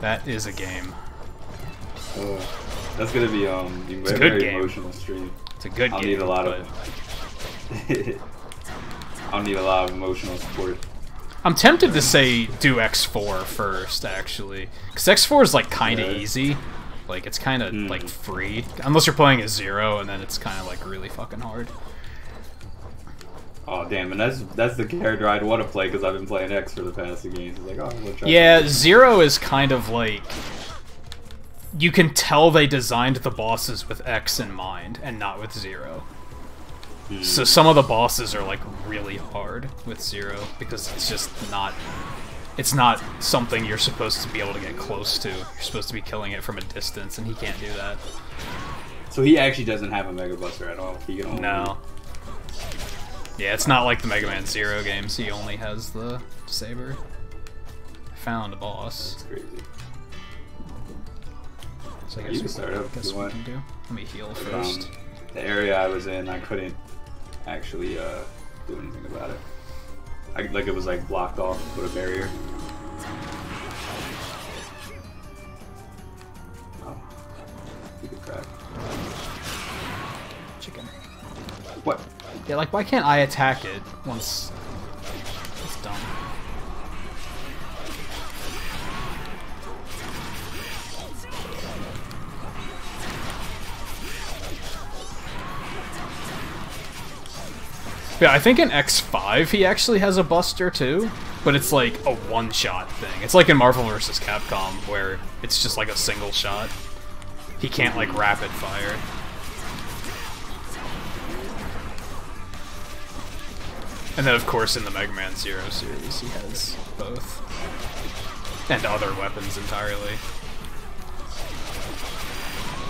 That is a game. That's gonna be a very emotional stream. It's a good game. Need a lot of. I'll need a lot of emotional support. I'm tempted to say do X4 first, actually, because X4 is like kind of easy. Like it's kind of like free, unless you're playing as Zero, and then it's kind of like really fucking hard. Oh damn! And that's the character I'd want to play because I've been playing X for the past few games. It's like, oh, we'll try. Yeah, Zero is kind of like. You can tell they designed the bosses with X in mind, and not with Zero. So some of the bosses are like really hard with Zero, because it's just not... It's not something you're supposed to be able to get close to. You're supposed to be killing it from a distance, and he can't do that. So he actually doesn't have a Mega Buster at all? He can only... No. Yeah, it's not like the Mega Man Zero games, he only has the Saber. Found a boss. That's crazy. So I You guess can start up if you want. can do. Let me heal first. The area I was in, I couldn't actually do anything about it. Like it was like blocked off with a barrier. Oh, you could crack. Chicken. What? Yeah, like why can't I attack it once it's done? Yeah, I think in X5 he actually has a buster too, but it's like a one-shot thing. It's like in Marvel vs. Capcom, where it's just like a single shot. He can't like rapid fire. And then of course in the Mega Man Zero series he has both. And other weapons entirely.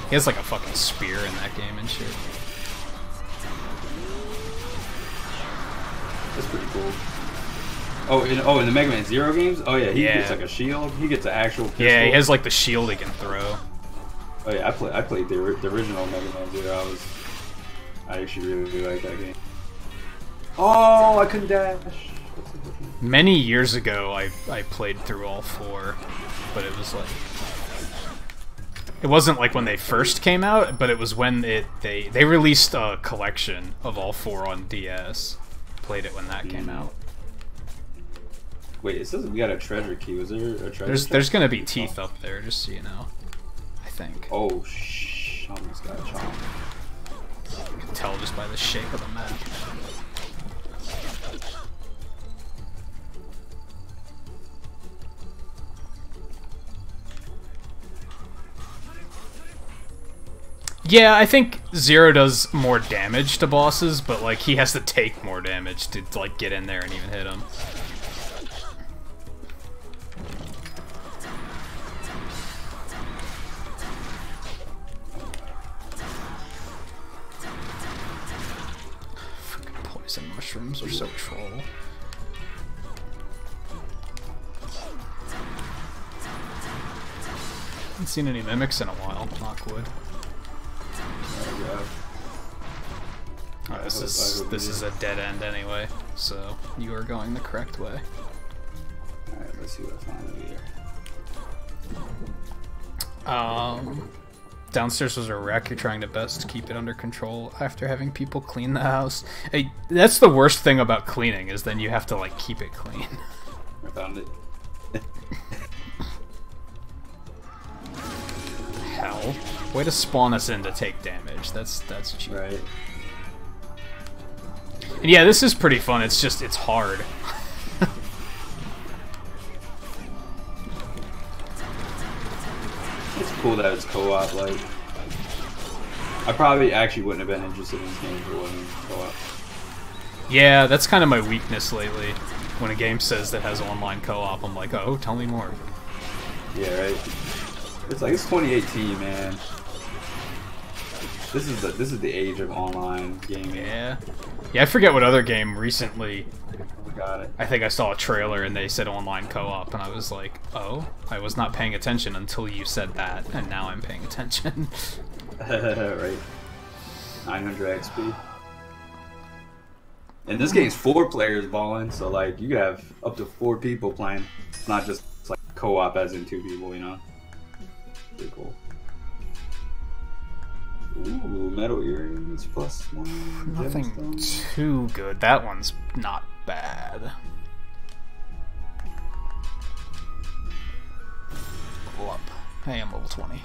He has like a fucking spear in that game and shit. That's pretty cool. Oh, in the Mega Man Zero games? Oh yeah, he gets like a shield. He gets an actual pistol. Yeah, he has like the shield he can throw. Oh yeah, I played the original Mega Man Zero. I actually really like that game. Oh, I couldn't dash. Many years ago, I played through all four, but it was like... It wasn't like when they first came out, but it was when they released a collection of all four on DS. Played it when that came out. Wait, it says we got a treasure key. Was there a treasure key? There's gonna be teeth up there, just so you know. I think. Oh, almost got a chomp. You can tell just by the shape of the map. Yeah, I think Zero does more damage to bosses, but like he has to take more damage to like get in there and even hit them. Poison mushrooms are so troll. Haven't seen any mimics in a while. Not good. This is a dead end anyway, so you are going the correct way. Alright, let's see what I find over here. Downstairs was a wreck. You're trying to best keep it under control after having people clean the house. Hey, that's the worst thing about cleaning, is then you have to like keep it clean. I found it. Hell, way to spawn us in to take damage. That's cheap. Right. And yeah, this is pretty fun. It's just it's hard. It's cool that it's co-op. Like, I probably actually wouldn't have been interested in this game if it wasn't co-op. Yeah, that's kind of my weakness lately. When a game says that has online co-op, I'm like, oh, tell me more. Yeah, right. It's like it's 2018, man. This is the age of online gaming. Yeah. Yeah, I forget what other game recently. We got it. I think I saw a trailer and they said online co-op, and I was like, oh, I was not paying attention until you said that, and now I'm paying attention. Right. 900 XP. And this game's 4 players balling, so like you could have up to 4 people playing. It's not just like co-op as in 2 people, you know. Pretty cool. Ooh, metal earrings +1. Nothing gemstone. too good. That one's not bad. Level up. Hey, I'm level 20.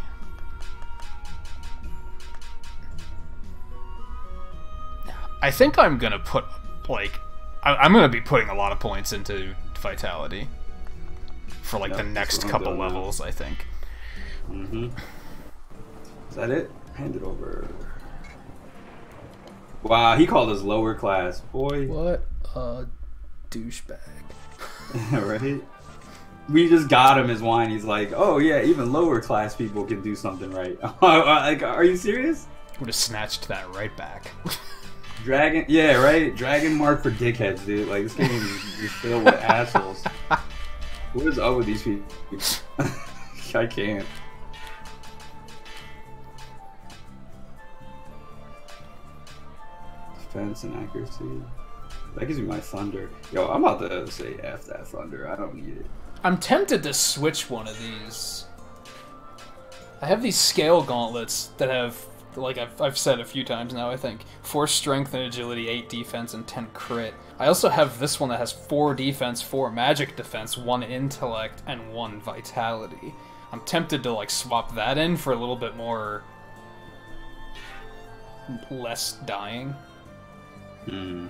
I think I'm gonna put, like, I'm gonna be putting a lot of points into Vitality for, like, Yep, the next that's what I'm couple doing now. levels, I think. Mm-hmm. Is that it? Hand it over. Wow, he called us lower class, boy. What a douchebag. Right? We just got him his wine. He's like, oh yeah, even lower class people can do something right. Like, are you serious? Would have snatched that right back. Dragon, yeah, right? Dragon mark for dickheads, dude. Like, this game is just filled with assholes. What is up with these people? I can't. Defense and accuracy. That gives me my thunder. Yo, I'm about to say F that thunder. I don't need it. I'm tempted to switch one of these. I have these scale gauntlets that have, like I've said a few times now, I think, 4 strength and agility, 8 defense, and 10 crit. I also have this one that has 4 defense, 4 magic defense, 1 intellect, and 1 vitality. I'm tempted to like swap that in for a little bit more less dying. Hmm.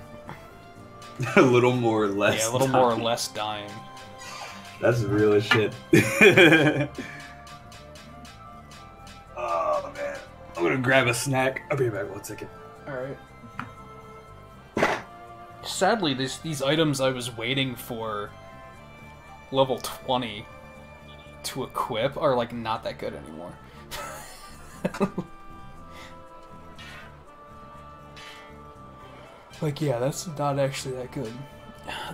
A little more or less. Yeah, a little more or less dying. That's real as shit. Oh man. I'm gonna grab a snack. I'll be back 1 second. Alright. Sadly, these items I was waiting for level 20 to equip are like not that good anymore. Like, yeah, that's not actually that good.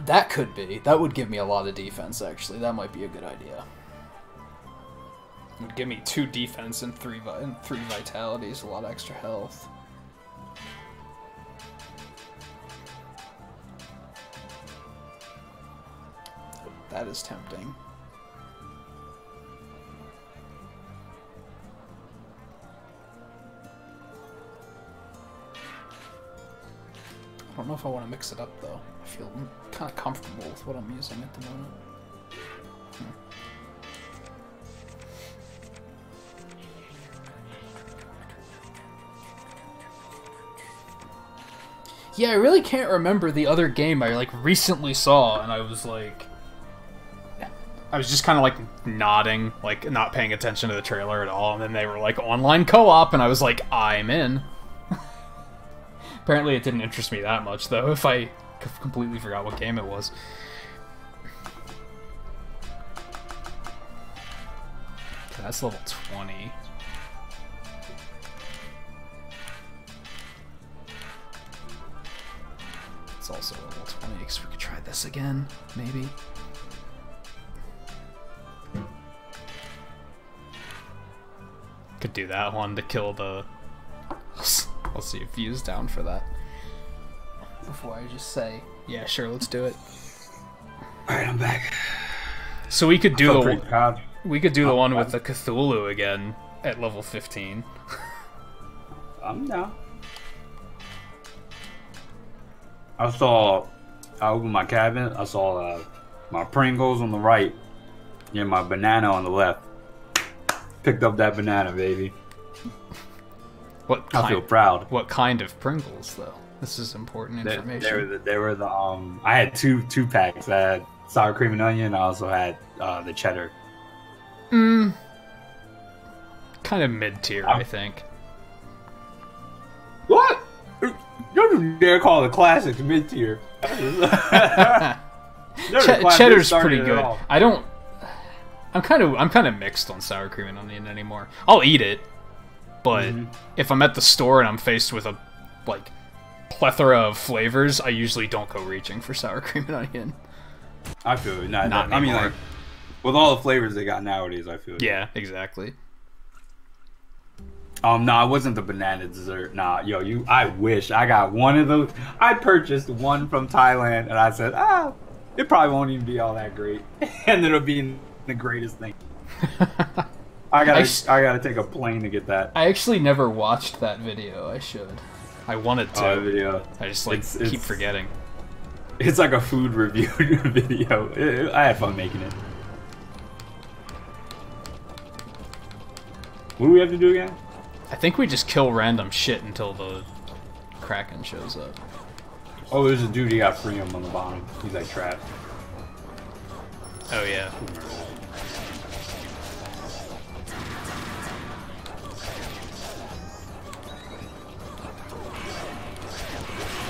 That could be. That would give me a lot of defense, actually. That might be a good idea. It would give me 2 defense and 3 vitalities, a lot of extra health. That is tempting. I don't know if I want to mix it up, though. I feel kind of comfortable with what I'm using at the moment. Yeah, I really can't remember the other game I like recently saw, and I was like, I was just kind of like nodding, like not paying attention to the trailer at all, and then they were like online co-op, and I was like, I'm in. Apparently it didn't interest me that much, though, if I completely forgot what game it was. Okay, that's level 20. It's also level 20, because we could try this again, maybe. Could do that one to kill the... I'll see if View's down for that. Before I just say, yeah, sure, let's do it. Alright, I'm back. So we could do proud. the one with the Cthulhu again at level 15. I'm down. I opened my cabinet. I saw my Pringles on the right and my banana on the left. Picked up that banana, baby. I feel proud. What kind of Pringles, though? This is important information. They were the I had two packs. I had sour cream and onion. I also had the cheddar. Kind of mid-tier, I think. What? Don't dare call the classics mid-tier. Cheddar's pretty good. I'm kind of mixed on sour cream and onion anymore. I'll eat it, but if I'm at the store and I'm faced with a plethora of flavors, I usually don't go reaching for sour cream and onion. I feel it. Not I mean, anymore. like, with all the flavors they got nowadays, I feel it. Yeah, exactly. No, it wasn't the banana dessert. Nah, I wish I got one of those. I purchased one from Thailand, and I said, it probably won't even be all that great, and it'll be the greatest thing. I gotta take a plane to get that. I actually never watched that video. I should. I wanted to. Video. I just keep forgetting. It's like a food review video. I had fun making it. What do we have to do again? I think we just kill random shit until the Kraken shows up. Oh, there's a dude. He got freedom on the bottom. He's like trapped. Oh yeah.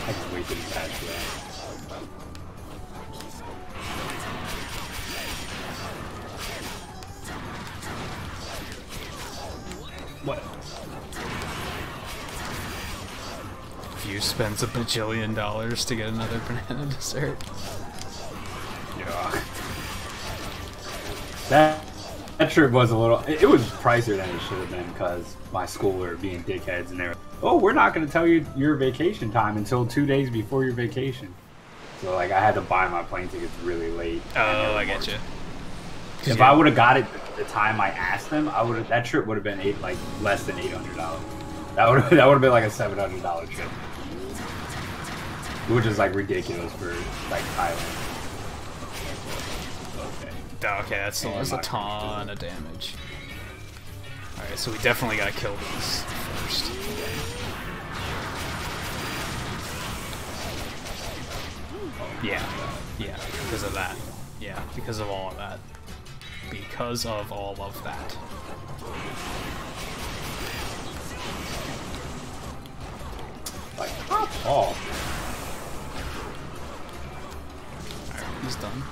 I can wait till he catch that. What? View spends $1 bajillion to get another banana dessert. Yeah. That trip was a little... It was pricier than it should have been because my school were being dickheads and they were, oh, we're not going to tell you your vacation time until 2 days before your vacation. So, like, I had to buy my plane tickets really late. Oh, I get you. If I would have got it the time I asked them, that trip would have been less than $800. That would have been like a $700 trip, which is like ridiculous for like Thailand. Okay, that still has a ton of damage. Alright, so we definitely gotta kill these first. Yeah, because of that. Yeah, because of all of that. Because of all of that. Like, pop off. Alright, he's done.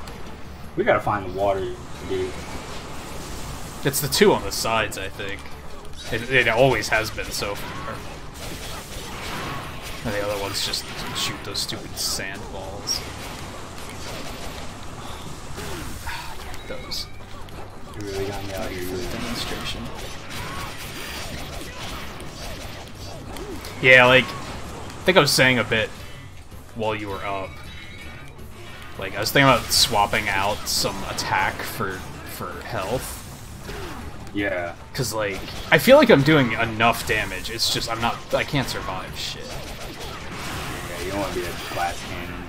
We gotta find the water, dude. It's the two on the sides, I think. It always has been so far. And the other ones just shoot those stupid sand balls. Those. You really got me out here. Demonstration. Yeah, like, I think I was saying a bit while you were up. Like, I was thinking about swapping out some attack for health. Yeah. Cause like, I feel like I'm doing enough damage. It's just I can't survive shit. Yeah, you don't want to be a glass cannon.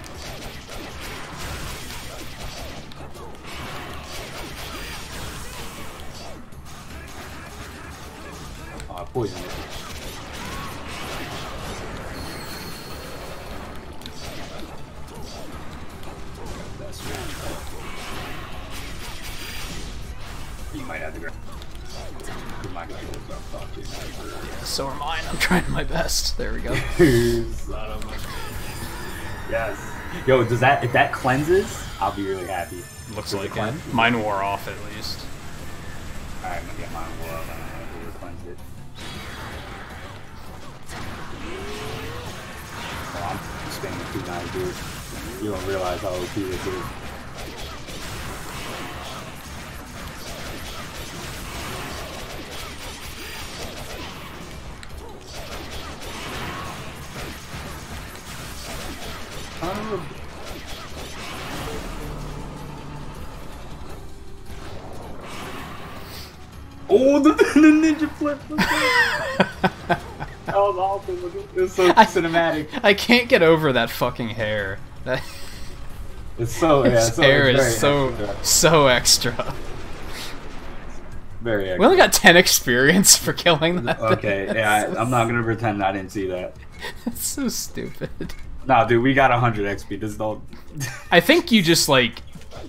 Oh, I poisoned it. You might have to grab. Yeah, so are mine. I'm trying my best. There we go. Yes. Yo, if that cleanses, I'll be really happy. Looks like it. Mine wore off at least. Alright, I'm gonna get mine wore off. I don't know if it cleansed it. Oh, I'm thing is too nice, dude. You don't realize how OP this is. Oh, the ninja flip! That was awesome. It was so cinematic. I can't get over that fucking hair. That It's so yeah. his hair is so extra. Very extra. We only got 10 experience for killing that. Okay, yeah, I'm not gonna pretend I didn't see that. That's so stupid. Nah, dude, we got 100 XP. This don't. I think you just like,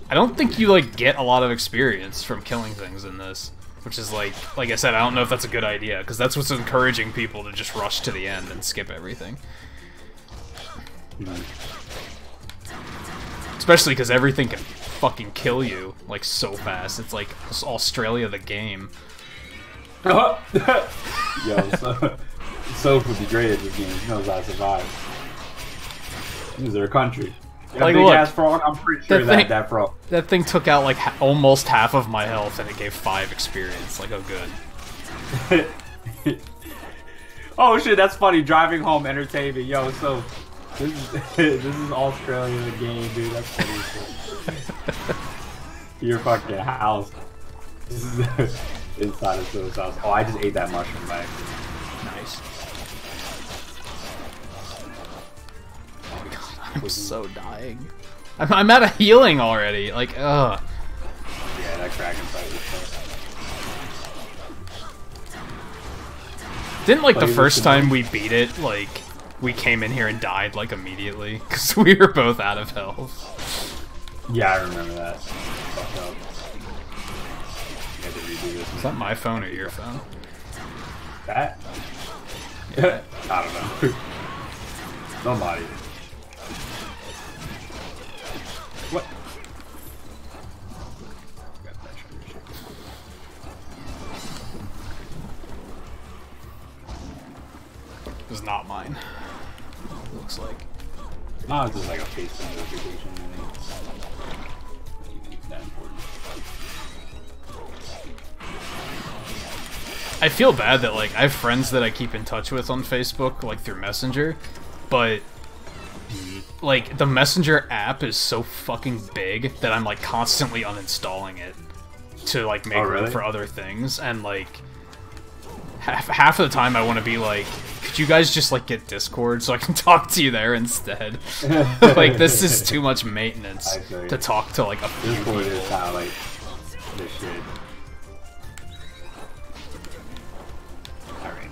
I don't think you like get a lot of experience from killing things in this, which is like I said, I don't know if that's a good idea because that's what's encouraging people to just rush to the end and skip everything. Especially because everything can fucking kill you like so fast. It's like Australia the game. Yo, so would be great at this game. He knows how to survive. These are a country. Like, big look, ass frog. I'm pretty sure that frog. That thing took out like almost half of my health, and it gave 5 experience. Like, oh good. Oh shit, that's funny. Driving home, entertainment. Yo, so this is Australia the game, dude. That's funny. Your fucking house. This is inside of Phil's house. Oh, I just ate that mushroom by accident. Nice. I'm so dying. I'm out of healing already. Like, ugh. Yeah, that Kraken fight was tough. Didn't like the first time we beat it, like, we came in here and died like immediately because we were both out of health. Yeah, I remember that. Fucked up. You had to redo this. Is that my phone or your phone? That? Yeah. I don't know. Somebody. What? It was not mine. Looks like. No, it's just like a Facebook notification. Really. That important. I feel bad that like I have friends that I keep in touch with on Facebook, like through Messenger, but like the Messenger app is so fucking big that I'm like constantly uninstalling it to like make room for other things, and like half of the time I want to be like, could you guys just like get Discord so I can talk to you there instead? Like this is too much maintenance to talk to like a few Discord people. is how like this shit. Alright.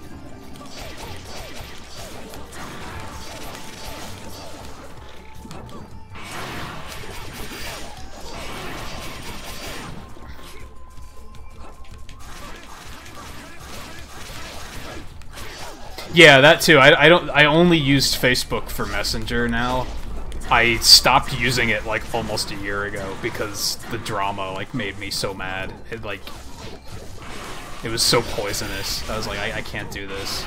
Yeah, that too. I only used Facebook for Messenger now. I stopped using it like almost a year ago because the drama like made me so mad. It like it was so poisonous. I was like, I can't do this.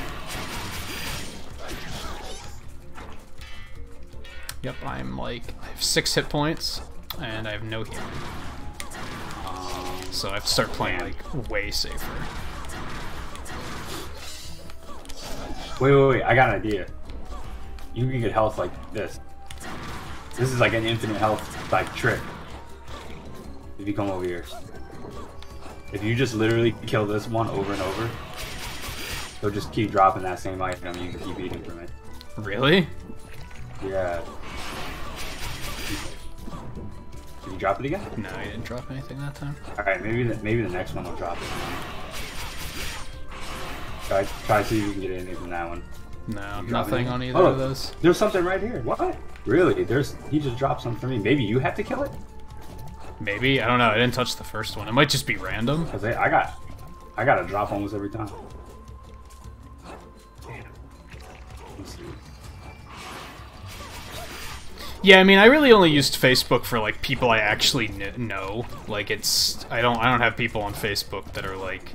Yep, I'm like I have 6 hit points and I have no healing. So I have to start playing like way safer. Wait, I got an idea. You can get health like this. This is like an infinite health like trick. If you come over here. If you just literally kill this one over and over, he'll just keep dropping that same item and you can keep eating from it. Really? Yeah. Did you drop it again? No, I didn't drop anything that time. Alright, maybe the next one will drop it. Try to see if you can get anything from that one. No, nothing on either of those. There's something right here. What? Really? He just dropped something for me. Maybe you have to kill it? Maybe, I don't know. I didn't touch the first one. It might just be random. Cause I got a drop almost every time. Damn. Let's see. Yeah, I mean, I really only used Facebook for like people I actually know. Like, it's I don't have people on Facebook that are like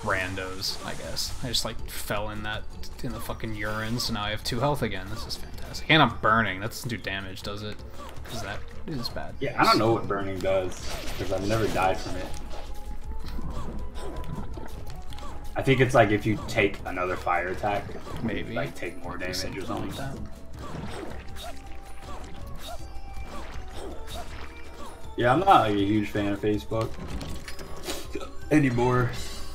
randos, I guess. I just like fell in the fucking urine, so now I have 2 health again. This is fantastic. And I'm burning. That doesn't do damage, does it? Because that is bad. Yeah, I don't know what burning does, because I've never died from it. I think it's like if you take another fire attack, Maybe. like take more damage or something. Like that. Yeah, I'm not like a huge fan of Facebook anymore.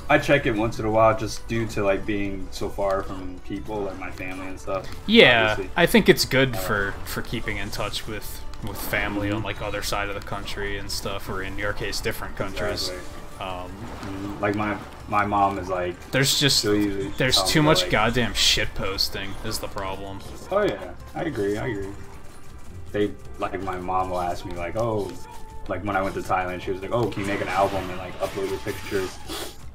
I check it once in a while just due to like being so far from people, like my family and stuff. Yeah, Obviously. I think it's good for keeping in touch with family on like other side of the country and stuff, or in your case, different countries. Exactly. Like my mom is like, There's telling too me, much like, goddamn shit posting is the problem. Oh yeah, I agree. They like my mom will ask me like, oh, like when I went to Thailand, she was like, oh, can you make an album and like upload your pictures?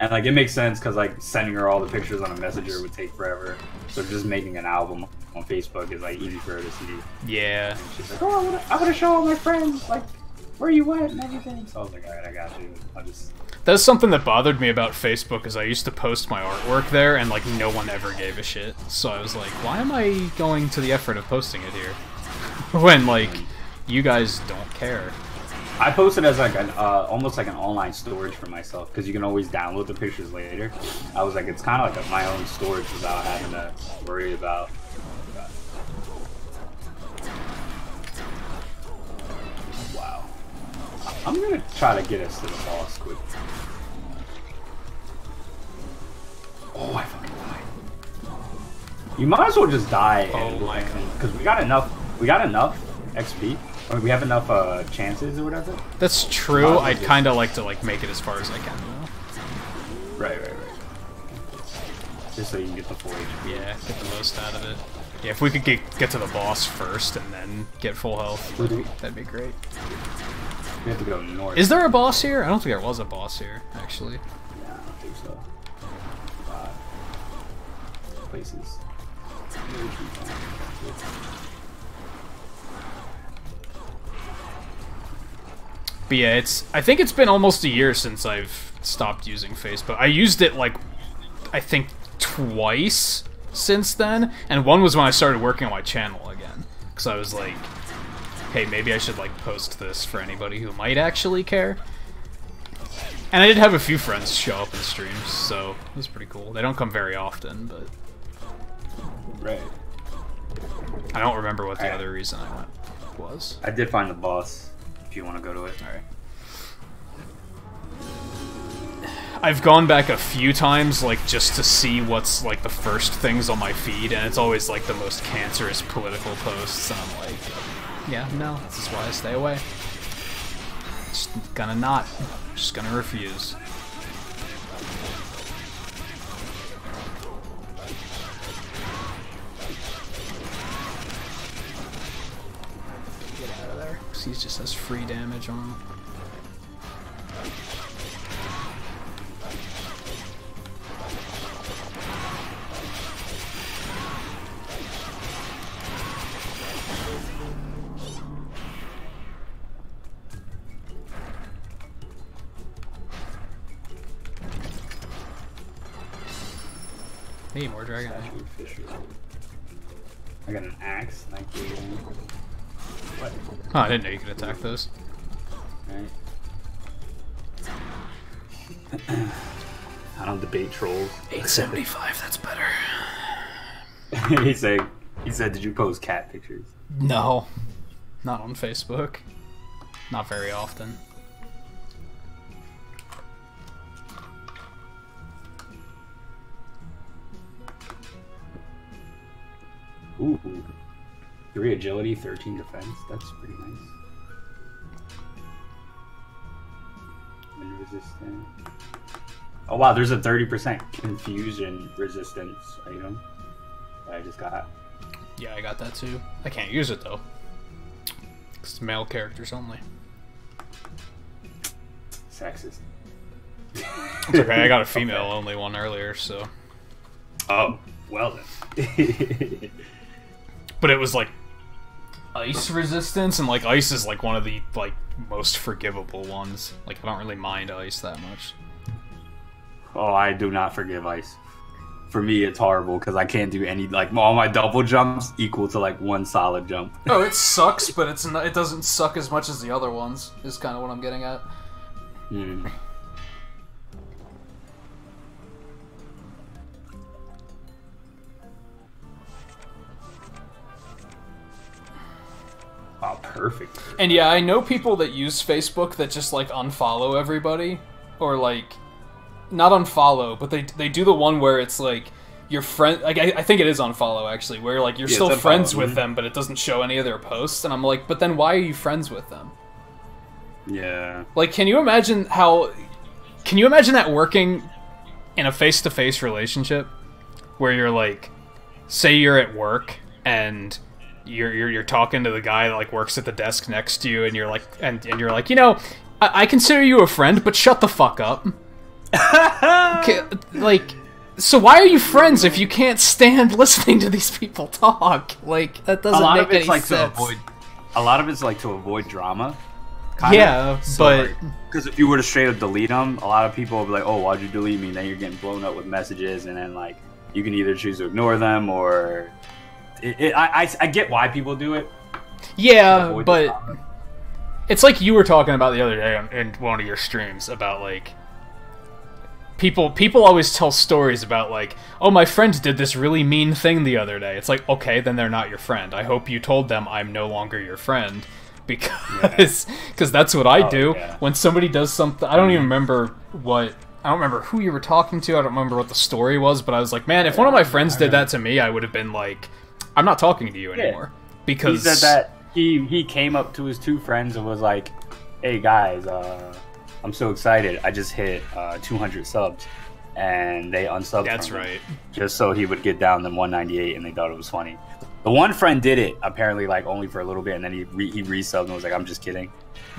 And like it makes sense because like sending her all the pictures on a messenger would take forever. So just making an album on Facebook is like easy for her to see. Yeah. And she's like, oh, I want to show all my friends like where you went and everything. So I was like, all right, I got you. I'll just. That's something that bothered me about Facebook, is I used to post my artwork there and like no one ever gave a shit. So I was like, why am I going to the effort of posting it here when like you guys don't care? I posted as like an almost like an online storage for myself because you can always download the pictures later. I was like, it's kind of like my own storage without having to worry about. Wow. I'm gonna try to get us to the boss quick. Oh, I fucking died. You might as well just die. Oh my god. Because we got enough. We got enough XP. I mean, we have enough chances or whatever. That's true. I'd kind of like to like make it as far as I can though. Right. Just so you can get the full HP. Yeah, get the most out of it. Yeah, if we could get to the boss first and then get full health, that'd be great. We have to go north. Is there a boss here? I don't think there was a boss here, actually. Yeah, I don't think so. Places. But yeah, I think it's been almost a year since I've stopped using Facebook. I used it like, I think twice since then, and one was when I started working on my channel again. Because I was like, hey, maybe I should like post this for anybody who might actually care. And I did have a few friends show up in streams, so it was pretty cool. They don't come very often, but... Right. I don't remember what the other reason I went was. I did find the boss, if you want to go to it. Alright. I've gone back a few times, like, just to see what's, like, the first things on my feed, and it's always, like, the most cancerous political posts, and I'm like, yeah, no, this is why I stay away. Just gonna not. Just gonna refuse. Get out of there, because he just has free damage on him. Hey, more dragon. I got an axe. Thank you. What? Oh, I didn't know you could attack those. Right. I don't debate trolls. 875, that's better. he said, did you post cat pictures? No. Not on Facebook. Not very often. Ooh. 3 agility, 13 defense. That's pretty nice. Wind resistant. Oh wow, there's a 30% confusion resistance item that I just got. Yeah, I got that too. I can't use it though. It's male characters only. Sexist. It's okay, I got a female only one earlier, so. Oh, well then. But it was like ice resistance, and like ice is like one of the like most forgivable ones. Like I don't really mind ice that much. Oh, I do not forgive ice. For me, it's horrible because I can't do any, like, all my double jumps equal to, like, one solid jump. Oh, it sucks, but it's not, it doesn't suck as much as the other ones, is kind of what I'm getting at. Hmm. Oh, perfect. And yeah, I know people that use Facebook that just, like, unfollow everybody. Or, like, not unfollow, but they do the one where it's, like, your friend... Like, I think it is unfollow, actually, where, like, you're still friends with them, but it doesn't show any of their posts. And I'm like, but then why are you friends with them? Yeah. Like, can you imagine how... Can you imagine that working in a face-to-face relationship? Where you're, like... Say you're at work, and... You're talking to the guy that like works at the desk next to you, and you're like, and you're like, you know, I consider you a friend, but shut the fuck up. Okay, like, so why are you friends if you can't stand listening to these people talk? Like, that doesn't make any sense. A lot of it's like to avoid drama. Yeah, but because if you were to straight up delete them, a lot of people will be like, "Oh, why'd you delete me?" And then you're getting blown up with messages, and then like you can either choose to ignore them or. I get why people do it. Yeah, but it's like you were talking about the other day in one of your streams about like people always tell stories about like, oh, my friend did this really mean thing the other day. It's like, okay, then they're not your friend. I hope you told them I'm no longer your friend because that's what I do when somebody does something. I don't even remember what. I don't remember who you were talking to. I don't remember what the story was, but I was like, man, if one of my friends did that to me, I would have been like, I'm not talking to you anymore. Because he said that he came up to his two friends and was like, hey guys, I'm so excited. I just hit 200 subs. And they unsubbed That's from him, right. just so he would get down to 198, and they thought it was funny. The one friend did it, apparently, like, only for a little bit, and then he resubbed and was like, I'm just kidding.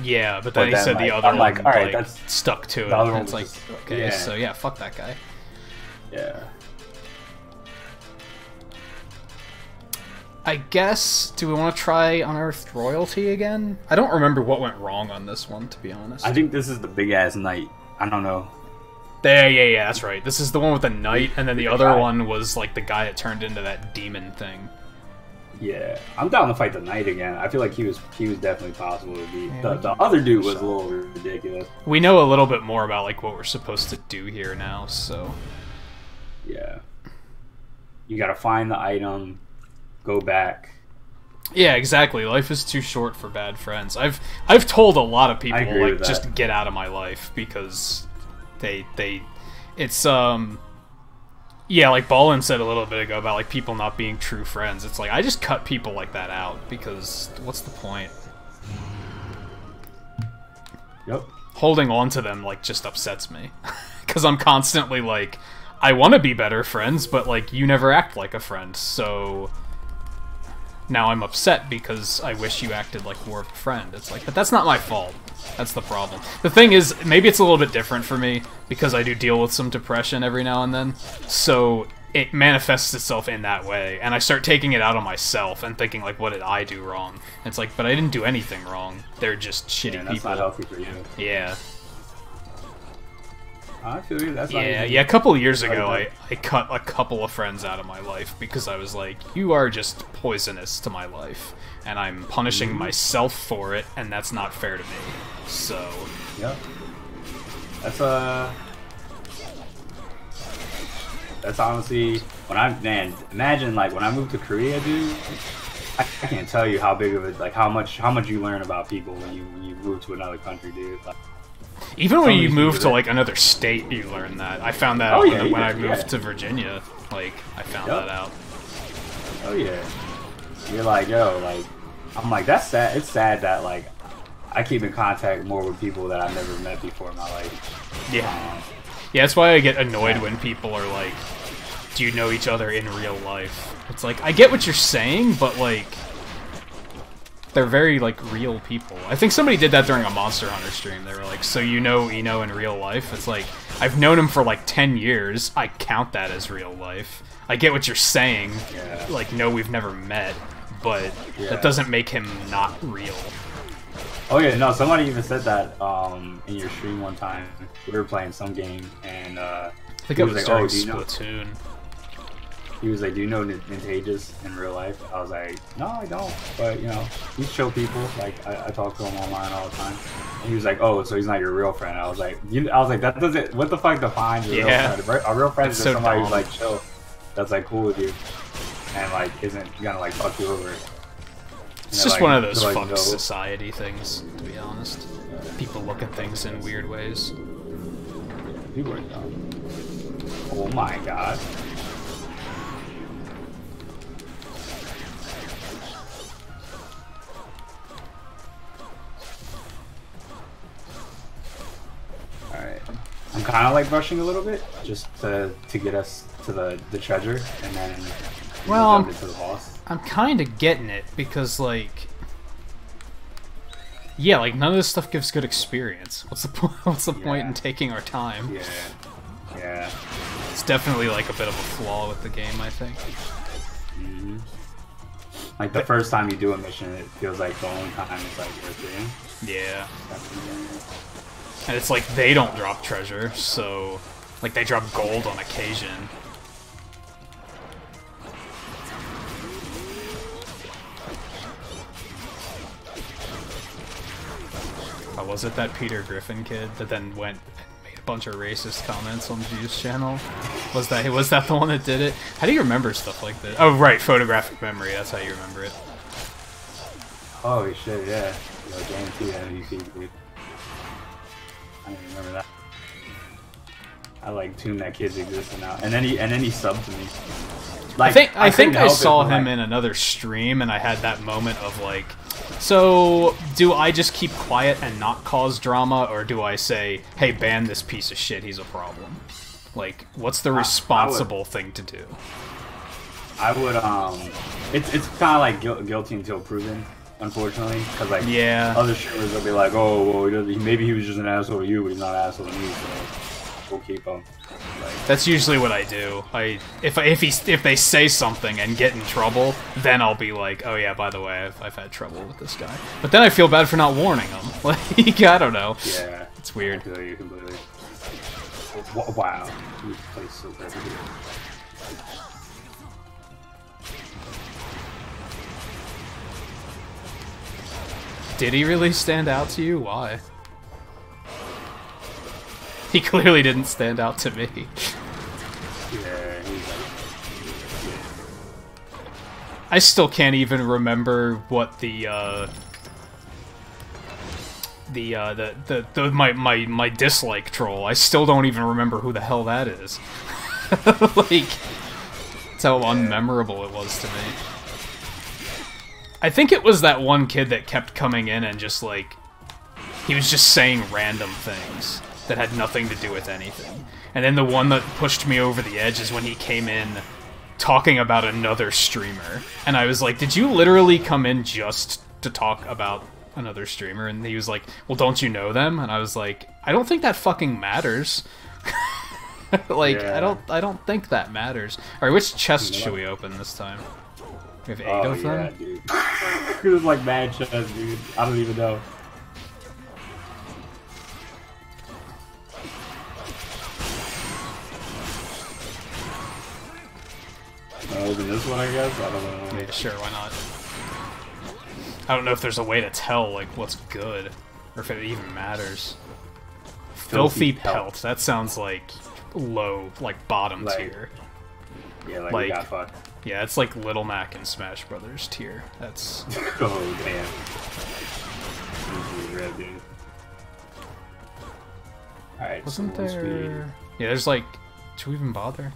Yeah, but then he said the other one like, all right, that's stuck to it. And it's like, okay, so yeah, fuck that guy. Yeah. I guess, do we want to try Unearthed Royalty again? I don't remember what went wrong on this one, to be honest. I think this is the big-ass knight. I don't know. Yeah, that's right. This is the one with the knight, and then the other one was, like, the guy that turned into that demon thing. Yeah. I'm down to fight the knight again. I feel like he was definitely possible to beat. The other dude was a little ridiculous. We know a little bit more about, like, what we're supposed to do here now, so... Yeah. You gotta find the item... Go back. Yeah, exactly. Life is too short for bad friends. I've told a lot of people like just get out of my life because it's yeah, like Ballin said a little bit ago about like people not being true friends. It's like I just cut people like that out because what's the point? Yep. Holding on to them like just upsets me because I'm constantly like I want to be better friends, but like you never act like a friend, so now I'm upset because I wish you acted like more of a friend. It's like, but that's not my fault. That's the problem. The thing is, maybe it's a little bit different for me because I do deal with some depression every now and then. So it manifests itself in that way, and I start taking it out on myself and thinking like, what did I do wrong? And it's like, but I didn't do anything wrong. They're just shitty people. That's not healthy for you. Yeah. I feel you. That's yeah. A couple of years ago, I cut a couple of friends out of my life because I was like, you are just poisonous to my life, and I'm punishing myself for it, and that's not fair to me. So. Yep. That's honestly imagine like when I moved to Korea, dude. I can't tell you how big of it, like how much you learn about people when you move to another country, dude. Like, even when you move to like another state, you learn that. I found that out when I moved to Virginia. Like I found that out. Oh yeah. You're like, yo, like I'm like that's sad. It's sad that like I keep in contact more with people that I've never met before in my life. Yeah. Yeah, that's why I get annoyed when people are like, do you know each other in real life? It's like, I get what you're saying, but like, they're very like real people. I think somebody did that during a Monster Hunter stream. They were like, so you know Eno in real life? It's like, I've known him for like 10 years. I count that as real life. I get what you're saying. Yeah. Like, no, we've never met, but that doesn't make him not real. Oh yeah, no. Somebody even said that in your stream one time. We were playing some game, and I think it was like, during "Oh, do you know?" Splatoon. He was like, "Do you know Nintagious in real life?" I was like, "No, I don't." But you know, he's chill people. Like I talk to him online all the time. And he was like, "Oh, so he's not your real friend?" I was like, "That doesn't. What the fuck defines a real friend? A real friend is just somebody who's like chill, that's like cool with you, and like isn't gonna like fuck you over." It's just one of those fuck society things, to be honest. People look at things in weird ways. People are dumb. Oh my god. Alright. I'm kind of like rushing a little bit, just to get us to the treasure, and then jump into the boss. I'm kind of getting it, because, like... Yeah, like, none of this stuff gives good experience. What's the point in taking our time? Yeah. Yeah. It's definitely, like, a bit of a flaw with the game, I think. Mm-hmm. Like, the first time you do a mission, it feels like the only time it's, like, worth doing. Yeah. And it's like, they don't drop treasure, so... Like, they drop gold on occasion. Was it that Peter Griffin kid that then went and made a bunch of racist comments on View's channel? Was that the one that did it? How do you remember stuff like that? Oh, right, photographic memory. That's how you remember it. Holy shit, yeah. Yo, guarantee MVP, dude. I didn't remember that. I like tuned that kid's existence out, and then he subbed to me. Like, I think I saw him in another stream, and I had that moment of like, so do I just keep quiet and not cause drama, or do I say, hey, ban this piece of shit, he's a problem? Like, what's the responsible thing to do? I would it's kind of like guilty until proven, unfortunately, because like other streamers will be like, oh, well, maybe he was just an asshole to you, but he's not an asshole to me, so we'll keep him. Like, that's usually what I do. If they say something and get in trouble, then I'll be like, oh yeah, by the way, I've had trouble with this guy. But then I feel bad for not warning him. Like, I don't know. Yeah, it's weird. I feel you completely. Wow, he plays so good. Did he really stand out to you? Why? He clearly didn't stand out to me. Yeah, he's like... I still can't even remember what my dislike troll. I still don't even remember who the hell that is. Like, that's how unmemorable it was to me. I think it was that one kid that kept coming in and just like, he was just saying random things that had nothing to do with anything. And then the one that pushed me over the edge is when he came in talking about another streamer. And I was like, did you literally come in just to talk about another streamer? And he was like, well, don't you know them? And I was like, I don't think that fucking matters. Like, yeah. I don't think that matters. Alright, which chest should we open this time? We have 8 of them? Dude. It was like mad chests, dude. I don't even know. Open this one, I guess? I don't know. Yeah, sure, why not? I don't know if there's a way to tell, like, what's good, or if it even matters. Filthy pelt. That sounds like low, like bottom tier. Yeah, like we got fucked. Yeah, it's like Little Mac and Smash Brothers tier. That's... Oh, damn. Red, dude. Alright, wasn't there... Yeah, there's like... Should we even bother?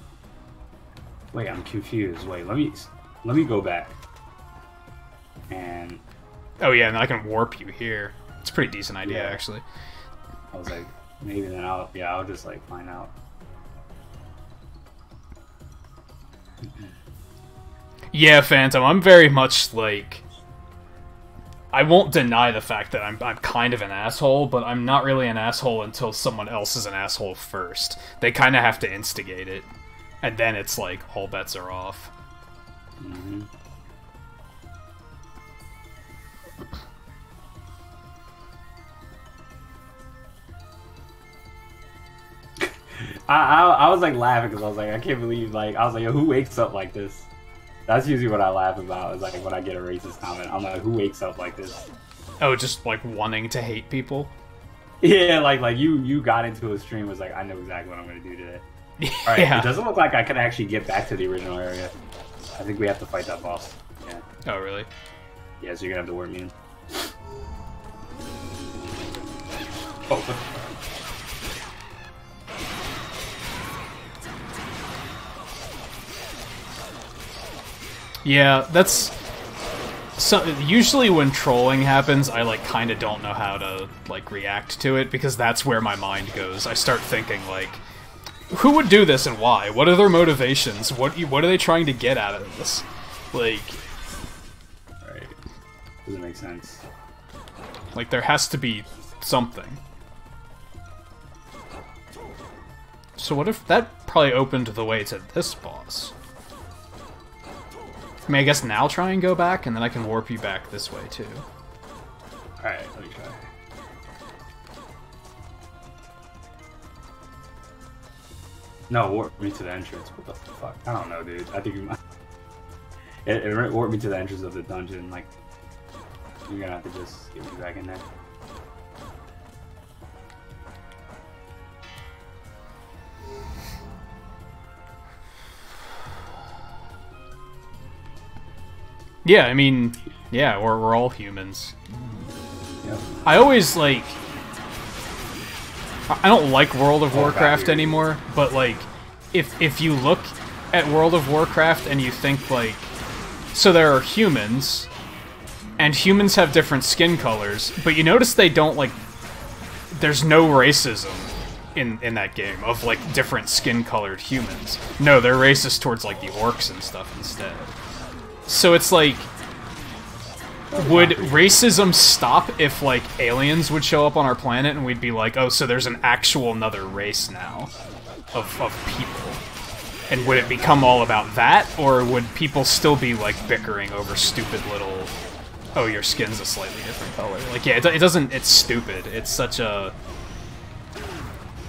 Wait, I'm confused. Wait, let me go back. And... Oh yeah, and I can warp you here. It's a pretty decent idea, actually. I was like, maybe then I'll just like find out. Yeah, Phantom, I'm very much like... I won't deny the fact that I'm kind of an asshole, but I'm not really an asshole until someone else is an asshole first. They kind of have to instigate it. And then it's like, all bets are off. Mm-hmm. I was like laughing because I was like, I can't believe like I was like, yo, who wakes up like this? That's usually what I laugh about. Is like when I get a racist comment, I'm like, who wakes up like this? Oh, just like wanting to hate people. Yeah, like you got into a stream was like, I know exactly what I'm gonna do today. All right, Yeah. It doesn't look like I can actually get back to the original area. I think we have to fight that boss. Yeah. Oh, really? Yeah, so you're gonna have to work me in. Oh. What? Yeah, that's... So, usually when trolling happens, I, like, kind of don't know how to, like, react to it, because that's where my mind goes. I start thinking, like, who would do this and why? What are their motivations? What are they trying to get out of this? Like... Right. Doesn't make sense. Like, there has to be something. So what if that probably opened the way to this boss? I mean, I guess now try and go back, and then I can warp you back this way, too. Alright, let me try. No, warp me to the entrance. What the fuck? I don't know, dude. I think you might... It warped me to the entrance of the dungeon. Like, you're gonna have to just get me back in there. Yeah, I mean, yeah, we're all humans. Yep. I always, like... I don't like World of Warcraft anymore, but, like, if you look at World of Warcraft and you think, like... So there are humans, and humans have different skin colors, but you notice they don't, like... There's no racism in that game of, like, different skin-colored humans. No, they're racist towards, like, the orcs and stuff instead. So it's like, would racism stop if, like, aliens would show up on our planet and we'd be like, oh, so there's an actual another race now of people? And would it become all about that, or would people still be, like, bickering over stupid little, oh, your skin's a slightly different color? Like, yeah, it doesn't, it's stupid. It's such a,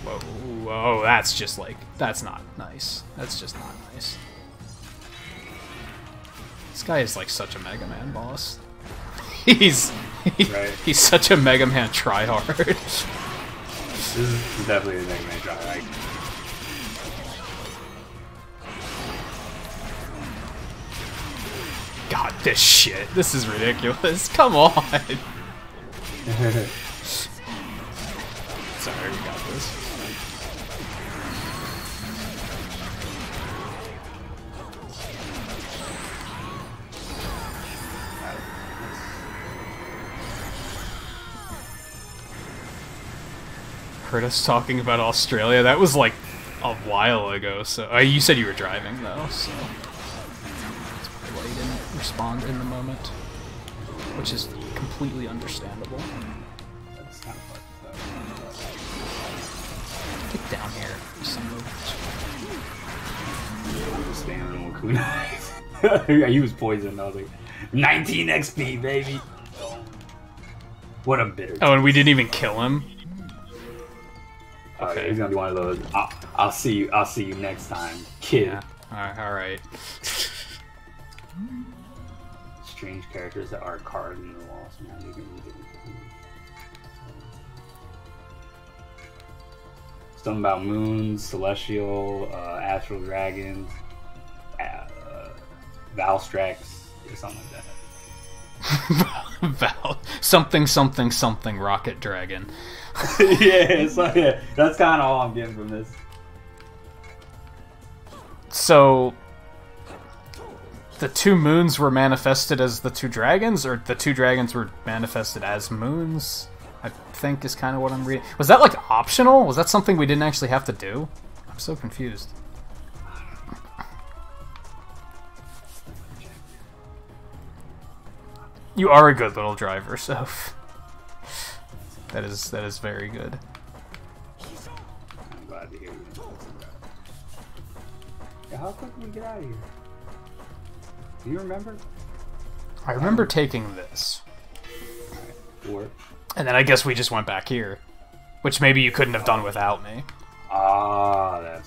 whoa, that's just, like, that's not nice. That's just not nice. This guy is like such a Mega Man boss. He's such a Mega Man tryhard. This is definitely a Mega Man tryhard. God, this shit. This is ridiculous. Come on. Sorry, we got this. Heard us talking about Australia. That was like a while ago. So you said you were driving though, so that's probably why you didn't respond in the moment, which is completely understandable. That's kind of Get down here. Some I'm just standing on kunai. He was poisoned. I was like, 19 XP, baby. What a bitter. Oh, and we didn't even kill him. Okay, he's gonna be one of those. I'll see you. I'll see you next time, kid. Yeah. All right. Strange characters that are carved in the walls. Now you can read it. Something about moons, celestial, astral dragons, Valstrax, or something like that. Val, something rocket dragon. Yeah, so yeah, that's kind of all I'm getting from this. So, the two moons were manifested as the two dragons, or the two dragons were manifested as moons? I think is kind of what I'm reading. Was that, like, optional? Was that something we didn't actually have to do? I'm so confused. You are a good little driver, Soph. That is very good. I'm glad to hear you. Yeah, how quick did we get out of here? Do you remember? I remember taking this. Or And then I guess we just went back here. Which maybe you couldn't have done without me. ah, that's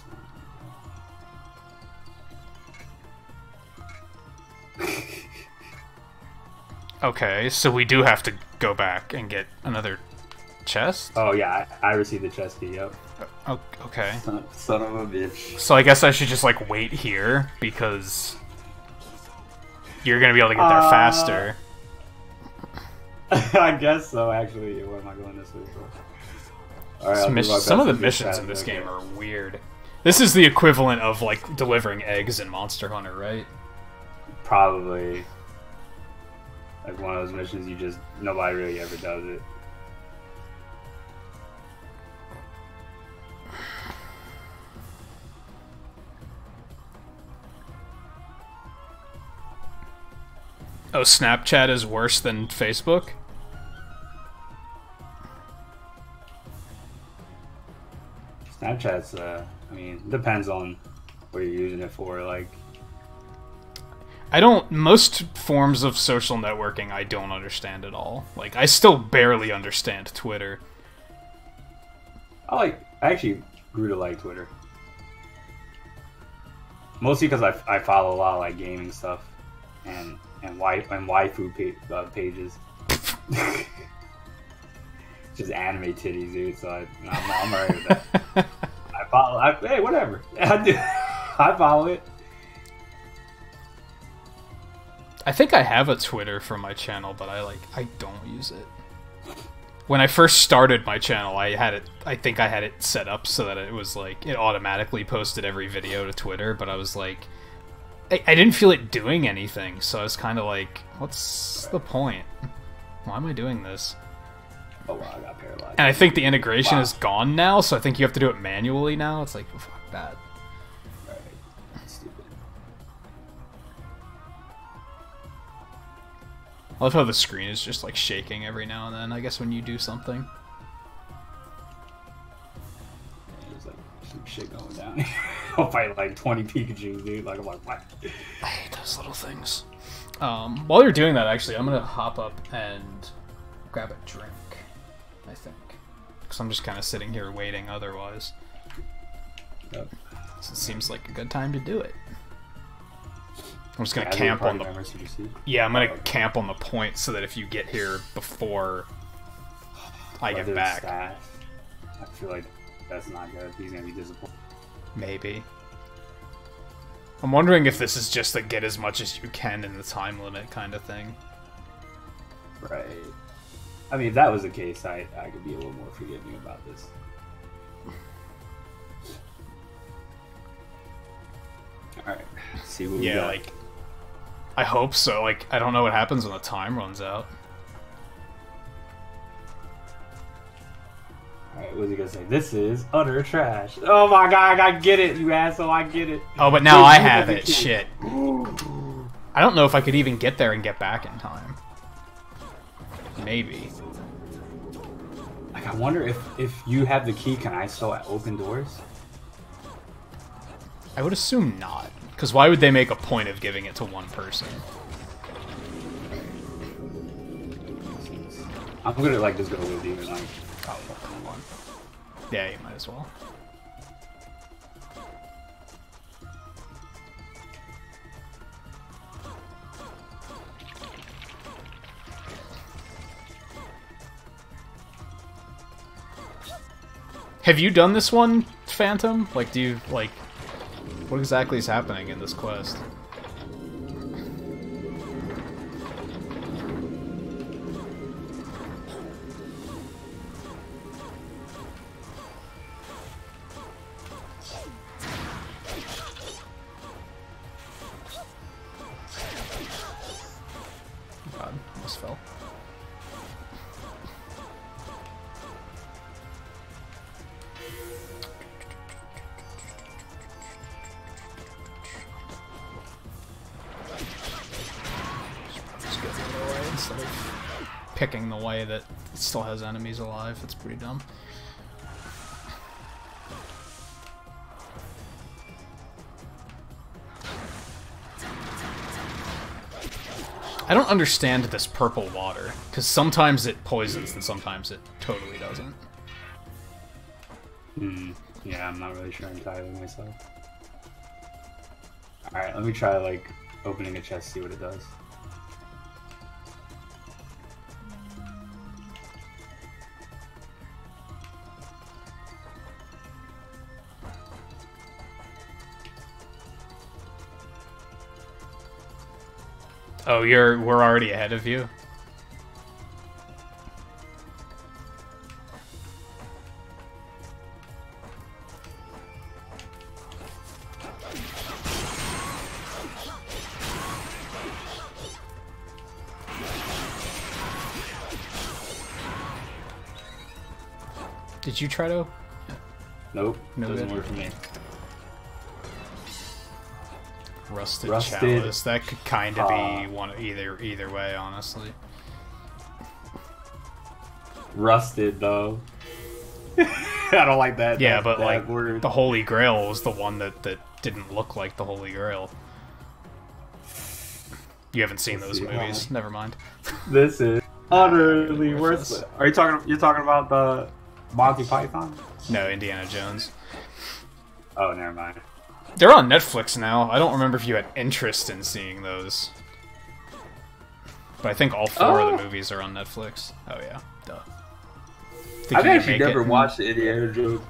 Okay, so we do have to go back and get another chest? Oh yeah, I received the chest key. Yep. Okay. Son of a bitch. So I guess I should just, like, wait here, because you're gonna be able to get there faster. I guess so. Actually, what am I going this way for? All right, Some of the missions in this game are weird. This is the equivalent of, like, delivering eggs in Monster Hunter, right? Probably. Like one of those missions nobody really ever does it. Oh, Snapchat is worse than Facebook? Snapchat's, I mean, depends on what you're using it for. Like, most forms of social networking I don't understand at all. Like, I still barely understand Twitter. I actually grew to like Twitter. Mostly because I follow a lot of, like, gaming stuff and waifu pages. Just anime titties, dude. So I'm alright with that. Hey, whatever. I follow it. I think I have a Twitter for my channel, but I don't use it. When I first started my channel, I think I had it set up so that it was like, it automatically posted every video to Twitter, but I was like, I didn't feel it doing anything, so I was kind of like, what's the point? Why am I doing this? Oh wow, I got paralyzed. And I think the integration is gone now, so I think you have to do it manually now. It's like, oh, fuck that. Right. Stupid. I love how the screen is just like shaking every now and then, I guess, when you do something. There's like some shit going down. I'll fight like 20 Pikachu, dude. Like, I'm like, what? I hate those little things. While you're doing that, actually, I'm gonna hop up and grab a drink, I think. Because I'm just kind of sitting here waiting otherwise. Yep. So it seems like a good time to do it. I'm just gonna Yeah, camp on members, did you see? Yeah, I'm gonna camp on the point so that if you get here before I get back. I feel like that's not good. He's gonna be disappointed. Maybe. I'm wondering if this is just a get as much as you can in the time limit kind of thing. Right. I mean, if that was the case, I could be a little more forgiving about this. Alright, see what we got. Like, I hope so. Like, I don't know what happens when the time runs out. Alright, what's he gonna say? This is utter trash. Oh my god, I get it, you asshole, I get it. Oh, but now I have it. Shit. I don't know if I could even get there and get back in time. Maybe. Like, I wonder if you have the key, can I still open doors? I would assume not. Because why would they make a point of giving it to one person? I'm gonna, like, just go with you and, like... Oh, hold on. Yeah, you might as well. Have you done this one, Phantom? Like, do you, like... What exactly is happening in this quest? God, almost fell. Instead of picking the way that it still has enemies alive. It's pretty dumb. I don't understand this purple water, because sometimes it poisons and sometimes it totally doesn't. Yeah, I'm not really sure entirely myself. Alright, let me try, like, opening a chest, see what it does. Oh, we're already ahead of you. Did you try to? Nope. No doesn't good. work for me. Rusted Rusted. Chalice. That could kind of be one either way, honestly. Rusted though. I don't like that. Yeah, that, but that like word. the Holy Grail was the one that didn't look like the Holy Grail. You haven't seen those movies. Never mind. This is utterly worthless. Are you talking? You're talking about the Monty Python? No, Indiana Jones. Oh, never mind. They're on Netflix now. I don't remember if you had interest in seeing those. But I think all four of the movies are on Netflix. Oh yeah, duh. Think I've you can actually make never it? watched the Indiana Jones.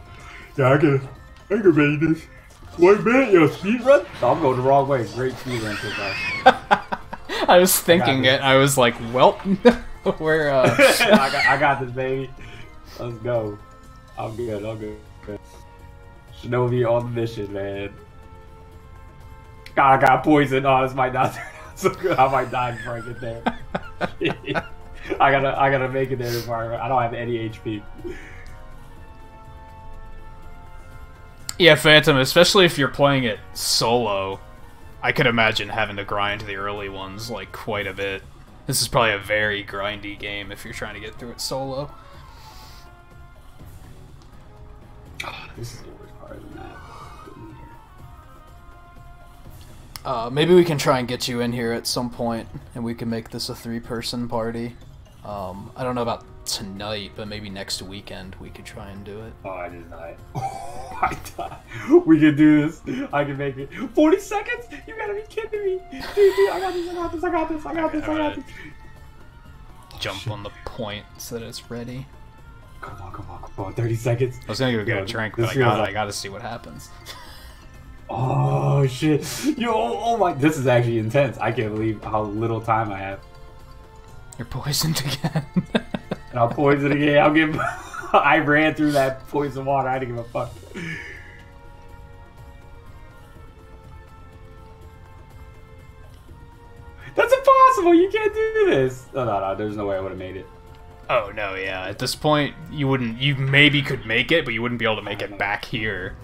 Yeah, I can make this. 1 minute, yo, speed run? So I'm going the wrong way. Great speed run so far. I was thinking it. I was like, well, we're I got this, baby. Let's go. I'm good. I'm good. Shinobi on the mission, man. God, I got poisoned. Oh, this might not turn out so good. I might die before I get there. I gotta make it there before I don't have any HP. Yeah, Phantom, especially if you're playing it solo, I could imagine having to grind the early ones like quite a bit. This is probably a very grindy game if you're trying to get through it solo. This is the worst part of the map. Maybe we can try and get you in here at some point, and we can make this a 3-person party. I don't know about tonight, but maybe next weekend we could try and do it. Oh, I just died. Oh, I died. We can do this. I can make it. 40 seconds? You gotta be kidding me. Dude, I got this, I got this, I got this, I got this, I got this. Jump on the point so that it's ready. Come on, come on, come on. 30 seconds. I was gonna go get a drink, but I gotta see what happens. Oh, shit. Yo, oh my. This is actually intense. I can't believe how little time I have. You're poisoned again. And I'll poison again. I'll give. I ran through that poison water. I didn't give a fuck. That's impossible. You can't do this. No. There's no way I would have made it. Oh no, yeah. At this point, you wouldn't. You maybe could make it, but you wouldn't be able to make it back here.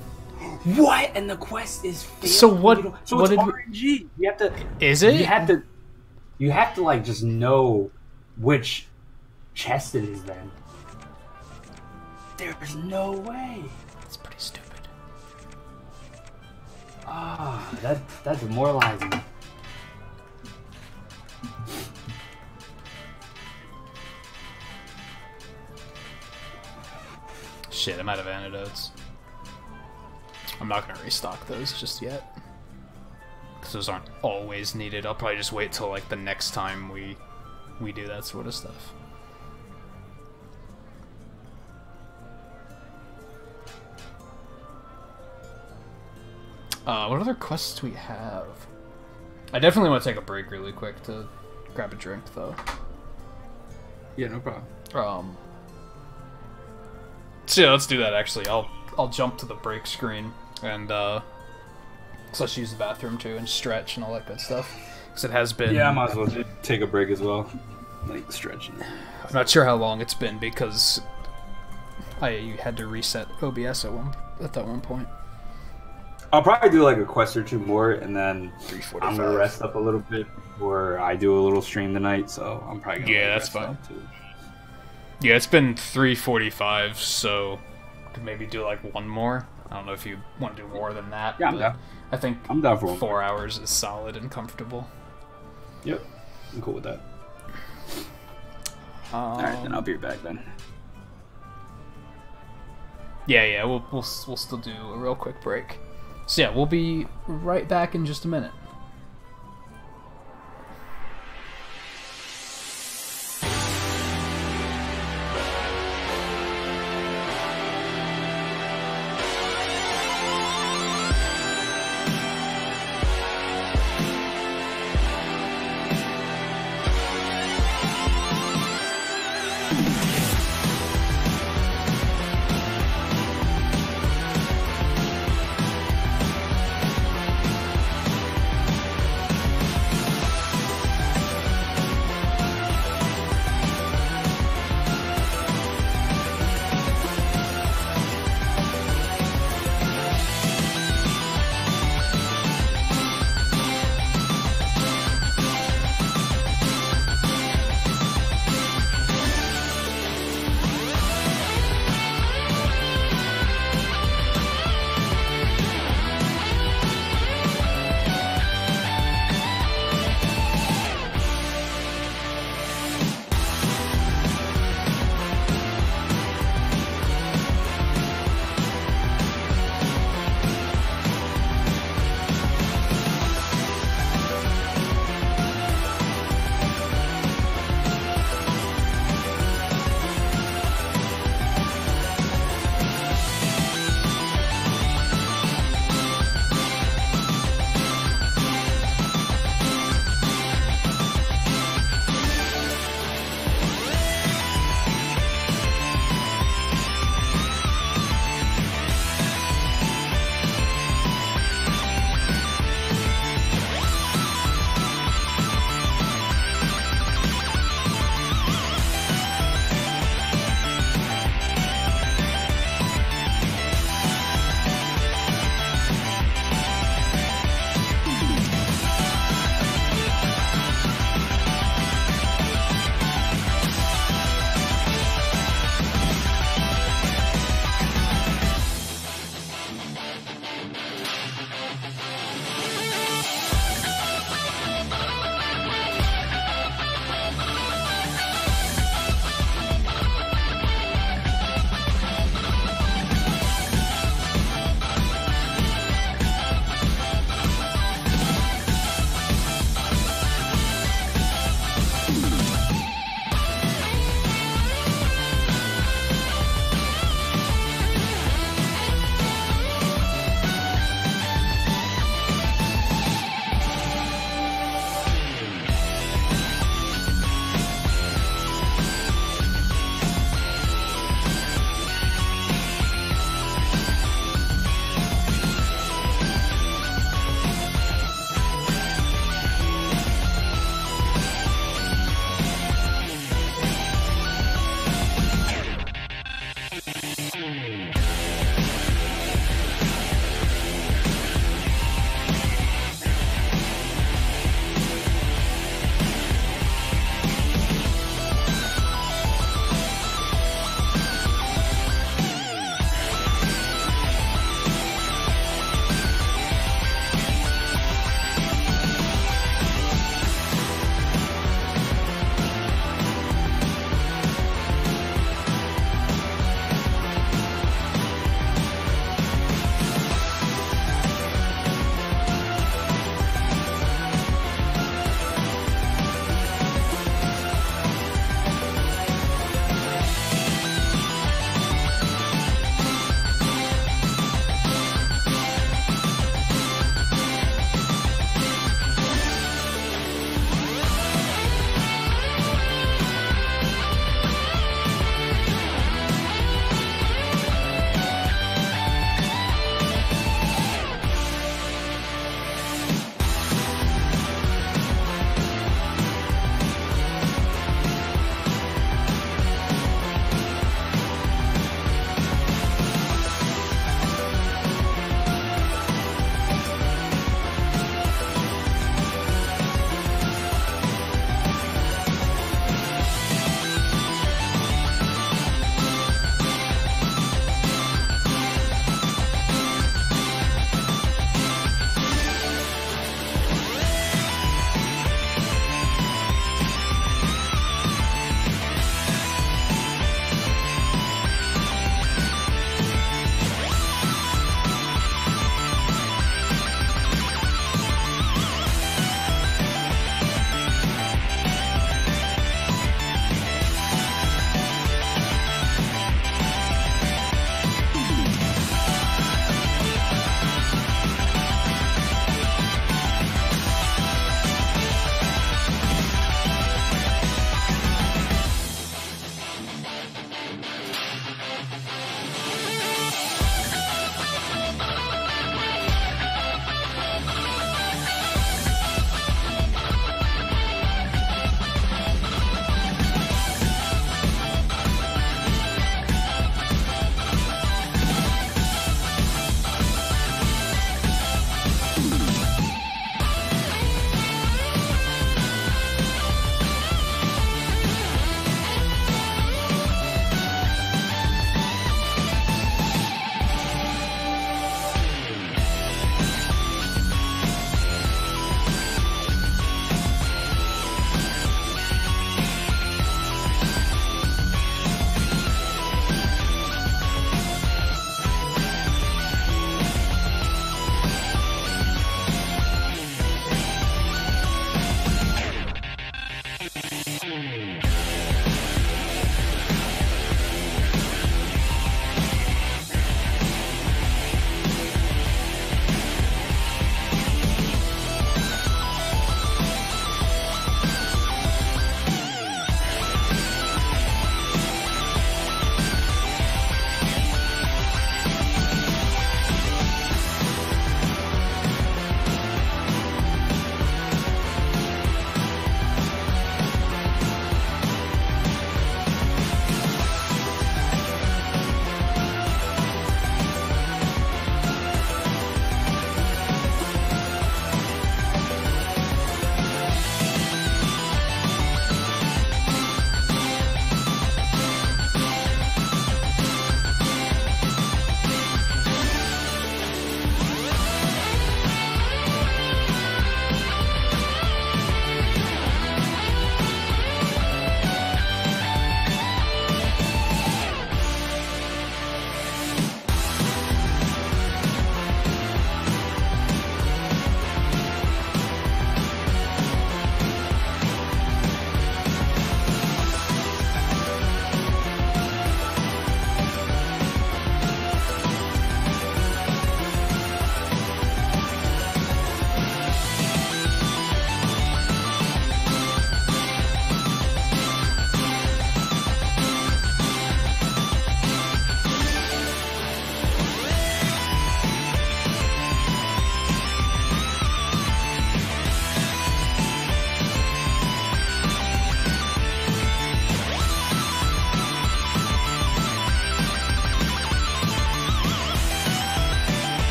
What? And the quest is failed. So what? So what it's did RNG. You have to. Is it? You have to like just know which chest it is. Then there's no way. It's pretty stupid. Ah, that's demoralizing. Shit, I'm out of antidotes. I'm not gonna restock those just yet. Because those aren't always needed. I'll probably just wait till like the next time we do that sort of stuff. What other quests do we have? I definitely want to take a break really quick to grab a drink though. Yeah, no problem. So yeah, let's do that actually. I'll jump to the break screen and so let's use the bathroom too and stretch and all that good stuff. Because it has been. Yeah, I might as well just take a break as well. Like stretching. I'm not sure how long it's been because I had to reset OBS at that one point. I'll probably do like a quest or two more, and then 3:45. I'm gonna rest up a little bit, or I do a little stream tonight. So I'm probably gonna Yeah, that's rest fine. up, too. Yeah, it's been 3:45, so could maybe do like one more. I don't know if you want to do more than that. Yeah, I'm but down. I think I'm down for one. 4 hours is solid and comfortable. Yep, I'm cool with that. All right, then I'll be right back then. Yeah, we'll still do a real quick break. So yeah, we'll be right back in just a minute.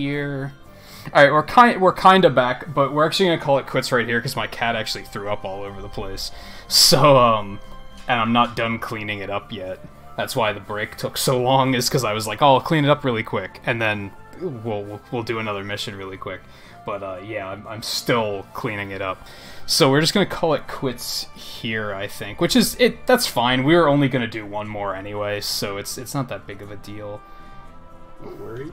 here. All right, we're kind of back, but we're actually gonna call it quits right here because my cat actually threw up all over the place. So and I'm not done cleaning it up yet. That's why the break took so long, is because I was like, oh, I'll clean it up really quick, and then we'll do another mission really quick. But yeah, I'm still cleaning it up. So we're just gonna call it quits here, I think, which is it. That's fine. We were only gonna do one more anyway, so it's not that big of a deal. No worries.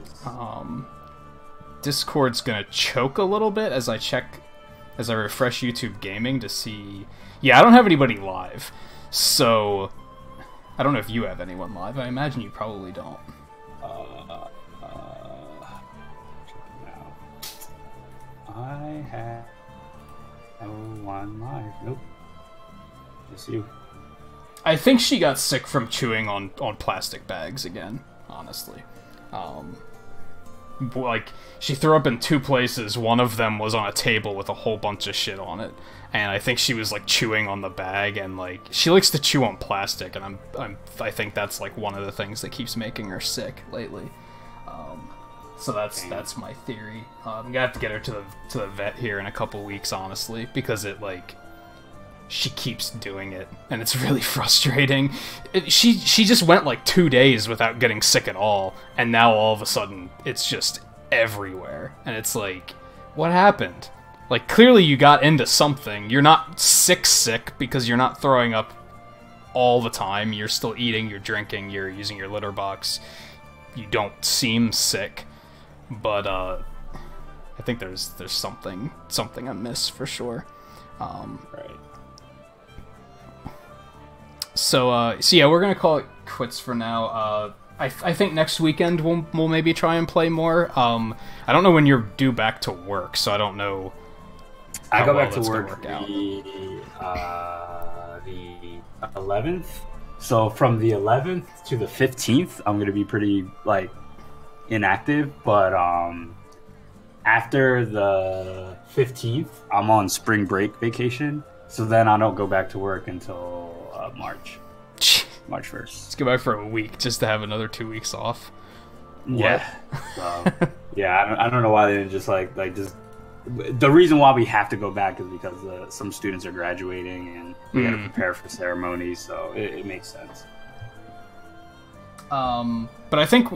Discord's gonna choke a little bit as I refresh YouTube Gaming to see. Yeah, I don't have anybody live, so I don't know if you have anyone live. I imagine you probably don't. Checking now. I have one live. Nope. It's you. I think she got sick from chewing on plastic bags again, honestly. Like, she threw up in 2 places. One of them was on a table with a whole bunch of shit on it, and I think she was like chewing on the bag, and like she likes to chew on plastic, and I think that's like one of the things that keeps making her sick lately. So that's my theory. I'm gonna have to get her to the vet here in a couple weeks, honestly, because it like she keeps doing it, and it's really frustrating. She just went like 2 days without getting sick at all, and now all of a sudden it's just everywhere, and it's like, what happened? Like, clearly you got into something. You're not sick because you're not throwing up all the time. You're still eating, you're drinking, you're using your litter box. You don't seem sick, but I think there's something amiss for sure. Right. So yeah, we're gonna call it quits for now. I think next weekend we'll maybe try and play more. I don't know when you're due back to work, so I don't know. I go back well to work the 11th. So from the 11th to the 15th, I'm gonna be pretty like inactive. But after the 15th, I'm on spring break vacation. So then I don't go back to work until March 1st. Let's go back for a week just to have another 2 weeks off. Yeah. So, yeah, I don't know why they didn't just like just. The reason why we have to go back is because some students are graduating and we got to prepare for ceremonies, so it makes sense. But I think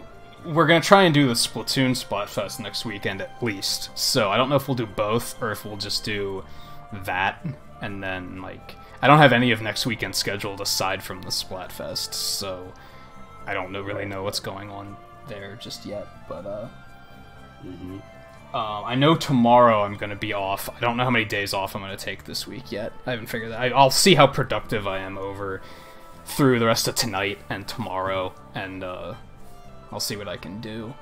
we're gonna try and do the Splatoon Splatfest next weekend at least. So I don't know if we'll do both or if we'll just do that, and then like I don't have any of next weekend scheduled aside from the Splatfest, so I don't really know what's going on there just yet. But I know tomorrow I'm going to be off. I don't know how many days off I'm going to take this week yet. I haven't figured that. I'll see how productive I am through the rest of tonight and tomorrow, and I'll see what I can do.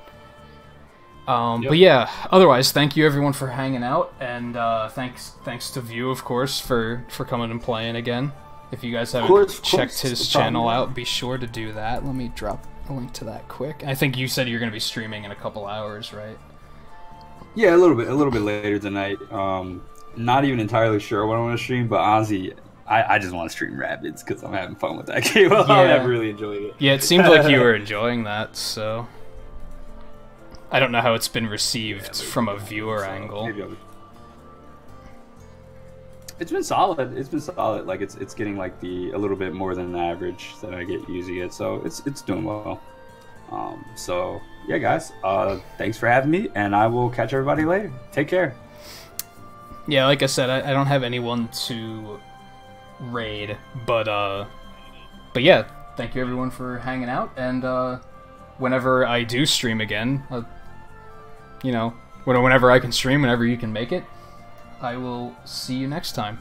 But yeah, otherwise, thank you everyone for hanging out, and thanks to View, of course, for coming and playing again. If you guys haven't checked his channel out, be sure to do that. Let me drop a link to that quick. I think you said you're going to be streaming in a couple hours, right? Yeah, a little bit later tonight. Not even entirely sure what I want to stream, but honestly, I just want to stream Rabbids because I'm having fun with that game. I'm really enjoying it. Yeah, it seemed like you were enjoying that, so I don't know how it's been received from a viewer angle. It's been solid. It's been solid. Like it's getting like a little bit more than the average that I get using it, so it's doing well. So yeah, guys, thanks for having me, and I will catch everybody later. Take care. Yeah, like I said, I don't have anyone to raid, but yeah, thank you everyone for hanging out, and whenever I do stream again, you know, whenever I can stream, whenever you can make it, I will see you next time.